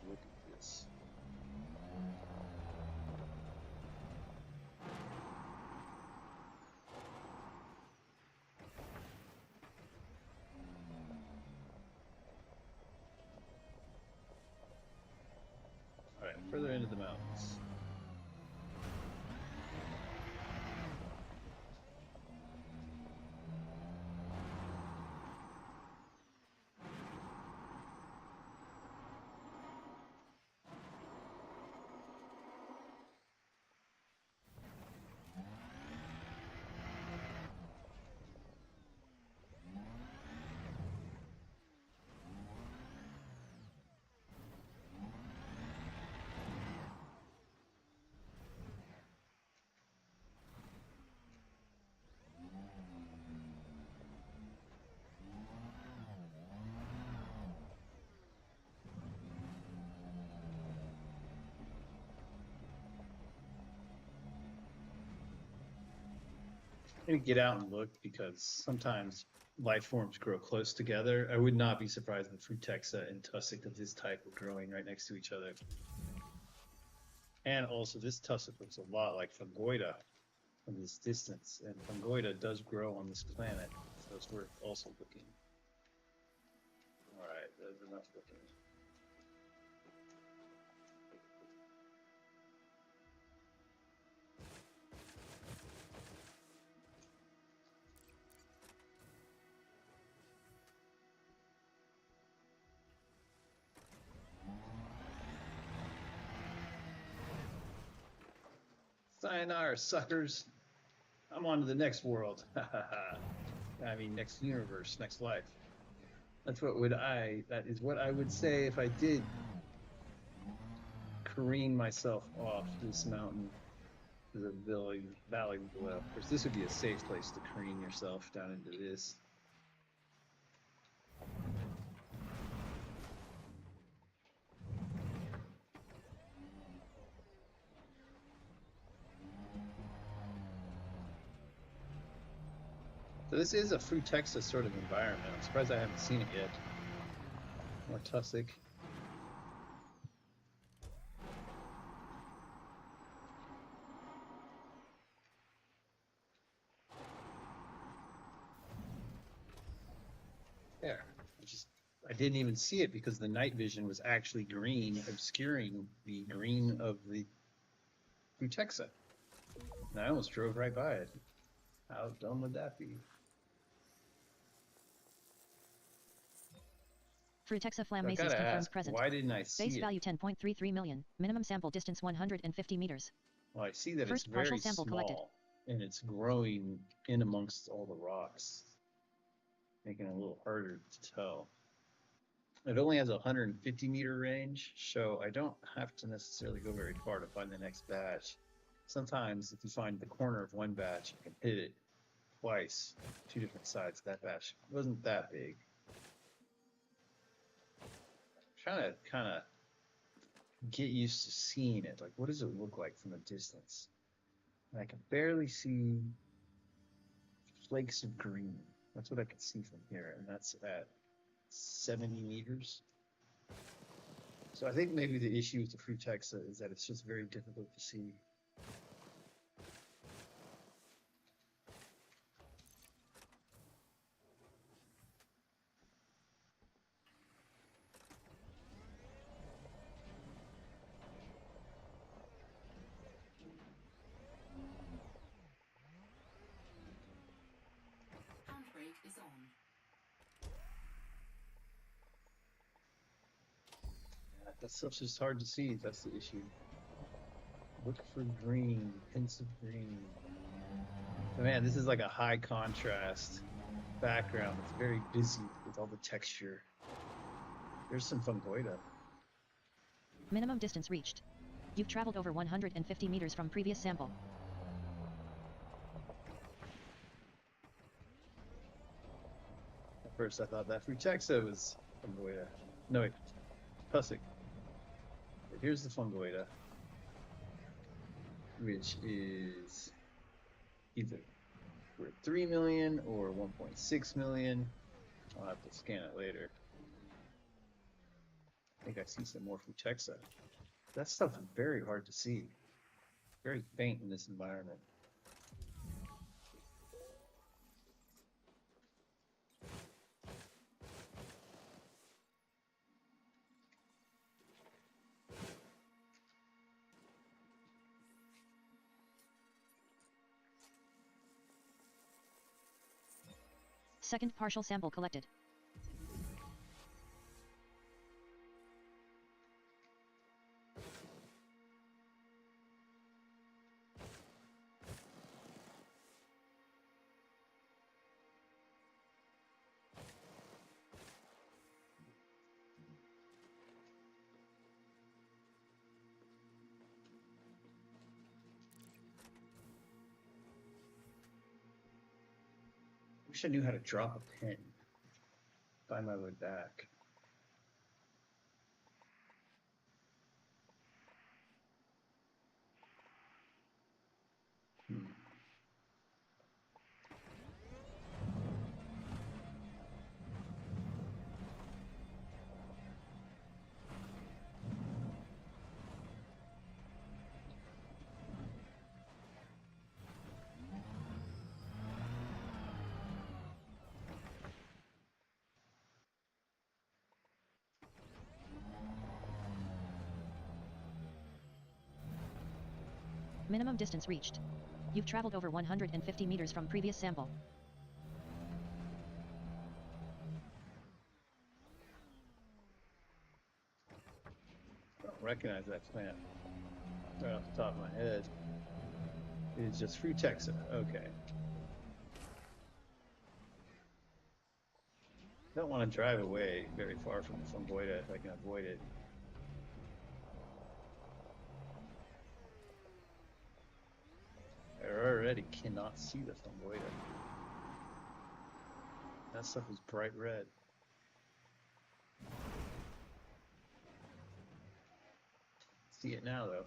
[SPEAKER 1] Look at this. All right, further into the mountains. I'm gonna get out and look because sometimes life forms grow close together. I would not be surprised if Frutexa and tussock of this type were growing right next to each other. And also, this tussock looks a lot like Fungoida from this distance, and Fungoida does grow on this planet, so it's worth also looking. All right, there's enough looking. Sayonara, suckers. I'm on to the next world. I mean, next universe, next life. That is what I would say if I did careen myself off this mountain to the valley below. Of course, this would be a safe place to careen yourself down into this. So this is a Frutexa sort of environment. I'm surprised I haven't seen it yet. More tussock. There. I didn't even see it because the night vision was actually green, obscuring the green of the Frutexa. And I almost drove right by it. How dumb would that be?
[SPEAKER 2] Frutexa
[SPEAKER 1] So I
[SPEAKER 2] flammaceus
[SPEAKER 1] gotta
[SPEAKER 2] confirmed
[SPEAKER 1] ask,
[SPEAKER 2] present.
[SPEAKER 1] why didn't I see
[SPEAKER 2] Base
[SPEAKER 1] it?
[SPEAKER 2] value 10.33 million. Minimum sample distance 150 meters.
[SPEAKER 1] Well, I see that it's
[SPEAKER 2] First partial
[SPEAKER 1] very
[SPEAKER 2] sample
[SPEAKER 1] small
[SPEAKER 2] collected.
[SPEAKER 1] and it's growing in amongst all the rocks, making it a little harder to tell. It only has a 150-meter range, so I don't have to necessarily go very far to find the next batch. Sometimes if you find the corner of one batch, you can hit it twice, two different sides of that batch. It wasn't that big. I'm trying to kind of get used to seeing it. Like, what does it look like from a distance? And I can barely see flakes of green. That's what I can see from here, and that's at 70 meters. So I think maybe the issue with the Frutexa is that it's just very difficult to see.
[SPEAKER 3] Handbrake is on.
[SPEAKER 1] Yeah, that stuff's just hard to see. That's the issue. Look for green, hints of green. But man, this is like a high contrast background. It's very busy with all the texture. There's some Fungoida.
[SPEAKER 2] Minimum distance reached. You've traveled over 150 meters from previous sample.
[SPEAKER 1] First, I thought that Frutexa was Fungoida. No, wait, Pusick. But here's the Fungoida, which is either worth 3 million or 1.6 million. I'll have to scan it later. I think I see some more Frutexa. That stuff is very hard to see. Very faint in this environment.
[SPEAKER 2] Second partial sample collected.
[SPEAKER 1] Wish I knew how to drop a pin. Find my way back. Hmm.
[SPEAKER 2] Minimum distance reached. You've traveled over 150 meters from previous sample.
[SPEAKER 1] I don't recognize that plant right off the top of my head. It is just Frutexa. Okay. Don't want to drive away very far from the Fungoida if I can avoid it. I already cannot see the Fungoida. That stuff is bright red. See it now, though.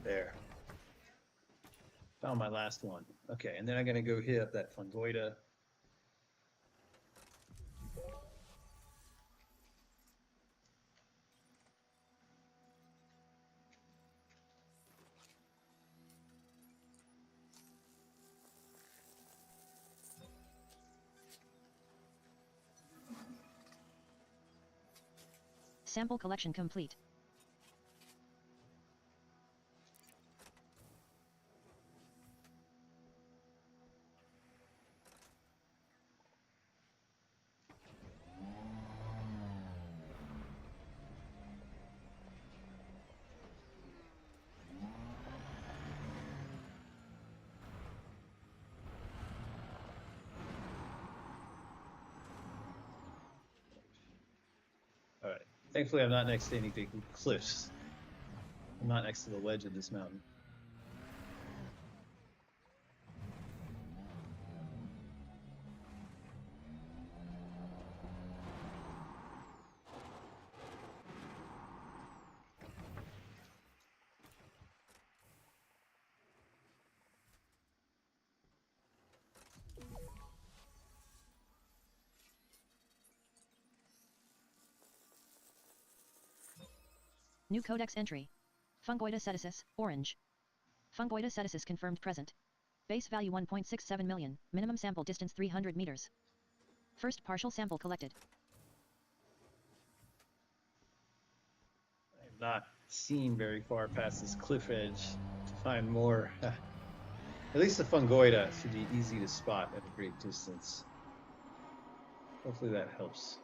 [SPEAKER 1] There. Found my last one. Okay, and then I'm gonna go hit up that Fungoida.
[SPEAKER 2] Sample collection complete.
[SPEAKER 1] All right. Thankfully, I'm not next to any big cliffs. I'm not next to the ledge of this mountain.
[SPEAKER 2] New codex entry. Fungoida seticis, orange. Fungoida seticis confirmed present. Base value 1.67 million, minimum sample distance 300 meters. First partial sample collected.
[SPEAKER 1] I've not seen very far past this cliff edge to find more. At least the Fungoida should be easy to spot at a great distance. Hopefully that helps.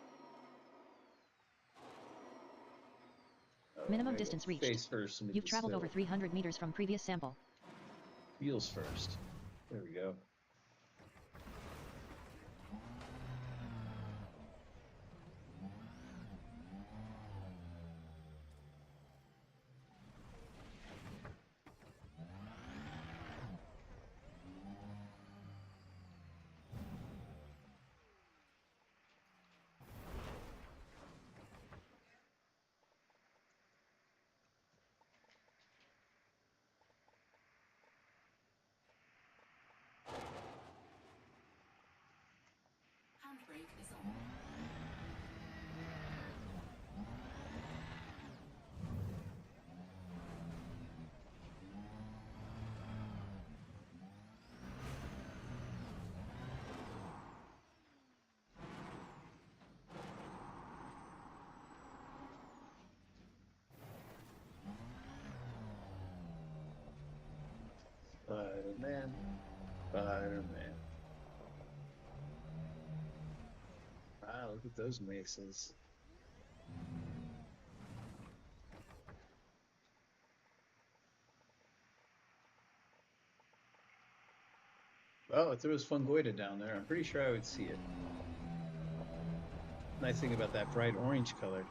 [SPEAKER 2] Minimum
[SPEAKER 1] I go
[SPEAKER 2] distance reached.
[SPEAKER 1] Face first into
[SPEAKER 2] You've
[SPEAKER 1] this
[SPEAKER 2] traveled
[SPEAKER 1] hill.
[SPEAKER 2] over 300 meters from previous sample.
[SPEAKER 1] Wheels first. There we go.
[SPEAKER 3] Handbrake is on.
[SPEAKER 1] Spider-Man, Spider-Man. Wow, look at those mesas. Oh, if there was fungoida down there, I'm pretty sure I would see it. Nice thing about that bright orange color.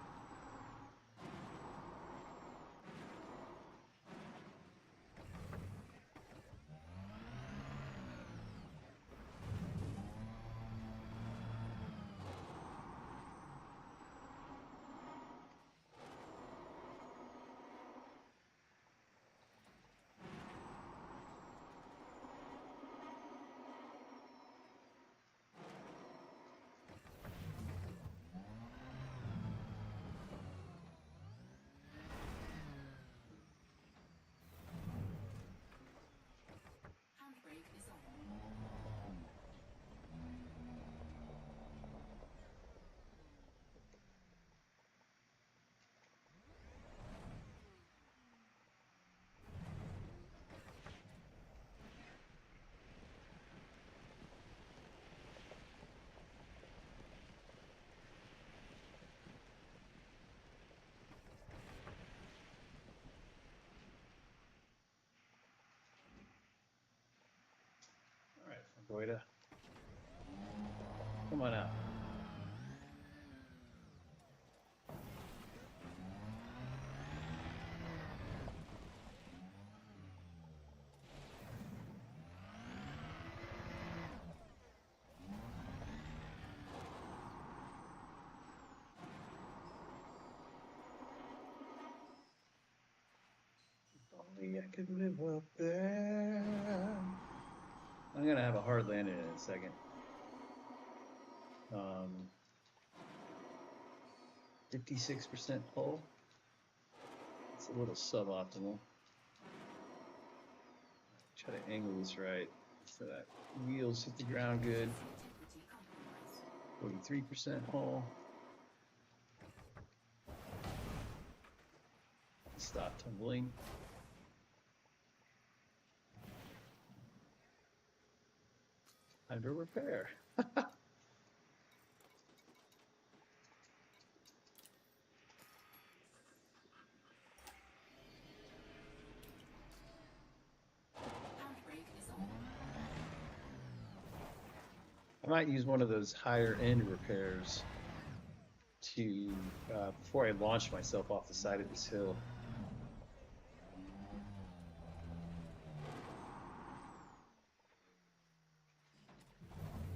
[SPEAKER 3] Handbrake is on.
[SPEAKER 1] All right, fungoida. Come on out. Only I could live up there. I'm gonna have a hard landing in a second. 56% hull. It's a little suboptimal. Try to angle this right so that wheels hit the ground good.
[SPEAKER 3] Integrity compromised.
[SPEAKER 1] 43% hull. Stop tumbling. Time to repair.
[SPEAKER 3] Handbrake is on.
[SPEAKER 1] I might use one of those higher end repairs to before I launch myself off the side of this hill.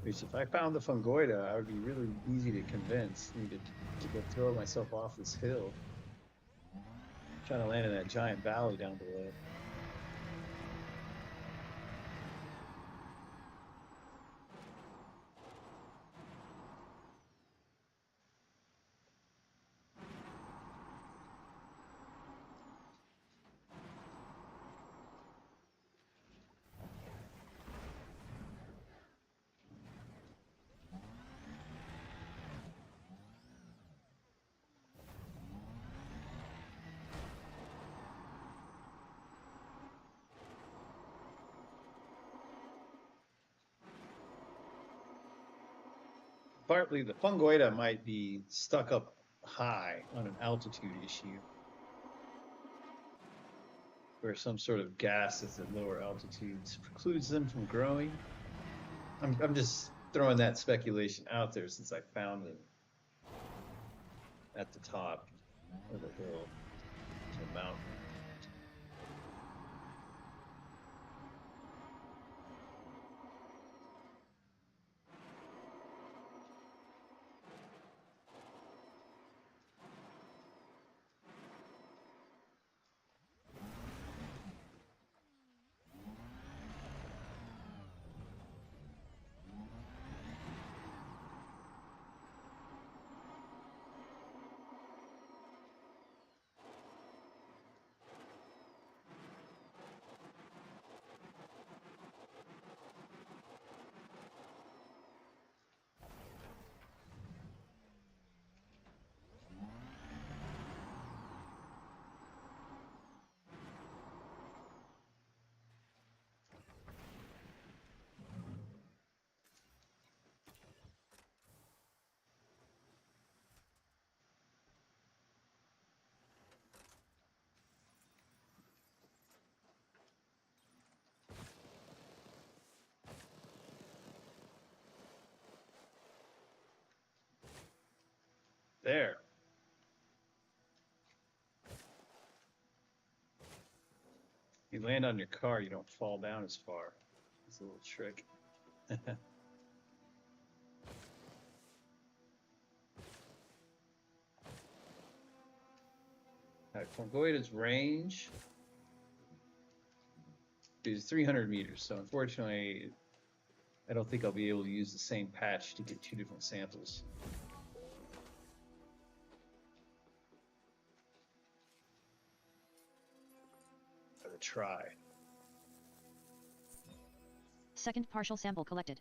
[SPEAKER 1] Which if I found the fungoida, I would be really easy to convince me to go throw myself off this hill. Trying to land in that giant valley down below. Partly the fungoida might be stuck up high on an altitude issue, where some sort of gas that's at lower altitudes precludes them from growing. I'm just throwing that speculation out there since I found them at the top of the hill, the mountain. There. You land on your car, you don't fall down as far. It's a little trick. Alright, Fongoida's range is 300 meters, so unfortunately, I don't think I'll be able to use the same patch to get two different samples. Gotta try.
[SPEAKER 2] Second partial sample collected.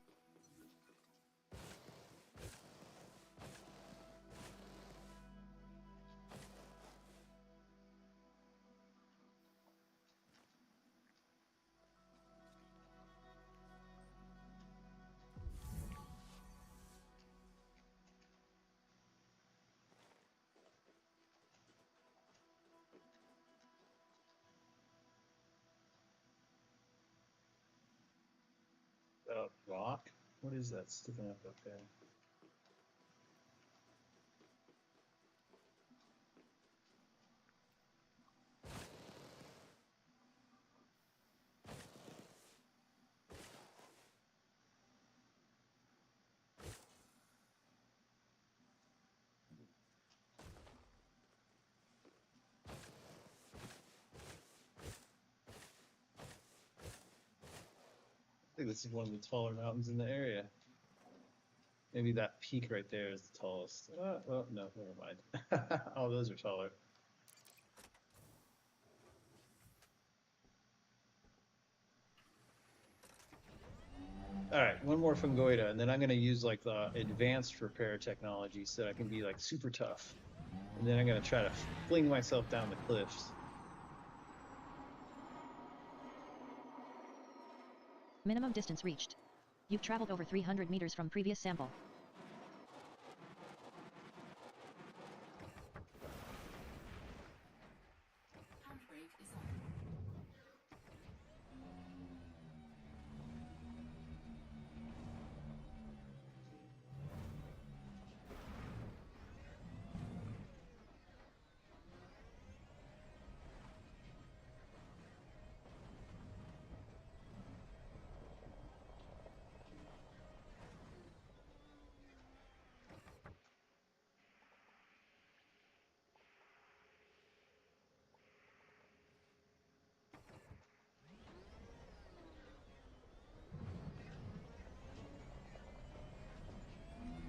[SPEAKER 1] Rock? What is that sticking up there? I think this is one of the taller mountains in the area. Maybe that peak right there is the tallest. Well, no, never mind. All those are taller. All right, one more fungoida, and then I'm going to use like the advanced repair technology so that I can be like super tough. And then I'm going to try to fling myself down the cliffs.
[SPEAKER 2] Minimum distance reached. You've traveled over 300 meters from previous sample.
[SPEAKER 3] Handbrake is on.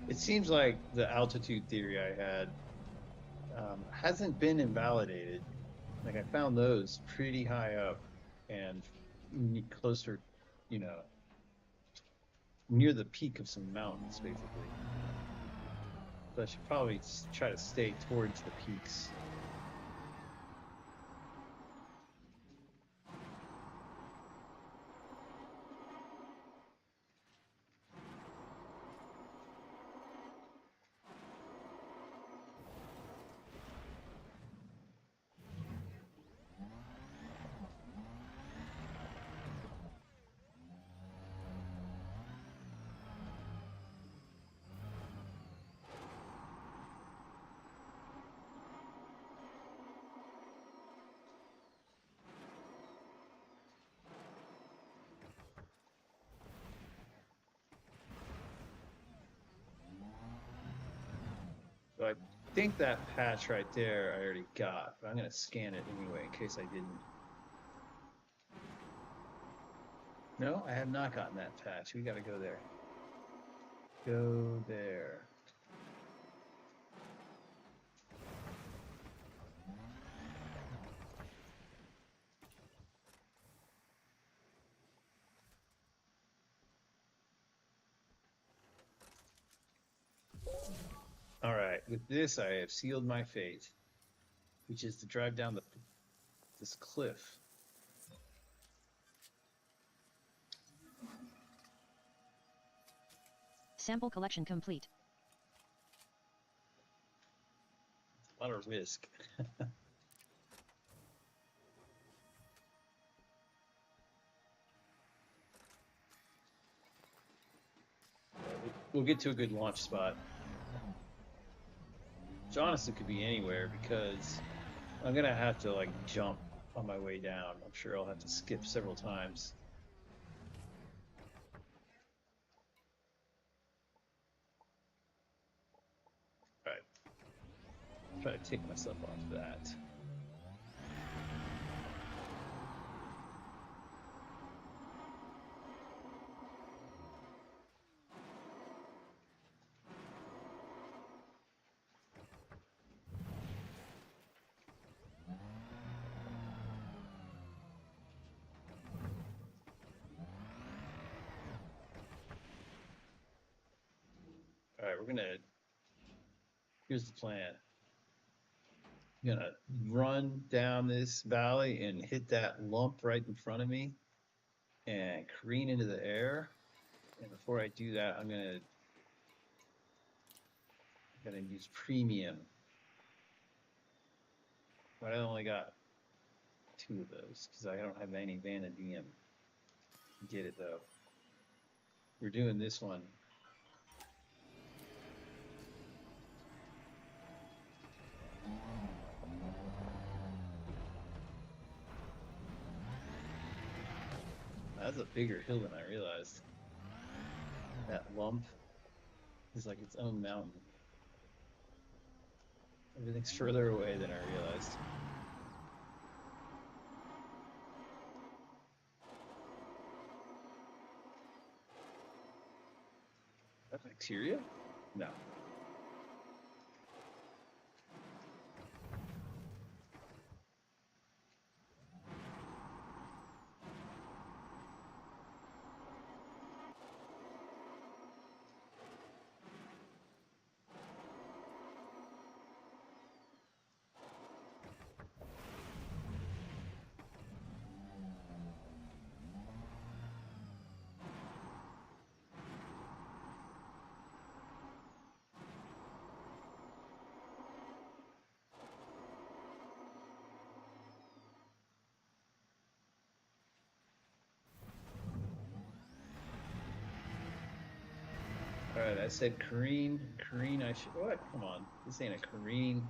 [SPEAKER 1] It seems like the altitude theory I had hasn't been invalidated. Like I found those pretty high up and closer, you know, near the peak of some mountains, basically. So I should probably try to stay towards the peaks. So I think that patch right there I already got, but I'm going to scan it anyway in case I didn't. No, I have not gotten that patch. We got to go there. Go there. All right, with this I have sealed my fate, which is to drive down this cliff.
[SPEAKER 2] Sample collection complete.
[SPEAKER 1] A lot of risk. We'll get to a good launch spot. which honestly could be anywhere because I'm gonna have to like jump on my way down. I'm sure I'll have to skip several times. All right, try to take myself off that. All right, here's the plan. I'm gonna run down this valley and hit that lump right in front of me and careen into the air. And before I do that, I'm gonna use premium. But I only got 2 of those because I don't have any vanadium. Get it though. We're doing this one. That's a bigger hill than I realized. That lump is like its own mountain. Everything's further away than I realized. That bacteria? No. All right, I said careen. Careen, I should. What? Come on. This ain't a careen.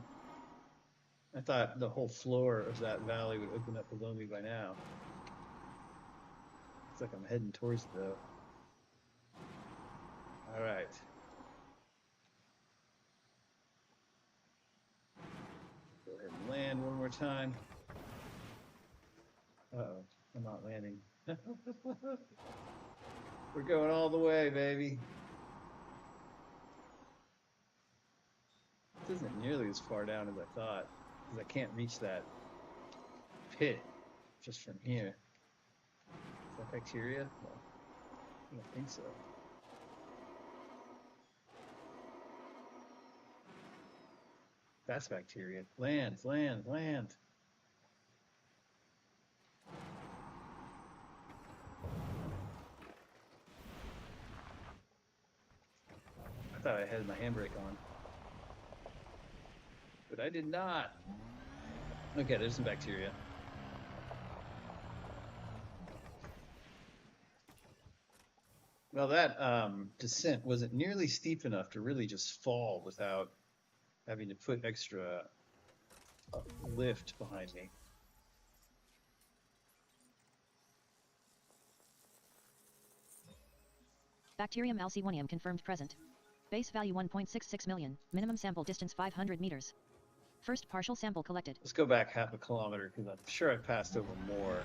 [SPEAKER 1] I thought the whole floor of that valley would open up below me by now. Looks like I'm heading towards it though. All right. Go ahead and land one more time. Uh-oh, I'm not landing. We're going all the way, baby. This isn't nearly as far down as I thought, because I can't reach that pit just from here. Is that bacteria? No, I don't think so. That's bacteria. Land, land, land. I thought I had my handbrake on, but I did not. Okay, there's some bacteria. Well, that descent wasn't nearly steep enough to really just fall without having to put extra lift behind me.
[SPEAKER 2] Bacterium alcewonium confirmed present. Base value 1.66 million, minimum sample distance 500 meters. First partial sample collected.
[SPEAKER 1] Let's go back half a kilometer because I'm sure I passed over more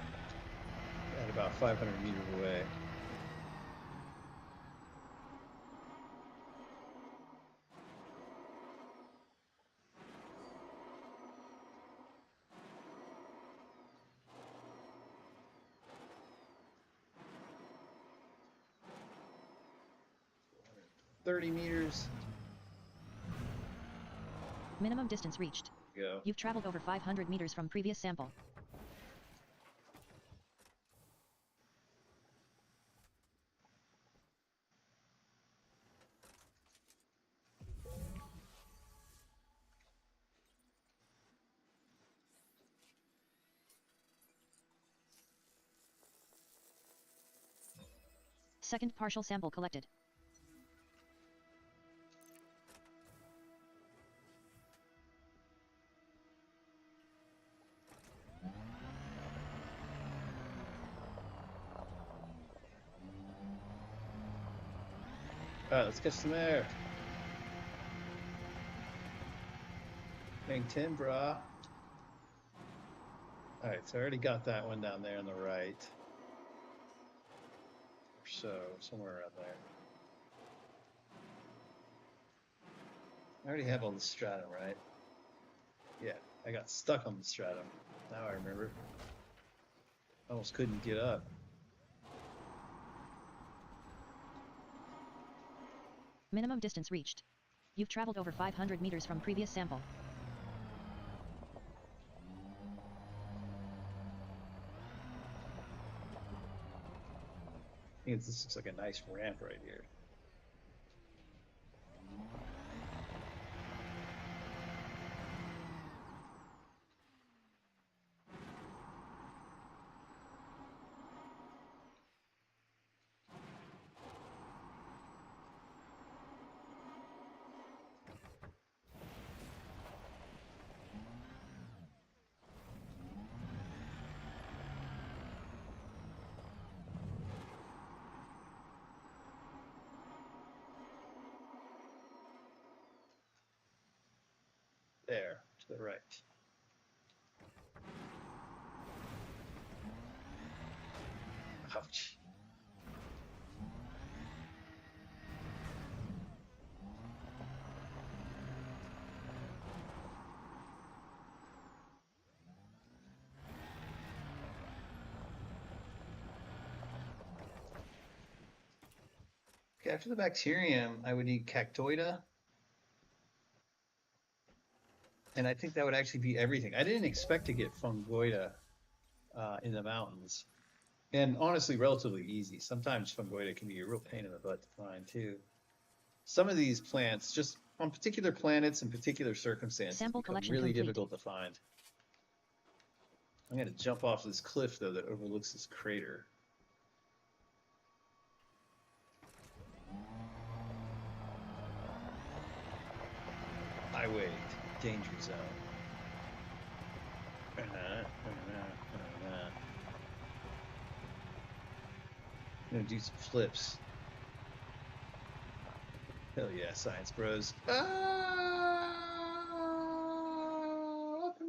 [SPEAKER 1] at about 500 meters away. $30 meters.
[SPEAKER 2] Minimum distance reached.
[SPEAKER 1] Go.
[SPEAKER 2] You've traveled over 500 meters from previous sample. Second partial sample collected.
[SPEAKER 1] All right, let's catch some air. Hang 10, brah. All right, so I already got that one down there on the right. Or so, somewhere around there. I already have all the stratum, right? Yeah, I got stuck on the stratum. Now I remember. Almost couldn't get up.
[SPEAKER 2] Minimum distance reached. You've traveled over 500 meters from previous sample.
[SPEAKER 1] I think this looks like a nice ramp right here. There, to the right. Ouch. Okay, after the bacterium, I would need cactoida. And I think that would actually be everything. I didn't expect to get fungoida in the mountains. And honestly, relatively easy. Sometimes fungoida can be a real pain in the butt to find too. Some of these plants, just on particular planets and particular circumstances,
[SPEAKER 2] Sample
[SPEAKER 1] become
[SPEAKER 2] collection
[SPEAKER 1] really
[SPEAKER 2] complete.
[SPEAKER 1] difficult to find. I'm going to jump off this cliff, though, that overlooks this crater. Highway, danger zone. I'm gonna do some flips. Hell yeah, science bros. Welcome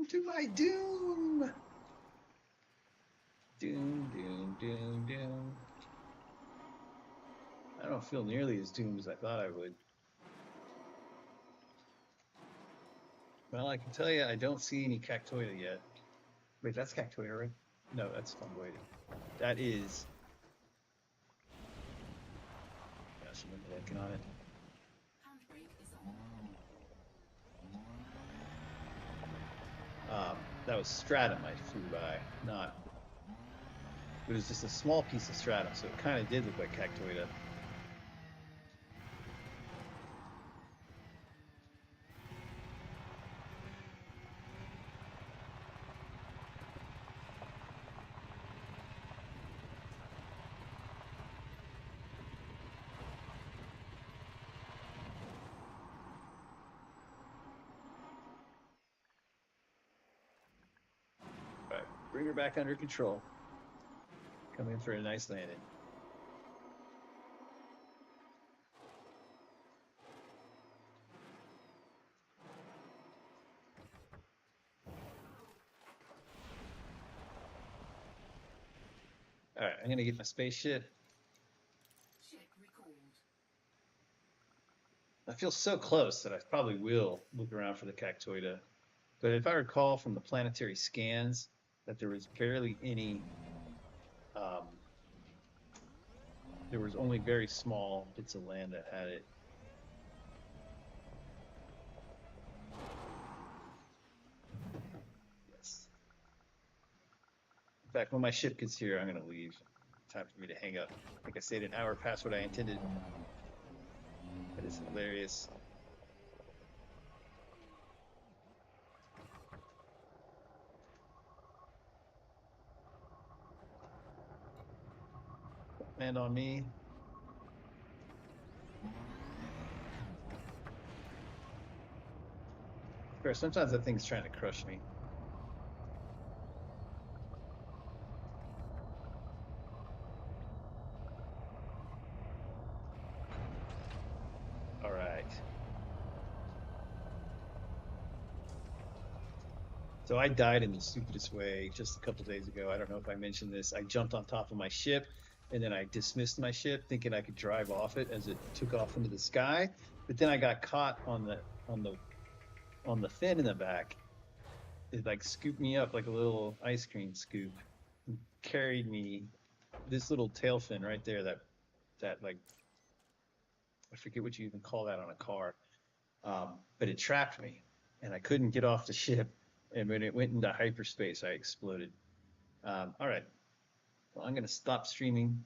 [SPEAKER 1] to my doom. Doom, doom, doom, doom. I don't feel nearly as doomed as I thought I would. Well, I can tell you, I don't see any cactoida yet. Wait, that's cactoida, right? No, that's fungoida. That is. Gosh, I'm blanking on it.
[SPEAKER 3] Handbrake is on.
[SPEAKER 1] That was stratum I flew by, not. It was just a small piece of stratum, so it kind of did look like cactoida. All right, bring her back under control. Come in for a nice landing. All right, I'm gonna get my spaceship.
[SPEAKER 3] Check recalled.
[SPEAKER 1] I feel so close that I probably will look around for the cactoida. But if I recall from the planetary scans, that there was barely any, um, there was only very small bits of land that had it. Yes. In fact, when my ship gets here, I'm gonna leave. Time for me to hang up. I think I stayed an hour past what I intended. That is hilarious. Land on me. Fair, sometimes that thing's trying to crush me. So I died in the stupidest way just a couple days ago. I don't know if I mentioned this. I jumped on top of my ship and then I dismissed my ship thinking I could drive off it as it took off into the sky. But then I got caught on the fin in the back. It like scooped me up like a little ice cream scoop and carried me this little tail fin right there that like I forget what you even call that on a car. But it trapped me and I couldn't get off the ship. And when it went into hyperspace, I exploded. All right. Well, I'm going to stop streaming